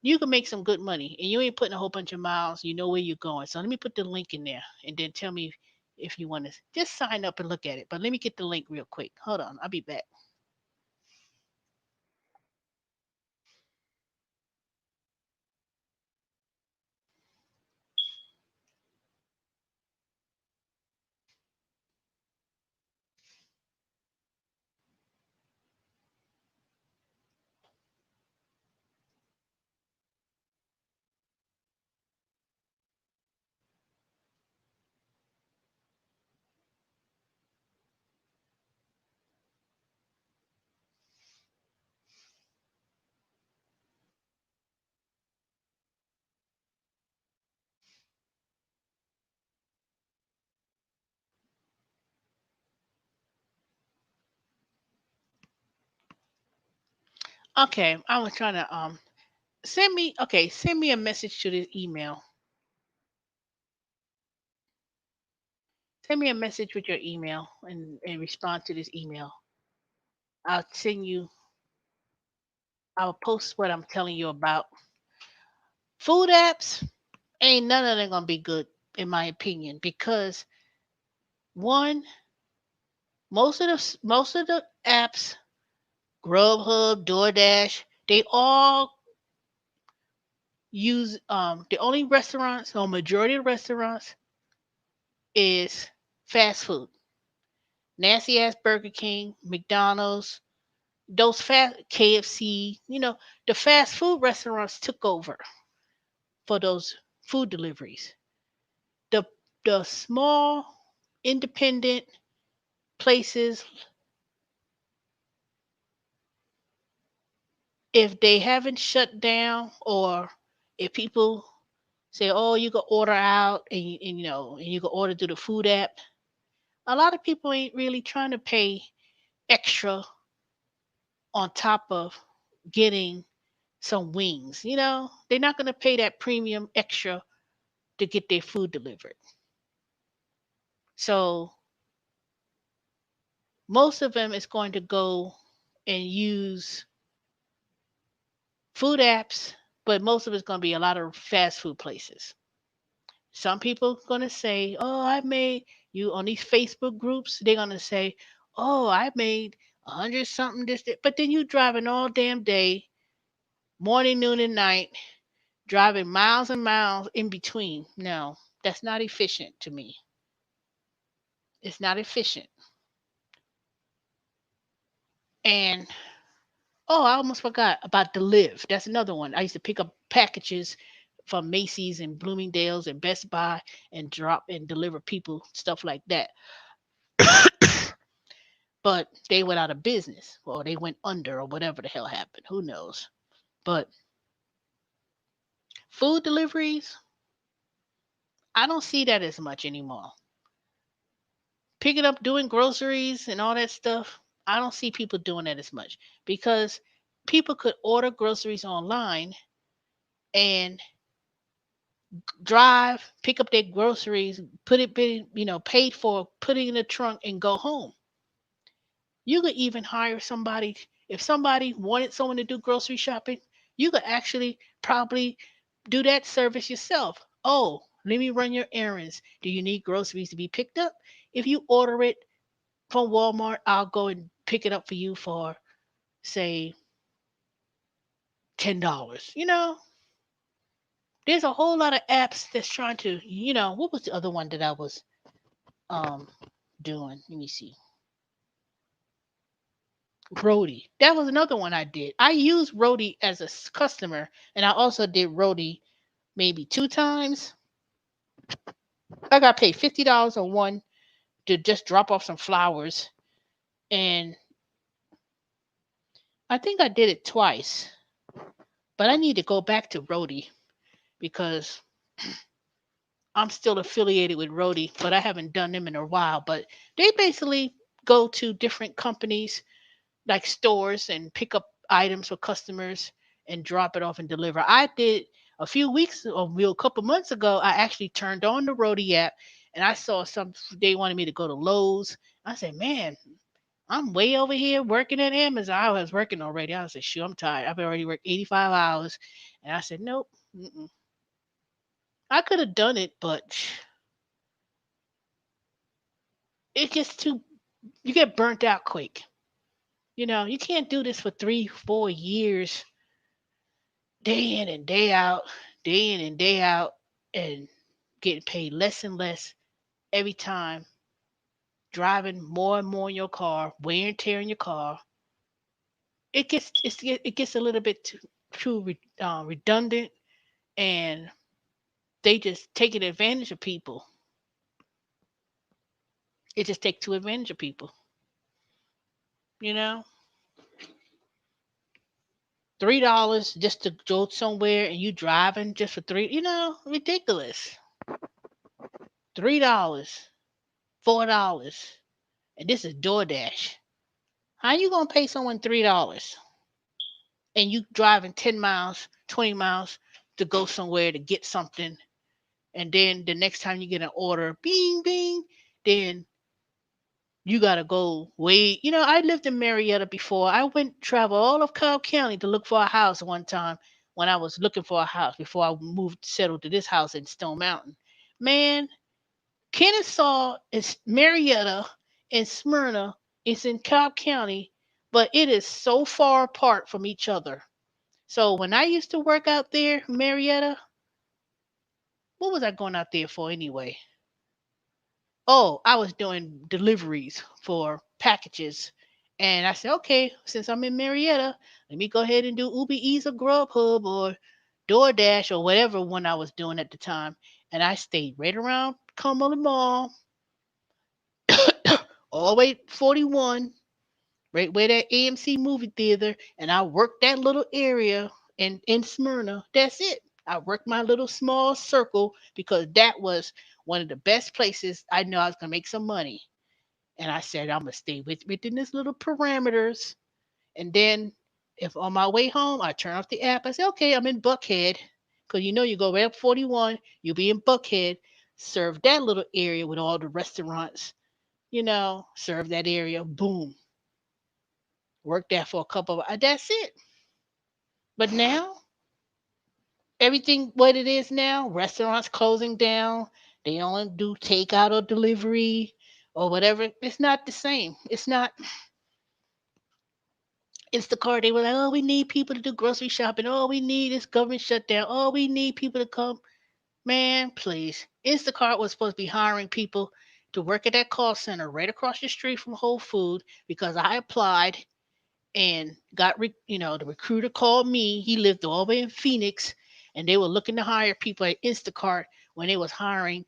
Speaker 1: you can make some good money and you ain't putting a whole bunch of miles. You know where you're going. So let me put the link in there and then tell me if you want to just sign up and look at it. But let me get the link real quick. Hold on. I'll be back. Okay. I was trying to send me a message to this email. Send me a message with your email and respond to this email. I'll send you I'll post what I'm telling you about. Food apps, ain't none of them gonna be good in my opinion because one, most of the apps, Grubhub, DoorDash, they all use the only restaurants or majority of restaurants is fast food. Nasty ass Burger King, McDonald's, those fast KFC, the fast food restaurants took over for those food deliveries. The the small independent places, if they haven't shut down or if people say, "Oh, you can order out and you can order through the food app," a lot of people ain't really trying to pay extra on top of getting some wings. They're not going to pay that premium extra to get their food delivered. So most of them is going to go and use food apps, but most of it's going to be a lot of fast food places. Some people going to say, "Oh, I made you on these Facebook groups." They're going to say, "Oh, I made 100 something this, that." But then you driving all damn day, morning, noon, and night, driving miles and miles in between. No, that's not efficient to me. It's not efficient. And oh, I almost forgot about Deliv. That's another one. I used to pick up packages from Macy's and Bloomingdale's and Best Buy and drop and deliver people stuff like that. But they went out of business or they went under or whatever the hell happened. Who knows? But food deliveries, I don't see that as much anymore. Picking up, doing groceries and all that stuff, I don't see people doing that as much because people could order groceries online and drive, pick up their groceries, paid for, put it in the trunk and go home. You could even hire somebody. If somebody wanted someone to do grocery shopping, you could actually probably do that service yourself. Oh, let me run your errands. Do you need groceries to be picked up? If you order it from Walmart, I'll go and pick it up for you for, say, $10. There's a whole lot of apps that's trying to, what was the other one that I was um doing? Let me see. Rody. That was another one I did. I used Rody as a customer, and I also did Rody maybe two times. I got paid $50 on one to just drop off some flowers, and I think I did it twice. But I need to go back to Rody because I'm still affiliated with Rody, but I haven't done them in a while. But they basically go to different companies like stores and pick up items for customers and drop it off and deliver. I did a few weeks or a couple months ago. I actually turned on the Roadie app and I saw some. They wanted me to go to Lowe's. I said, man. I'm way over here working at Amazon. I was working already. I said, shoot, I'm tired. I've already worked 85 hours. And I said, nope. Mm-mm. I could have done it, but it gets too, you get burnt out quick. You can't do this for 3, 4 years, day in and day out, day in and day out, and getting paid less and less every time, driving more and more in your car, wear and tear in your car. It gets a little bit too redundant, and they just taking advantage of people. It just takes too advantage of people. You know, $3 just to go somewhere, and you driving just for three. Ridiculous. $3, $4, and this is DoorDash. How you gonna pay someone $3 and you driving 10 miles, 20 miles to go somewhere to get something, and then the next time you get an order, bing bing, then you gotta go wait. I lived in Marietta before. I went travel all of Cobb County to look for a house one time when I was looking for a house before I moved settled to this house in Stone Mountain. Man, Kennesaw is Marietta and Smyrna is in Cobb County, but it is so far apart from each other. So when I used to work out there, Marietta, what was I going out there for anyway? Oh, I was doing deliveries for packages. And I said, okay, since I'm in Marietta, let me go ahead and do Uber Eats or Grubhub or DoorDash or whatever one I was doing at the time. And I stayed right around Cumberland Mall, all the way 41, right where that AMC movie theater. And I worked that little area in Smyrna. That's it. I worked my little small circle because that was one of the best places I know I was going to make some money. And I said, I'm gonna stay within this little parameters. And then if on my way home I turn off the app, I say, okay, I'm in Buckhead. Cause you go right up 41, you'll be in Buckhead, serve that little area with all the restaurants, serve that area, boom. Work that for a couple of that's it. But now, everything what it is now, restaurants closing down, they only do takeout or delivery or whatever. It's not the same. It's not. Instacart, they were like, oh, we need people to do grocery shopping. Oh, we need this government shutdown. Oh, we need people to come. Man, please. Instacart was supposed to be hiring people to work at that call center right across the street from Whole Food because I applied and the recruiter called me. He lived all the way in Phoenix, and they were looking to hire people at Instacart when they was hiring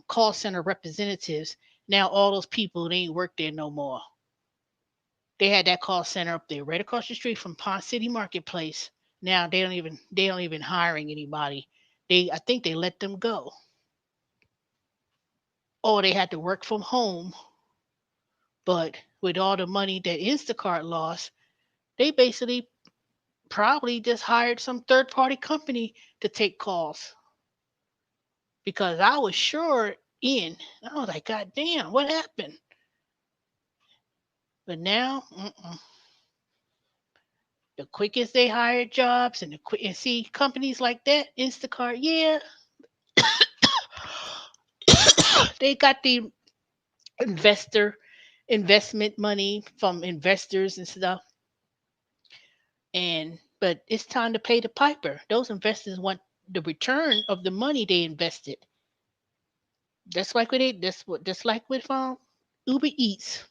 Speaker 1: call center representatives. Now all those people, they ain't work there no more. They had that call center up there right across the street from Pond City Marketplace. Now they don't even hiring anybody. I think they let them go. Or they had to work from home. But with all the money that Instacart lost, they basically probably just hired some third party company to take calls. Because I was sure in. I was like, God damn, what happened? But now, the quickest they hire jobs and and see companies like that, Instacart, yeah, they got the investor investment money from investors and stuff, and but it's time to pay the piper. Those investors want the return of the money they invested. Just like with Uber Eats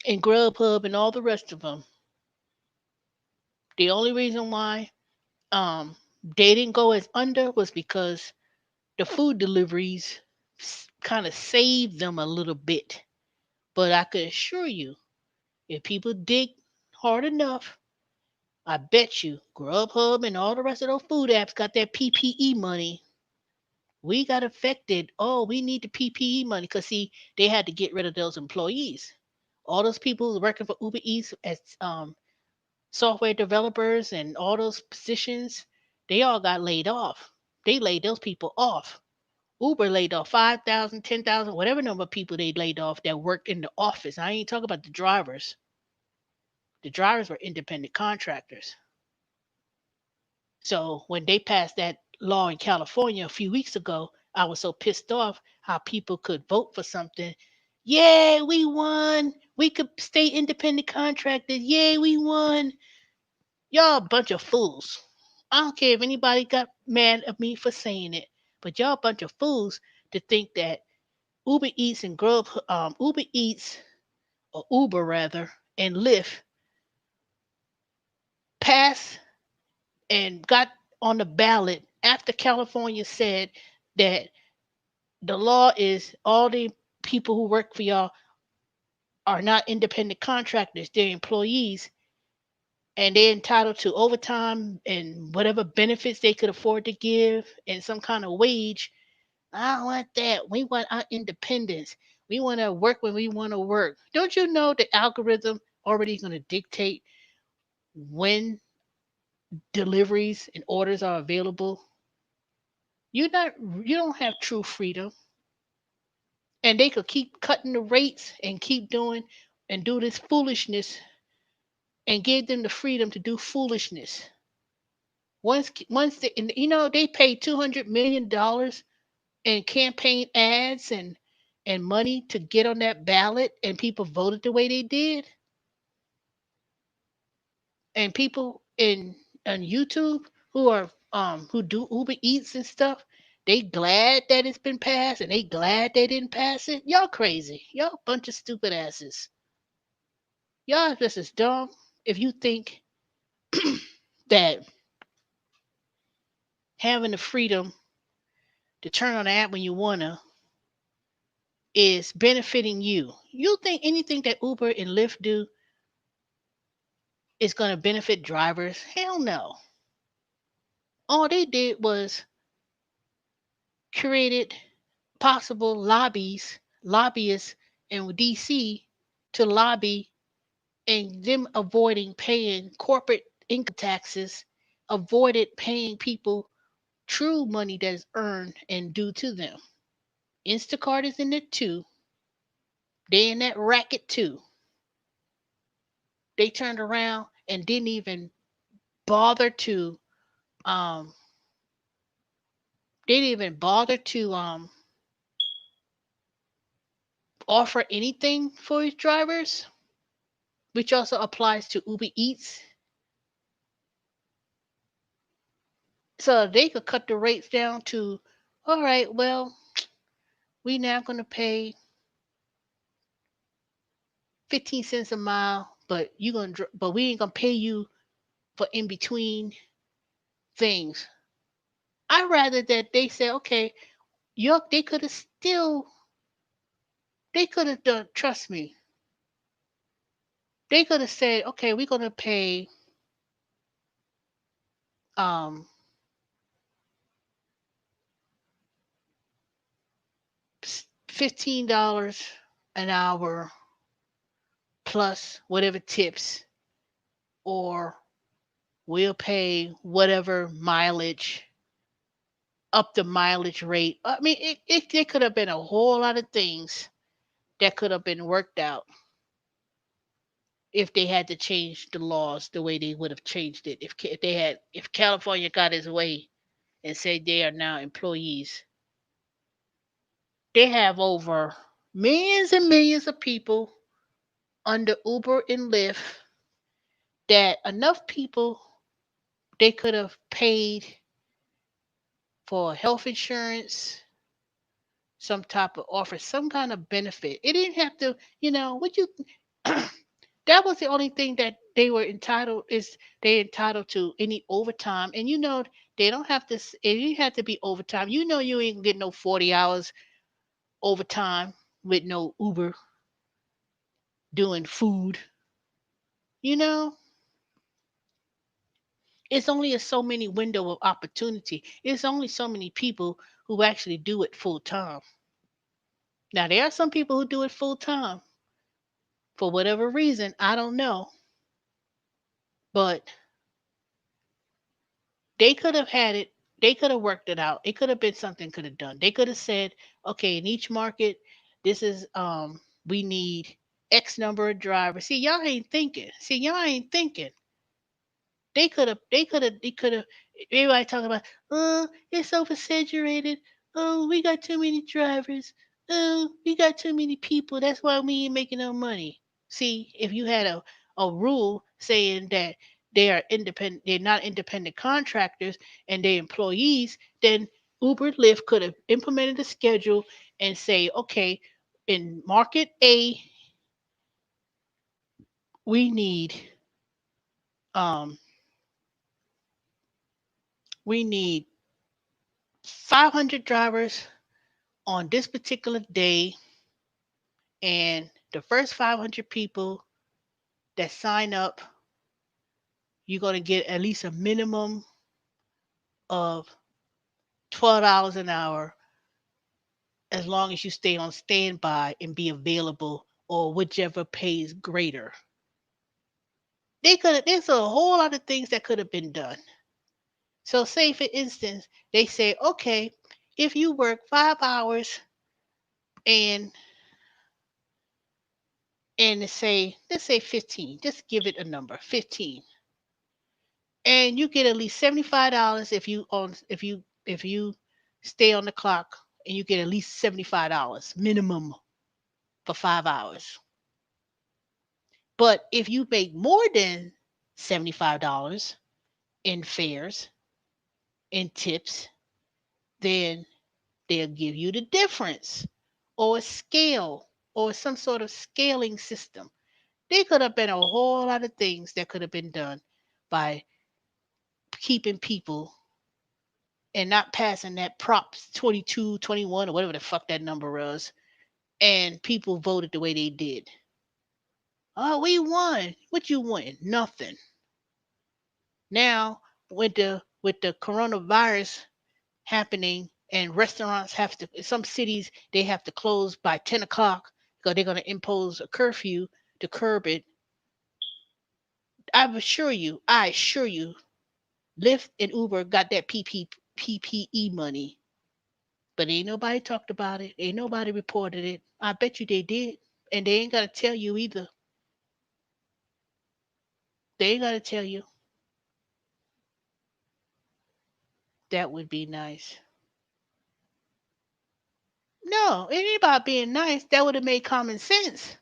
Speaker 1: and Grubhub and all the rest of them. The only reason why they didn't go as under was because the food deliveries kind of saved them a little bit. But I could assure you, if people dig hard enough, I bet you Grubhub and all the rest of those food apps got that PPE money. We got affected. Oh, we need the PPE money because see, they had to get rid of those employees. All those people working for Uber Eats as software developers and all those positions, they all got laid off. They laid those people off. Uber laid off 5,000, 10,000, whatever number of people they laid off that worked in the office. I ain't talking about the drivers. The drivers were independent contractors. So when they passed that law in California a few weeks ago, I was so pissed off how people could vote for something. Yay, we won. We could stay independent contractors. Yay, we won. Y'all a bunch of fools. I don't care if anybody got mad at me for saying it, but y'all a bunch of fools to think that Uber Eats and Uber Eats or Uber rather and Lyft passed and got on the ballot after California said that the law is all the people who work for y'all are not independent contractors, they're employees, and they're entitled to overtime and whatever benefits they could afford to give and some kind of wage. I don't want that. We want our independence. We want to work when we want to work. Don't you know the algorithm already going to dictate when deliveries and orders are available? You don't have true freedom. And they could keep cutting the rates and keep doing and do this foolishness and give them the freedom to do foolishness. Once they, and, they paid $200 million in campaign ads and money to get on that ballot, and people voted the way they did, and people in on YouTube who do Uber Eats and stuff, they glad that it's been passed and they glad they didn't pass it. Y'all crazy. Y'all a bunch of stupid asses. Y'all just as dumb if you think that having the freedom to turn on the app when you wanna is benefiting you. You think anything that Uber and Lyft do is gonna benefit drivers? Hell no. All they did was created possible lobbyists in DC to lobby and them avoiding paying corporate income taxes, avoided paying people true money that is earned and due to them. Instacart is in it too. They in that racket too. They turned around and didn't even bother to um they didn't even bother to offer anything for his drivers, which also applies to Uber Eats. So they could cut the rates down to, all right, well, we now gonna pay 15 cents a mile, but but we ain't gonna pay you for in between things. I rather that they say, okay, they could have still they could have done, trust me, they could have said, okay, we're gonna pay um $15 an hour plus whatever tips, or we'll pay whatever mileage up the mileage rate. I mean, it could have been a whole lot of things that could have been worked out if they had to change the laws the way they would have changed it. If California got its way and said they are now employees, they have over millions and millions of people under Uber and Lyft that enough people they could have paid for health insurance, some type of offer, some kind of benefit. It didn't have to, what you that was the only thing that they were entitled is they entitled to any overtime. And they don't have to it didn't have to be overtime. You ain't getting no 40 hours overtime with no Uber doing food. You know, it's only a so many window of opportunity. It's only so many people who actually do it full time. Now there are some people who do it full time for whatever reason. I don't know, but they could have had it. They could have worked it out. It could have been something could have done. They could have said, okay, in each market, this is we need X number of drivers. See, y'all ain't thinking. See, y'all ain't thinking. They could have. Everybody talking about, oh, it's oversaturated. Oh, we got too many drivers. Oh, we got too many people. That's why we ain't making no money. See, if you had a rule saying that they are independent, they're not independent contractors and they're employees, then Uber Lyft could have implemented a schedule and say, okay, in market A, we need um we need 500 drivers on this particular day, and the first 500 people that sign up, you're going to get at least a minimum of $12 an hour as long as you stay on standby and be available or whichever pays greater. There's a whole lot of things that could have been done. So say for instance, they say, okay, if you work 5 hours and say let's say 15, just give it a number, 15, and you get at least $75 if you stay on the clock, and you get at least $75 minimum for 5 hours. But if you make more than $75 in fares and tips, then they'll give you the difference, or a scale, or some sort of scaling system. There could have been a whole lot of things that could have been done by keeping people and not passing that Props 22, 21, or whatever the fuck that number was, and people voted the way they did. Oh, we won. What you won? Nothing. Now, with the coronavirus happening, and restaurants have to, some cities they have to close by 10 o'clock because they're going to impose a curfew to curb it. I assure you, Lyft and Uber got that PPE money, but ain't nobody talked about it. Ain't nobody reported it. I bet you they did. And they ain't got to tell you either. They ain't got to tell you. That would be nice. No, it ain't about being nice. That would have made common sense.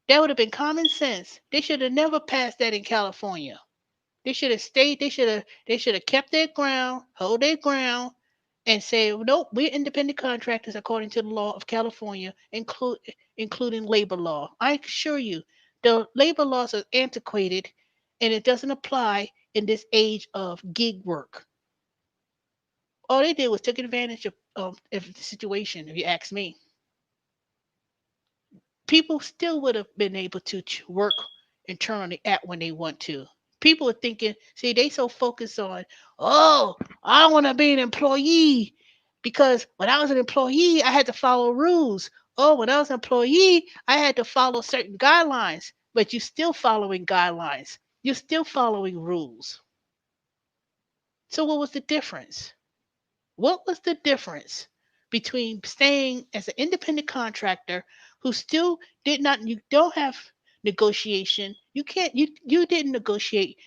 Speaker 1: That would have been common sense. They should have never passed that in California. They should have stayed. They should have kept their ground, hold their ground, and say, nope, we're independent contractors according to the law of California, including labor law. I assure you, the labor laws are antiquated, and it doesn't apply in this age of gig work. All they did was took advantage of the situation. If you ask me, people still would have been able to work and turn on the app when they want to. People are thinking, see, they so focused on, oh, I want to be an employee because when I was an employee, I had to follow rules. Oh, when I was an employee, I had to follow certain guidelines. But you're still following guidelines. You're still following rules. So what was the difference? What was the difference between staying as an independent contractor who still did not, you don't have negotiation. You can't, you didn't negotiate.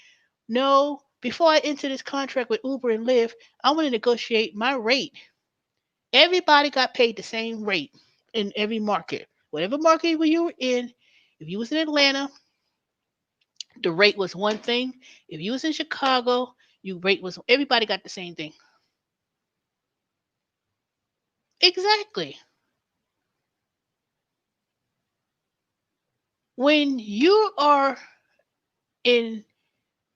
Speaker 1: No, before I enter this contract with Uber and Lyft, I want to negotiate my rate. Everybody got paid the same rate in every market. Whatever market you were in, if you was in Atlanta, the rate was one thing. If you was in Chicago, you rate was everybody got the same thing. Exactly. When you are in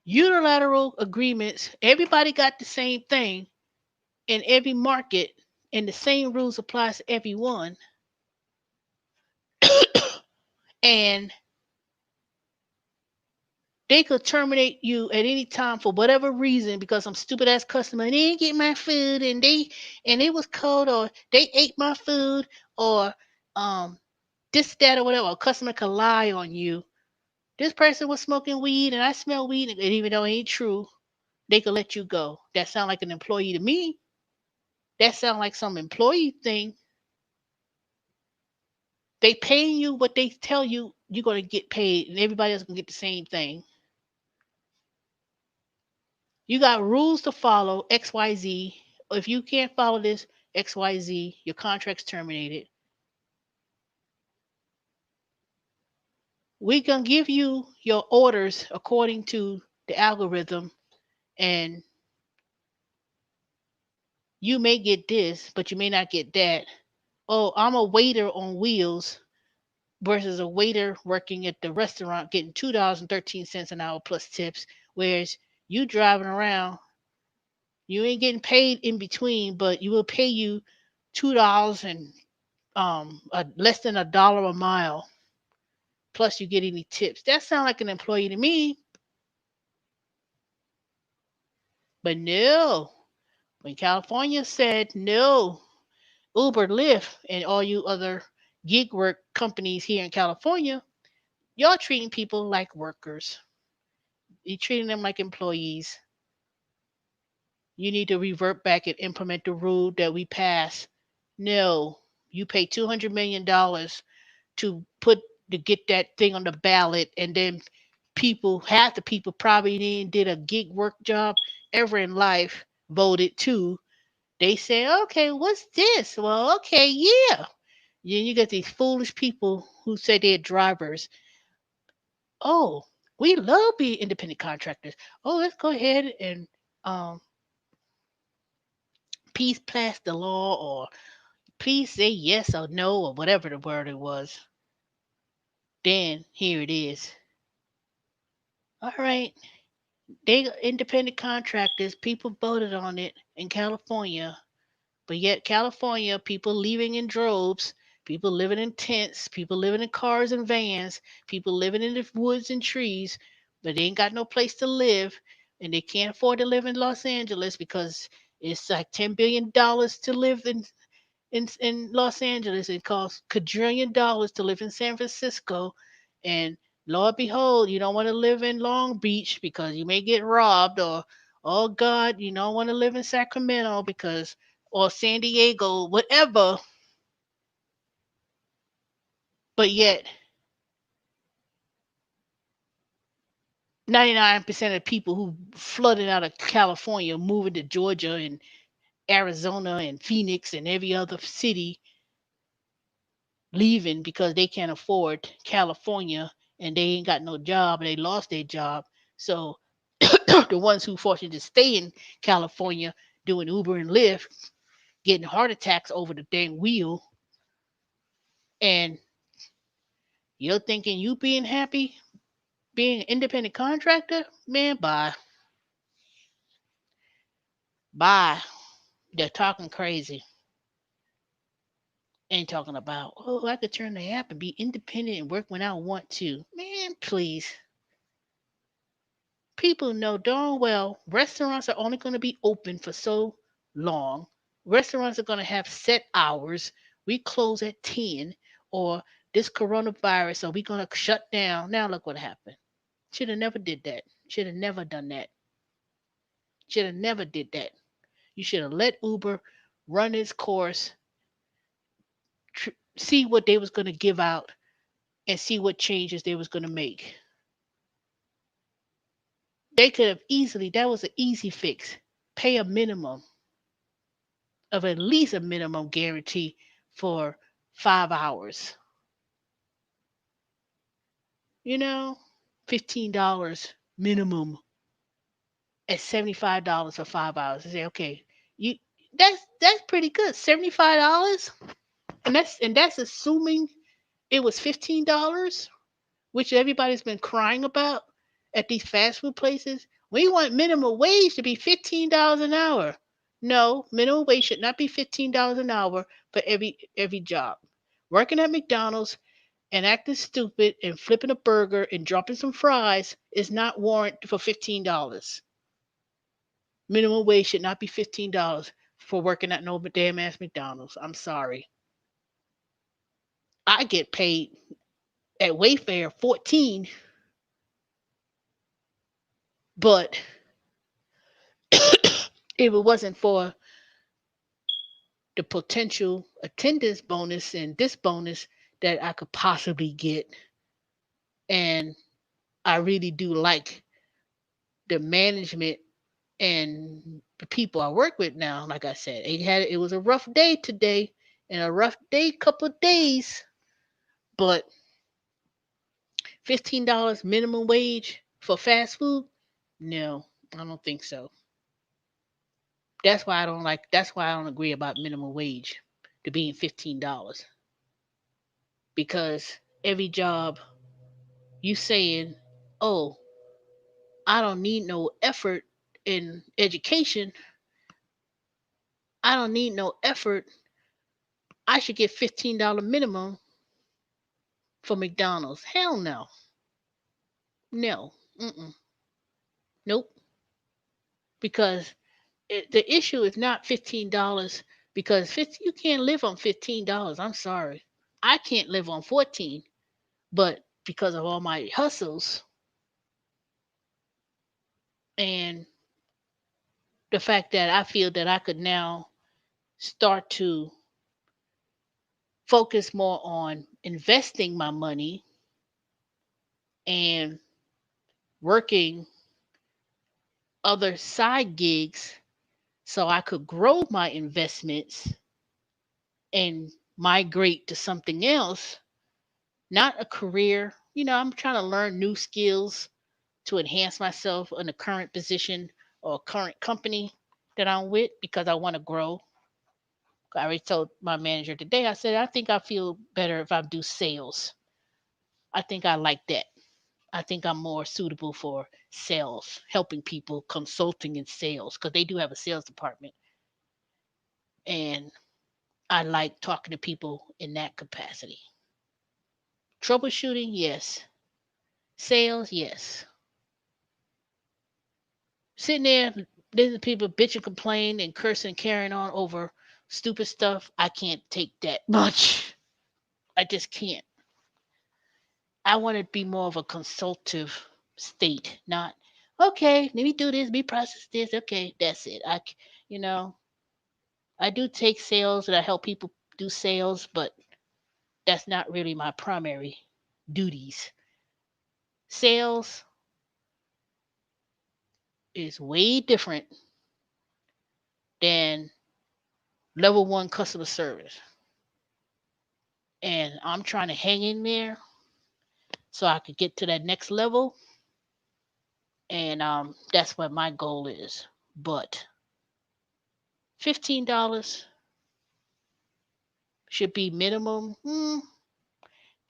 Speaker 1: unilateral agreements, everybody got the same thing in every market, and the same rules applies to everyone, and they could terminate you at any time for whatever reason because some stupid ass customer and they didn't get my food, and it was cold, or they ate my food, or um this, that, or whatever. A customer could lie on you. This person was smoking weed and I smell weed, and even though it ain't true, they could let you go. That sound like an employee to me. That sound like some employee thing. They paying you what they tell you you're gonna get paid, and everybody else gonna get the same thing. You got rules to follow, XYZ. If you can't follow this, XYZ, your contract's terminated. We gonna give you your orders according to the algorithm, and you may get this, but you may not get that. Oh, I'm a waiter on wheels versus a waiter working at the restaurant getting $2.13 an hour plus tips, whereas you driving around, you ain't getting paid in between, but you will pay you $2 and less than $1 a mile plus you get any tips. That sounds like an employee to me, but no. When California said no, Uber, Lyft, and all you other gig work companies here in California, y'all treating people like workers. You treating them like employees. You need to revert back and implement the rule that we passed. No, you pay $200 million to put to get that thing on the ballot, and then people, half the people probably didn't did a gig work job ever in life, voted too. They say, okay, what's this? Well, okay, yeah. Then you get these foolish people who say they're drivers. Oh, we love being independent contractors. Oh, let's go ahead and um, please pass the law, or please say yes or no, or whatever the word it was. Then here it is. All right, they independent contractors. People voted on it in California. But yet, California, people leaving in droves, people living in tents, people living in cars and vans, people living in the woods and trees, but they ain't got no place to live, and they can't afford to live in Los Angeles because it's like $10 billion to live in Los Angeles. It costs quadrillion dollars to live in San Francisco, and Lord behold, you don't want to live in Long Beach because you may get robbed, or oh God, you don't want to live in Sacramento because or San Diego, whatever. But yet, 99% of people who flooded out of California, moving to Georgia and Arizona and Phoenix and every other city, leaving because they can't afford California, and they ain't got no job, and they lost their job. So the ones who fortunate to stay in California doing Uber and Lyft, getting heart attacks over the dang wheel, and you're thinking you being happy, being an independent contractor, man, bye. Bye. They're talking crazy. Ain't talking about, oh, I could turn the app and be independent and work when I want to. Man, please. People know darn well restaurants are only going to be open for so long. Restaurants are going to have set hours. We close at 10, or this coronavirus, are we going to shut down? Now look what happened. Should have never did that. Should have never done that. Should have never did that. You should have let Uber run its course, see what they was going to give out, and see what changes they was going to make. They could have easily, that was an easy fix. Pay a minimum of at least a minimum guarantee for 5 hours. You know, $15 minimum at $75 for 5 hours. I say, okay, you that's pretty good. $75, and that's assuming it was $15, which everybody's been crying about at these fast food places. We want minimum wage to be $15 an hour. No, minimum wage should not be $15 an hour for every job. Working at McDonald's and acting stupid and flipping a burger and dropping some fries is not warrant for $15. Minimum wage should not be $15 for working at no damn ass McDonald's. I'm sorry. I get paid at Wayfair 14, but If it wasn't for the potential attendance bonus and this bonus that I could possibly get, and I really do like the management and the people I work with now. Like I said, it was a rough day today and a rough day couple of days, but $15 minimum wage for fast food? No, I don't think so. That's why I don't agree about minimum wage to being $15 because every job you saying, "Oh, I don't need no effort in education. I don't need no effort. I should get $15 minimum for McDonald's." Hell no. No. Mm-mm. Nope. Because the issue is not $15 because 50, you can't live on $15. I'm sorry. I can't live on 14, but because of all my hustles and the fact that I feel that I could now start to focus more on investing my money and working other side gigs so I could grow my investments and migrate to something else, not a career. I'm trying to learn new skills to enhance myself in the current position or current company that I'm with because I want to grow. I already told my manager today, I said, I think I feel better if I do sales. I think I like that. I think I'm more suitable for sales, helping people, consulting in sales, because they do have a sales department. And I like talking to people in that capacity. Troubleshooting, yes. Sales, yes. Sitting there, listening to people bitch and complain and curse and carrying on over stupid stuff, I can't take that much. I just can't. I want to be more of a consultative state, not okay. Let me do this. Let me process this. Okay, that's it. You know, I do take sales and I help people do sales, but that's not really my primary duties. Sales is way different than level one customer service, and I'm trying to hang in there so I could get to that next level, and that's what my goal is. But $15 should be minimum.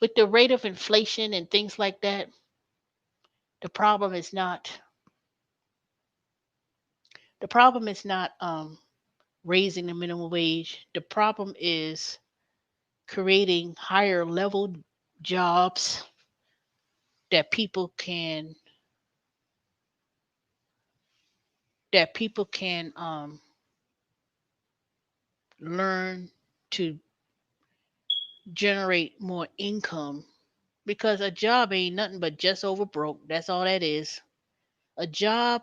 Speaker 1: With the rate of inflation and things like that, the problem is not raising the minimum wage. The problem is creating higher level jobs that people can learn to generate more income because a job ain't nothing but just over broke. That's all that is. A job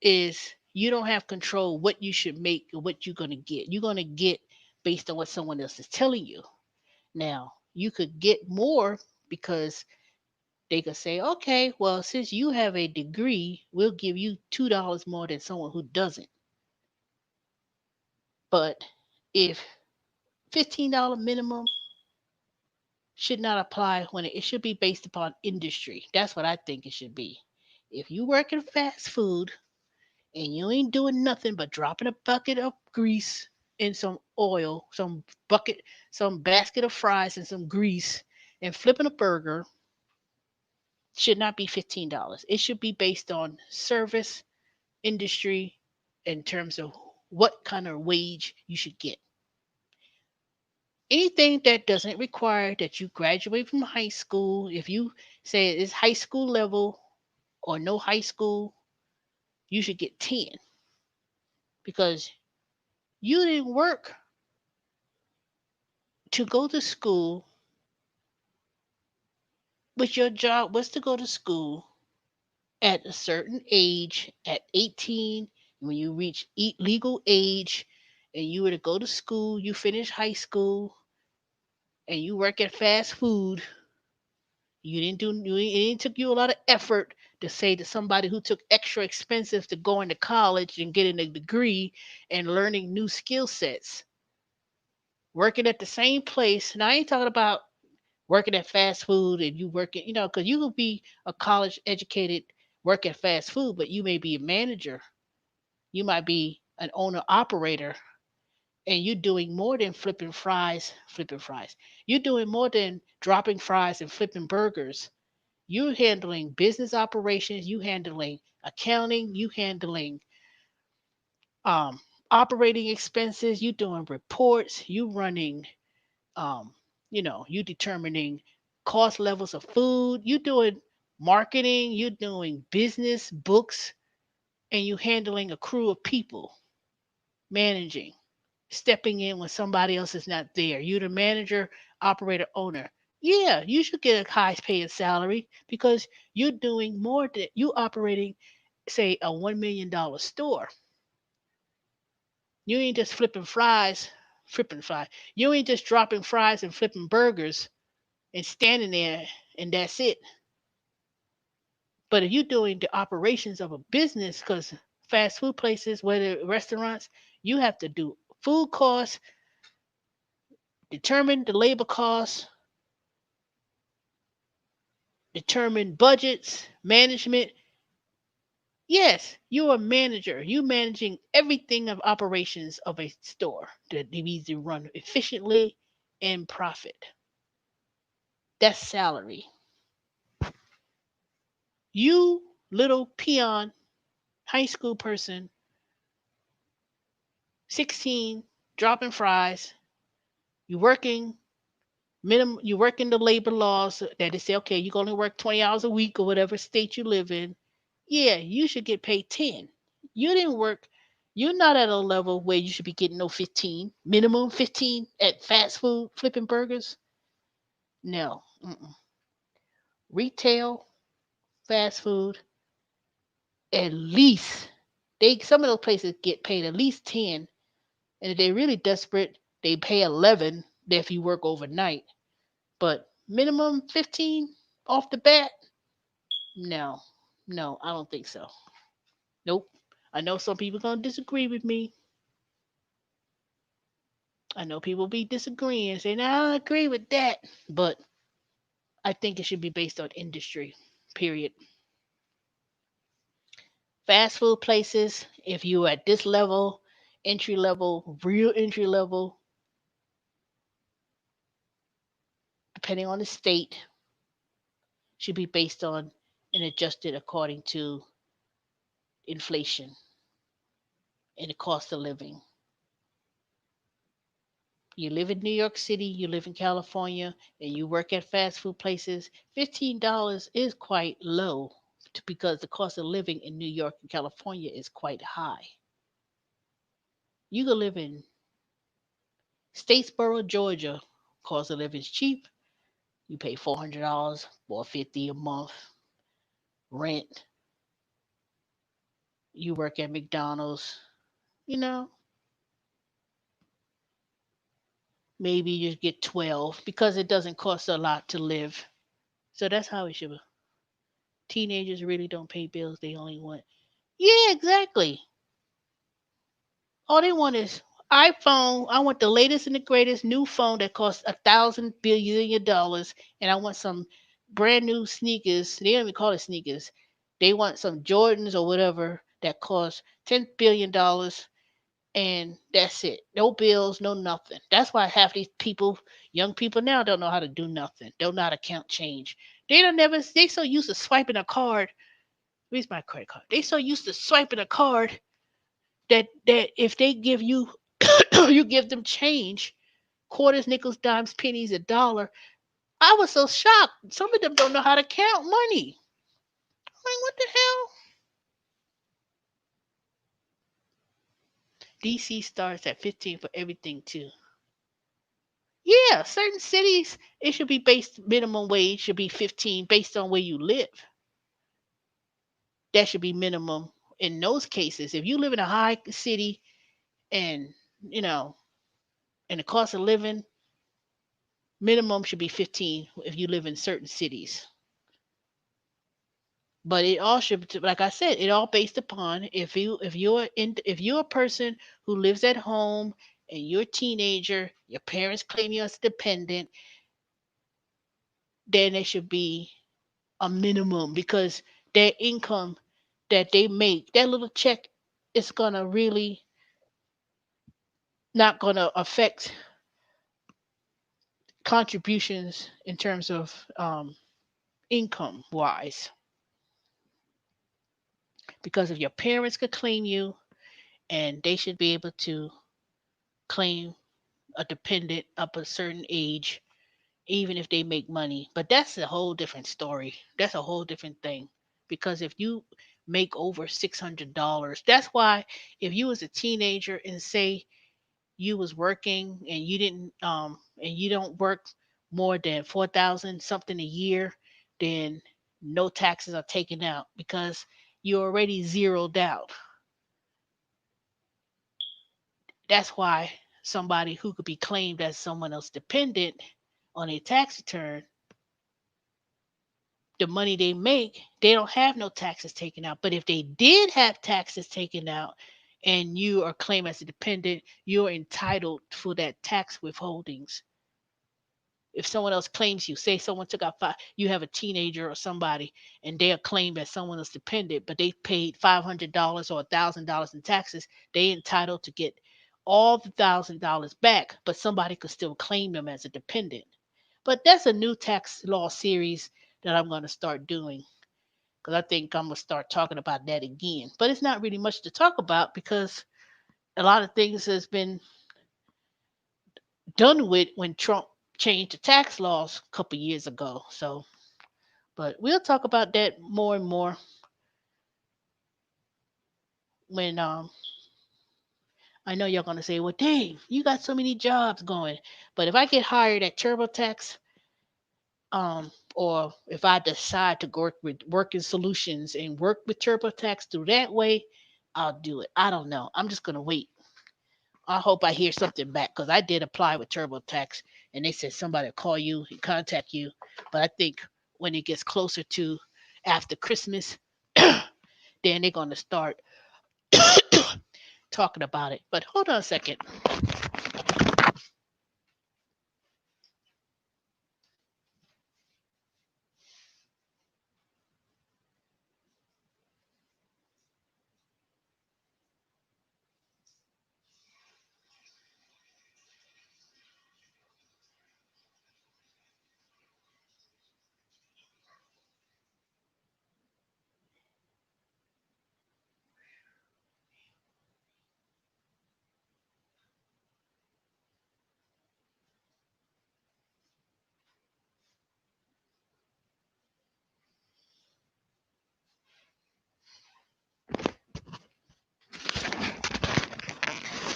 Speaker 1: is you don't have control what you should make or what you're going to get. You're going to get based on what someone else is telling you. Now, you could get more because they could say, okay, well, since you have a degree, we'll give you $2 more than someone who doesn't. But if $15 minimum should not apply when it should be based upon industry. That's what I think it should be. If you work in fast food and you ain't doing nothing but dropping a bucket of grease in some oil, some basket of fries and some grease and flipping a burger, should not be $15. It should be based on service industry in terms of what kind of wage you should get. Anything that doesn't require that you graduate from high school, if you say it's high school level or no high school, you should get 10 because you didn't work to go to school, but your job was to go to school at a certain age, at 18. When you reach legal age and you were to go to school, you finish high school, and you work at fast food, it didn't took you a lot of effort to say to somebody who took extra expensive to go into college and getting a degree and learning new skill sets. Working at the same place. Now I ain't talking about working at fast food and you working, because you could be a college educated work at fast food, but you may be a manager. You might be an owner operator, and you're doing more than flipping fries. You're doing more than dropping fries and flipping burgers. You're handling business operations, you handling accounting, you handling um, operating expenses, you doing reports, you running, um, you determining cost levels of food, you doing marketing, you doing business books, and you handling a crew of people, managing, stepping in when somebody else is not there. You're the manager, operator, owner. Yeah, you should get a high paying salary because you're doing more than you operating, say, a $1 million store. You ain't just flipping fries. You ain't just dropping fries and flipping burgers and standing there and that's it. But if you're doing the operations of a business, because fast food places, whether restaurants, you have to do food costs, determine the labor costs, determine budgets, management. Yes, you're a manager. You managing everything of operations of a store that needs to run efficiently and profit. That's salary. You little peon, high school person, 16, dropping fries, you working you working the labor laws that they say, okay, you can only work 20 hours a week or whatever state you live in. Yeah, you should get paid 10. You didn't work. You're not at a level where you should be getting no 15, minimum 15 at fast food flipping burgers. No. Mm-mm. Retail, fast food, at least some of those places get paid at least 10. And if they're really desperate, they pay 11 if you work overnight. But minimum 15 off the bat? No. No, I don't think so. Nope. I know some people gonna disagree with me. I know people be disagreeing, saying, I don't agree with that. But I think it should be based on industry, period. Fast food places, if you're at this level, entry level, real entry level, depending on the state, should be based on and adjusted according to inflation and the cost of living. You live in New York City, you live in California, and you work at fast food places, $15 is quite low because the cost of living in New York and California is quite high. You could live in Statesboro, Georgia, cost of living is cheap. You pay $400, $450 a month rent. You work at McDonald's, you know, maybe you get 12 because it doesn't cost a lot to live. So that's how it should be. Teenagers really don't pay bills, they only want. Yeah, exactly. All they want is iPhone. I want the latest and the greatest new phone that costs $1,000 billion, and I want some brand new sneakers. They don't even call it sneakers. They want some Jordans or whatever that cost $10 billion, and that's it. No bills, no nothing. That's why half these people, young people now, don't know how to do nothing. Don't know how to count change. They don't never. They so used to swiping a card. Where's my credit card? They so used to swiping a card that if they give you you give them change, quarters, nickels, dimes, pennies, a dollar. I was so shocked. Some of them don't know how to count money. I'm like, what the hell? DC starts at 15 for everything too. Yeah, certain cities it should be based minimum wage should be 15 based on where you live. That should be minimum. in those cases, if you live in a high city and you know, and the cost of living minimum should be 15 if you live in certain cities. But it all should, like I said, it all based upon if you're a person who lives at home and you're a teenager, your parents claim you as dependent, then it should be a minimum because their income that they make, that little check is gonna really not gonna affect contributions in terms of income wise. Because if your parents could claim you, and they should be able to claim a dependent up a certain age, even if they make money. But that's a whole different story. That's a whole different thing. Because if you make over $600, that's why if you was a teenager and say you was working and you didn't and you don't work more than 4,000 something a year, then no taxes are taken out because you're already zeroed out. That's why somebody who could be claimed as someone else dependent on a tax return, the money they make, they don't have no taxes taken out. But if they did have taxes taken out and you are claimed as a dependent, you're entitled for that tax withholdings. If someone else claims you, say someone took out five, you have a teenager or somebody, and they are claimed as someone else dependent, but they paid $500 or $1,000 in taxes, they entitled to get all the $1,000 back, but somebody could still claim them as a dependent. But that's a new tax law series that I'm going to start doing because I think I'm going to start talking about that again. But it's not really much to talk about because a lot of things has been done with when Trump changed the tax laws a couple years ago. So, but we'll talk about that more and more when I know you're gonna say, "Well, dang, you got so many jobs going." But if I get hired at TurboTax, or if I decide to work with Working Solutions and work with TurboTax through that way, I'll do it. I don't know. I'm just gonna wait. I hope I hear something back because I did apply with TurboTax and they said somebody will call you and contact you. But I think when it gets closer to after Christmas, then they're going to start talking about it. But hold on a second.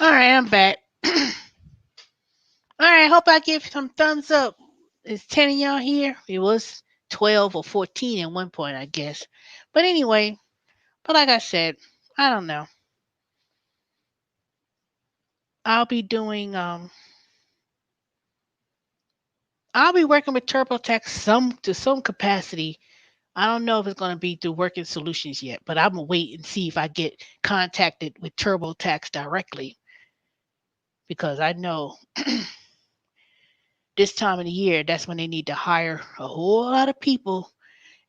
Speaker 1: All right, I'm back. All right, hope I give some thumbs up. Is 10 of y'all here? It was 12 or 14 at one point, I guess. But anyway, but like I said, I don't know. I'll be doing I'll be working with TurboTax some to some capacity. I don't know if it's going to be through Working Solutions yet, but I'm gonna wait and see if I get contacted with TurboTax directly because I know this time of the year that's when they need to hire a whole lot of people,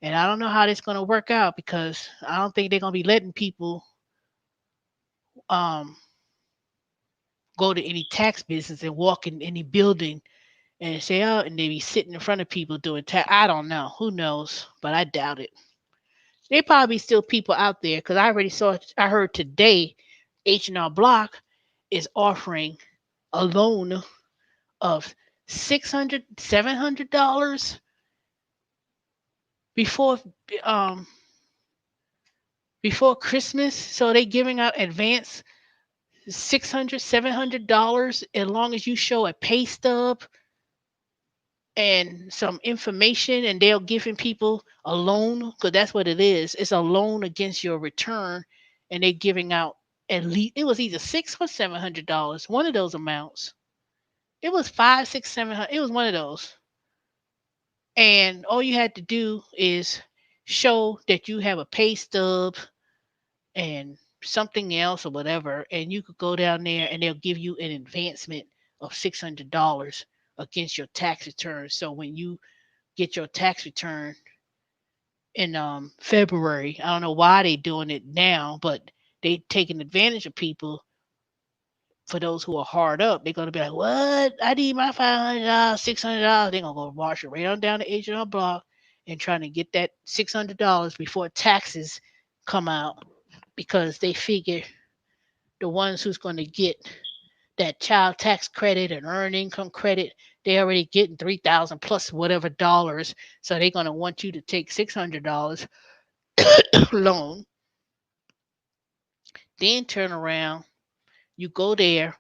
Speaker 1: and I don't know how that's going to work out because I don't think they're going to be letting people um go to any tax business and walk in any building and say oh and they be sitting in front of people doing tax. I don't know. Who knows? But I doubt it. There probably still people out there because I heard today H&R Block is offering a loan of 600 $700 before um before Christmas. So they giving out advance 600 $700 as long as you show a pay stub and some information, and they're giving people a loan because that's what it is. It's a loan against your return, and they're giving out at least it was either $600 or $700, one of those amounts. It was five, six, 700. It was one of those, and all you had to do is show that you have a pay stub and something else or whatever, and you could go down there and they'll give you an advancement of $600 against your tax return. So when you get your tax return in February, I don't know why they doing it now, but they taking advantage of people. For those who are hard up, they're gonna be like, "What? I need my $500, $600." They're gonna go wash it right on down the H&R Block and trying to get that $600 before taxes come out because they figure the ones who's going to get that child tax credit and earned income credit, they already getting 3,000 plus whatever dollars. So they're going to want you to take $600 loan, then turn around, you go there,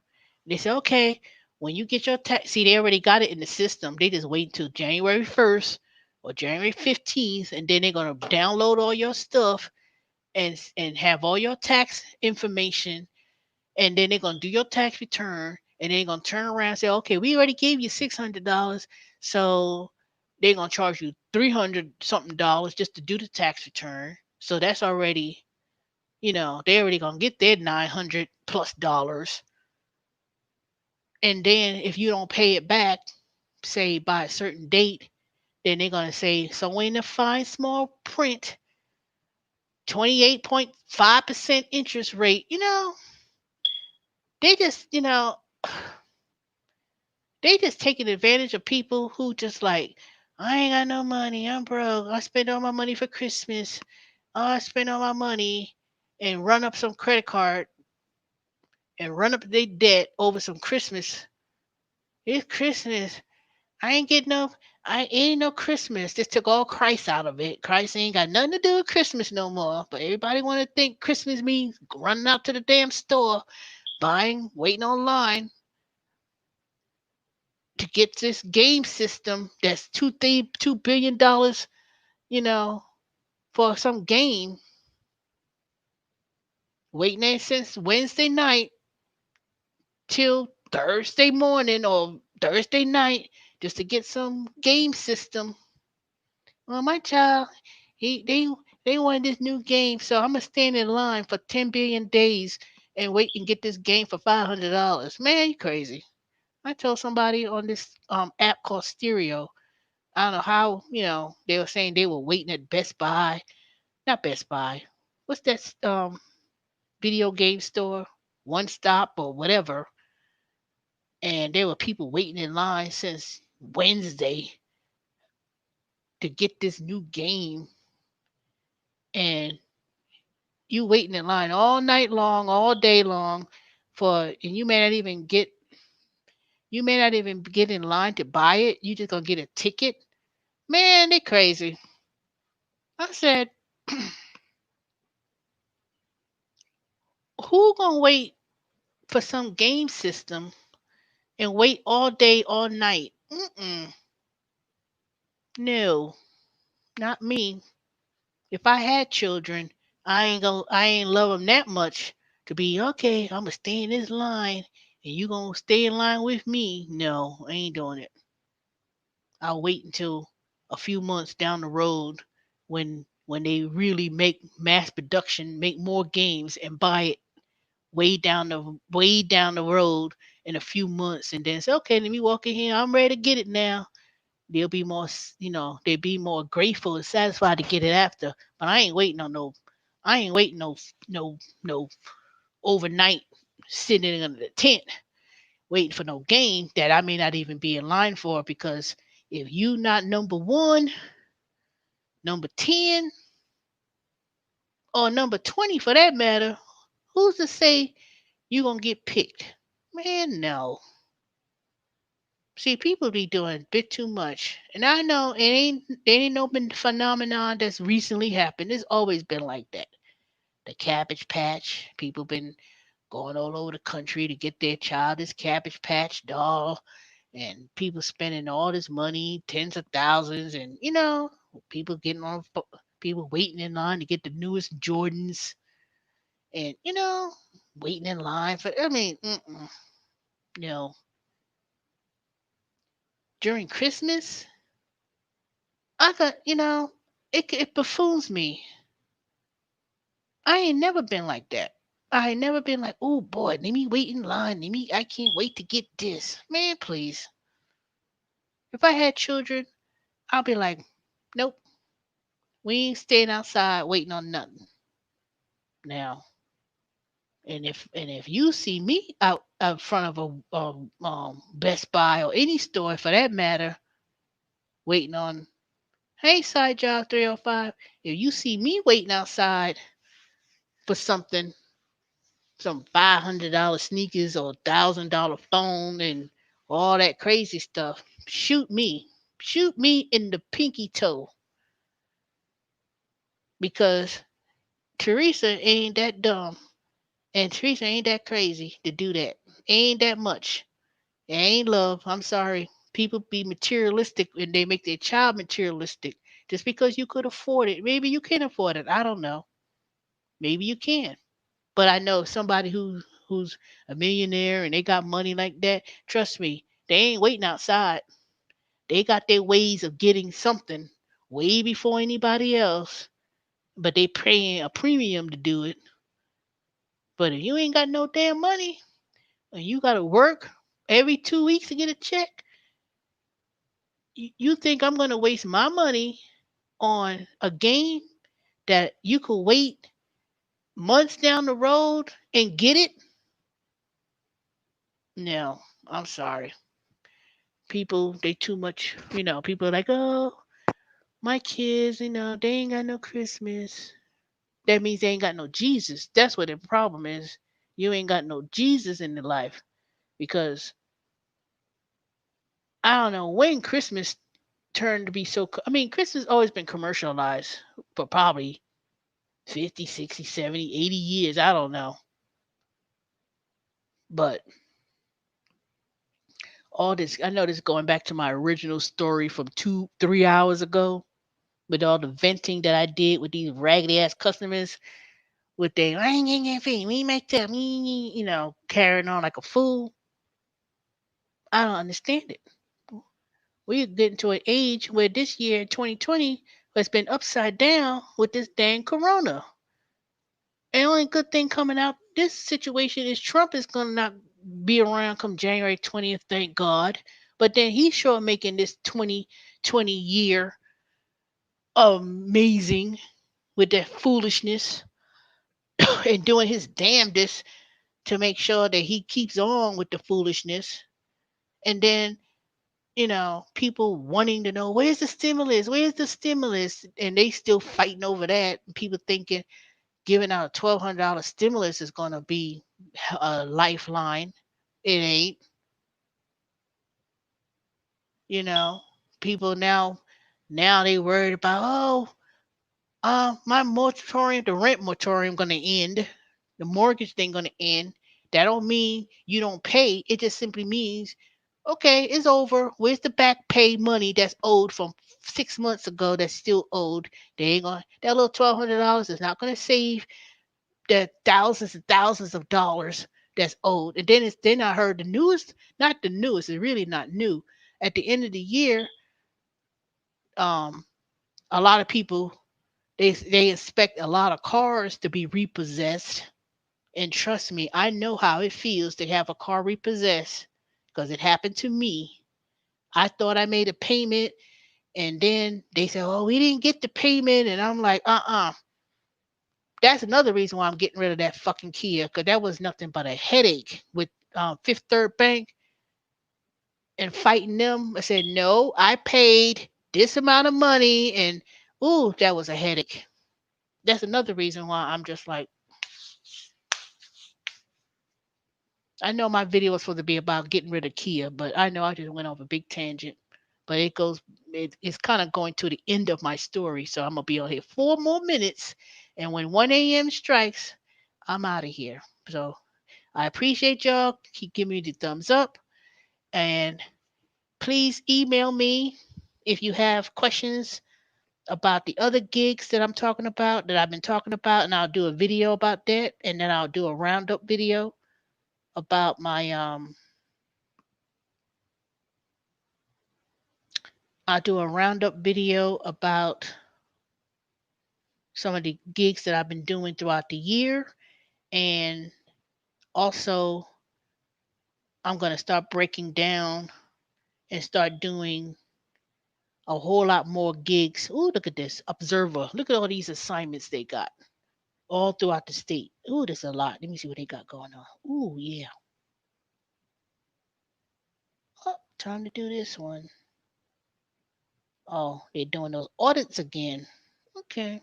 Speaker 1: they say, okay, when you get your tax, see, they already got it in the system. They just wait until January 1st or January 15th, and then they're going to download all your stuff and have all your tax information, and then they're gonna do your tax return, and then they're gonna turn around and say, okay, we already gave you $600, so they're gonna charge you 300 something dollars just to do the tax return. So that's already, they already gonna get their 900 plus dollars, and then if you don't pay it back, say by a certain date, then they're gonna say somewhere in the fine small print, 28.5% interest rate. They just, they just taking advantage of people who just like, I ain't got no money. I'm broke. I spent all my money for Christmas. Oh, I spent all my money and run up some credit card and run up their debt over some Christmas. It's Christmas. I ain't getting no. I ain't no Christmas. Just took all Christ out of it. Christ ain't got nothing to do with Christmas no more. But everybody want to think Christmas means running out to the damn store, buying, waiting online to get this game system that's $2 billion, you know, for some game, waiting there since Wednesday night till Thursday morning or Thursday night just to get some game system. Well, my child, he they wanted this new game, so I'm gonna stand in line for 10 billion days and wait and get this game for $500. Man, you crazy. I told somebody on this app called Stereo. I don't know how, they were saying they were waiting at Best Buy. Not Best Buy. What's that video game store? One Stop or whatever. And there were people waiting in line since Wednesday to get this new game. And you waiting in line all night long, all day long and you may not even get in line to buy it. You just gonna get a ticket. Man, they crazy. I said, who gonna wait for some game system and wait all day, all night? Mm-mm. No, not me. If I had children, I ain't love them that much to be okay. I'm gonna stay in this line, and you gonna stay in line with me. No, I ain't doing it. I'll wait until a few months down the road when they really make mass production, make more games, and buy it way down the road in a few months, and then say, okay, let me walk in here. I'm ready to get it now. They'll be more, they'll be more grateful and satisfied to get it after. But I ain't waiting no overnight sitting under the tent waiting for no game that I may not even be in line for because if you not number one, number 10, or number 20 for that matter, who's to say you gonna get picked? Man, no. See, people be doing a bit too much. And I know it ain't no been phenomenon that's recently happened. It's always been like that. The Cabbage Patch. People been going all over the country to get their child this Cabbage Patch doll, and people spending all this money, tens of thousands, and people getting people waiting in line to get the newest Jordans, and waiting in line for. I mean, you know, during Christmas, I got it buffoons me. I ain't never been like that. I ain't never been like, oh boy, let me wait in line. I can't wait to get this. Man, please. If I had children, I'll be like, nope, we ain't staying outside waiting on nothing. Now, and if you see me out front of a Best Buy or any store for that matter, waiting on, hey, side job 305, if you see me waiting outside for something, some $500 sneakers or $1,000 phone and all that crazy stuff, shoot me in the pinky toe, because Teresa ain't that dumb and Teresa ain't that crazy to do that. Ain't that much. It ain't love. I'm sorry. People be materialistic and they make their child materialistic just because you could afford it. Maybe you can afford it. I don't know. Maybe you can. But I know somebody who's a millionaire and they got money like that. Trust me, they ain't waiting outside. They got their ways of getting something way before anybody else. But they paying a premium to do it. But if you ain't got no damn money and you gotta work every 2 weeks to get a check, you think I'm gonna waste my money on a game that you could wait months down the road and get it? No, I'm sorry. People, they too much, people are like, oh, my kids, they ain't got no Christmas. That means they ain't got no Jesus. That's what the problem is. You ain't got no Jesus in the life, because I don't know when Christmas turned to be so. I mean, Christmas always been commercialized for probably 50, 60, 70, 80 years. I don't know. But all this, I know this is going back to my original story from 3 hours ago, with all the venting that I did with these raggedy ass customers with their we make that carrying on like a fool. I don't understand it. We're getting to an age where this year, 2020, has been upside down with this dang corona. And the only good thing coming out this situation is Trump is gonna not be around come January 20th, thank God. But then he's sure making this 2020 year amazing with that foolishness and doing his damnedest to make sure that he keeps on with the foolishness. And then, people wanting to know, where's the stimulus? Where's the stimulus? And they still fighting over that. People thinking giving out a $1,200 stimulus is going to be a lifeline. It ain't, you know. People now they worried about, oh, my moratorium, the rent moratorium going to end. The mortgage thing going to end. That don't mean you don't pay. It just simply means, okay, it's over. Where's the back pay money that's owed from 6 months ago that's still owed? They ain't going. That little $1,200 is not going to save the thousands and thousands of dollars that's owed. And then I heard the newest, not the newest, it's really not new. At the end of the year, um, a lot of people they expect a lot of cars to be repossessed. And trust me, I know how it feels to have a car repossessed because it happened to me. I thought I made a payment, and then they said, "Oh, we didn't get the payment," and I'm like, That's another reason why I'm getting rid of that fucking Kia, because that was nothing but a headache with Fifth Third Bank and fighting them. I said, no, I paid this amount of money, and ooh, that was a headache. That's another reason why I'm just like, I know my video was supposed to be about getting rid of Kia, but I know I just went off a big tangent. But it's kind of going to the end of my story. So I'm going to be on here 4 more minutes. And when 1 a.m. strikes, I'm out of here. So I appreciate y'all. Keep giving me the thumbs up. And please email me if you have questions about the other gigs that I'm talking about, that I've been talking about, and I'll do a video about that, and then I'll do a roundup video about my I'll do a roundup video about some of the gigs that I've been doing throughout the year, and also I'm going to start breaking down and start doing a whole lot more gigs. Ooh, look at this. Observer. Look at all these assignments they got all throughout the state. Ooh, there's a lot. Let me see what they got going on. Ooh, yeah. Oh, time to do this one. Oh, they're doing those audits again. Okay.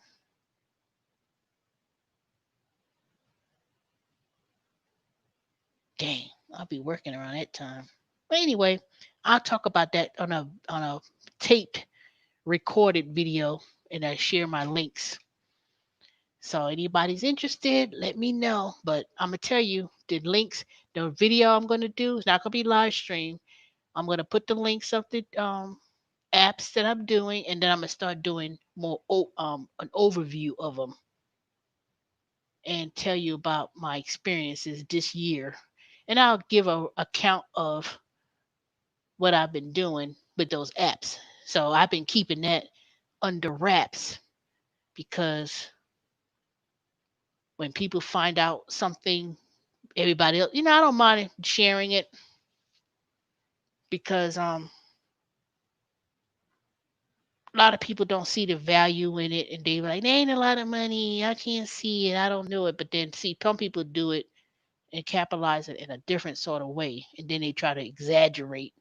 Speaker 1: Dang, I'll be working around that time. But anyway, I'll talk about that on a taped recorded video, and I share my links. So anybody's interested, let me know. But I'm gonna tell you the links, the video I'm gonna do is not gonna be live stream. I'm gonna put the links of the apps that I'm doing, and then I'm gonna start doing more an overview of them and tell you about my experiences this year. And I'll give a account of what I've been doing with those apps. So I've been keeping that under wraps because when people find out something, everybody else, I don't mind sharing it because a lot of people don't see the value in it, and they like, there ain't a lot of money, I can't see it, I don't know it. But then see, some people do it and capitalize it in a different sort of way, and then they try to exaggerate.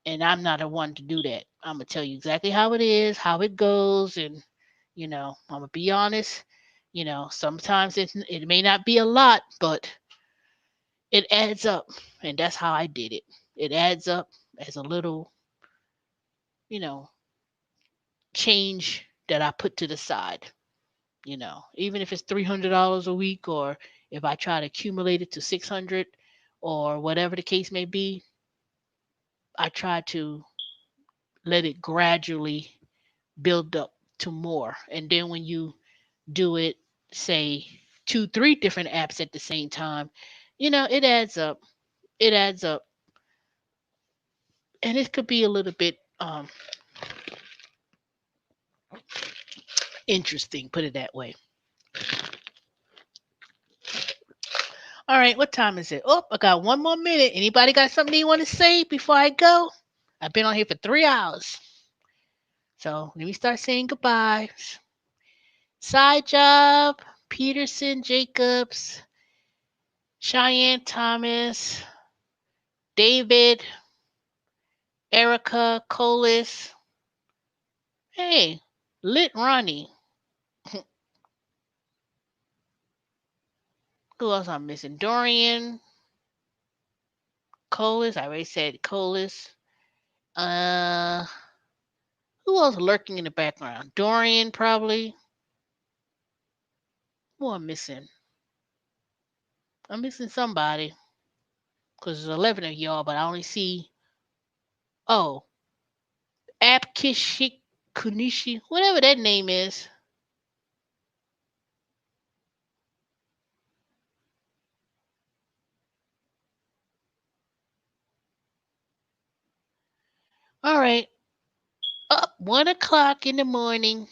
Speaker 1: And I'm not a one to do that. I'm gonna tell you exactly how it is, how it goes, and I'm gonna be honest. Sometimes it may not be a lot, but it adds up, and that's how I did it. It adds up as a little, you know, change that I put to the side. Even if it's $300 a week, or if I try to accumulate it to 600, or whatever the case may be, I try to let it gradually build up to more. And then when you do it, say two, three different apps at the same time, it adds up. It adds up. And it could be a little bit interesting, put it that way. All right, what time is it? Oh, I got 1 more minute. Anybody got something you want to say before I go? I've been on here for 3 hours. So let me start saying goodbyes. Side job, Peterson Jacobs, Cheyenne Thomas, David, Erica Colis. Hey, Lit Ronnie. Who else I'm missing? Dorian Colis. I already said Colis. Uh, who else lurking in the background? Dorian probably. Who I'm missing? I'm missing somebody because there's 11 of y'all, but I only see. Oh, Apkishik Kunishi, whatever that name is. All right, up 1 o'clock in the morning.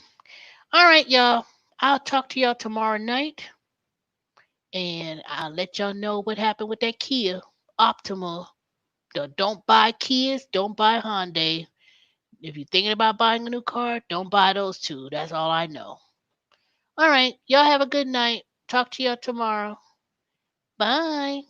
Speaker 1: All right, y'all. I'll talk to y'all tomorrow night, and I'll let y'all know what happened with that Kia Optima. Don't buy Kias, don't buy Hyundai. If you're thinking about buying a new car, don't buy those two. That's all I know. All right, y'all have a good night. Talk to y'all tomorrow. Bye.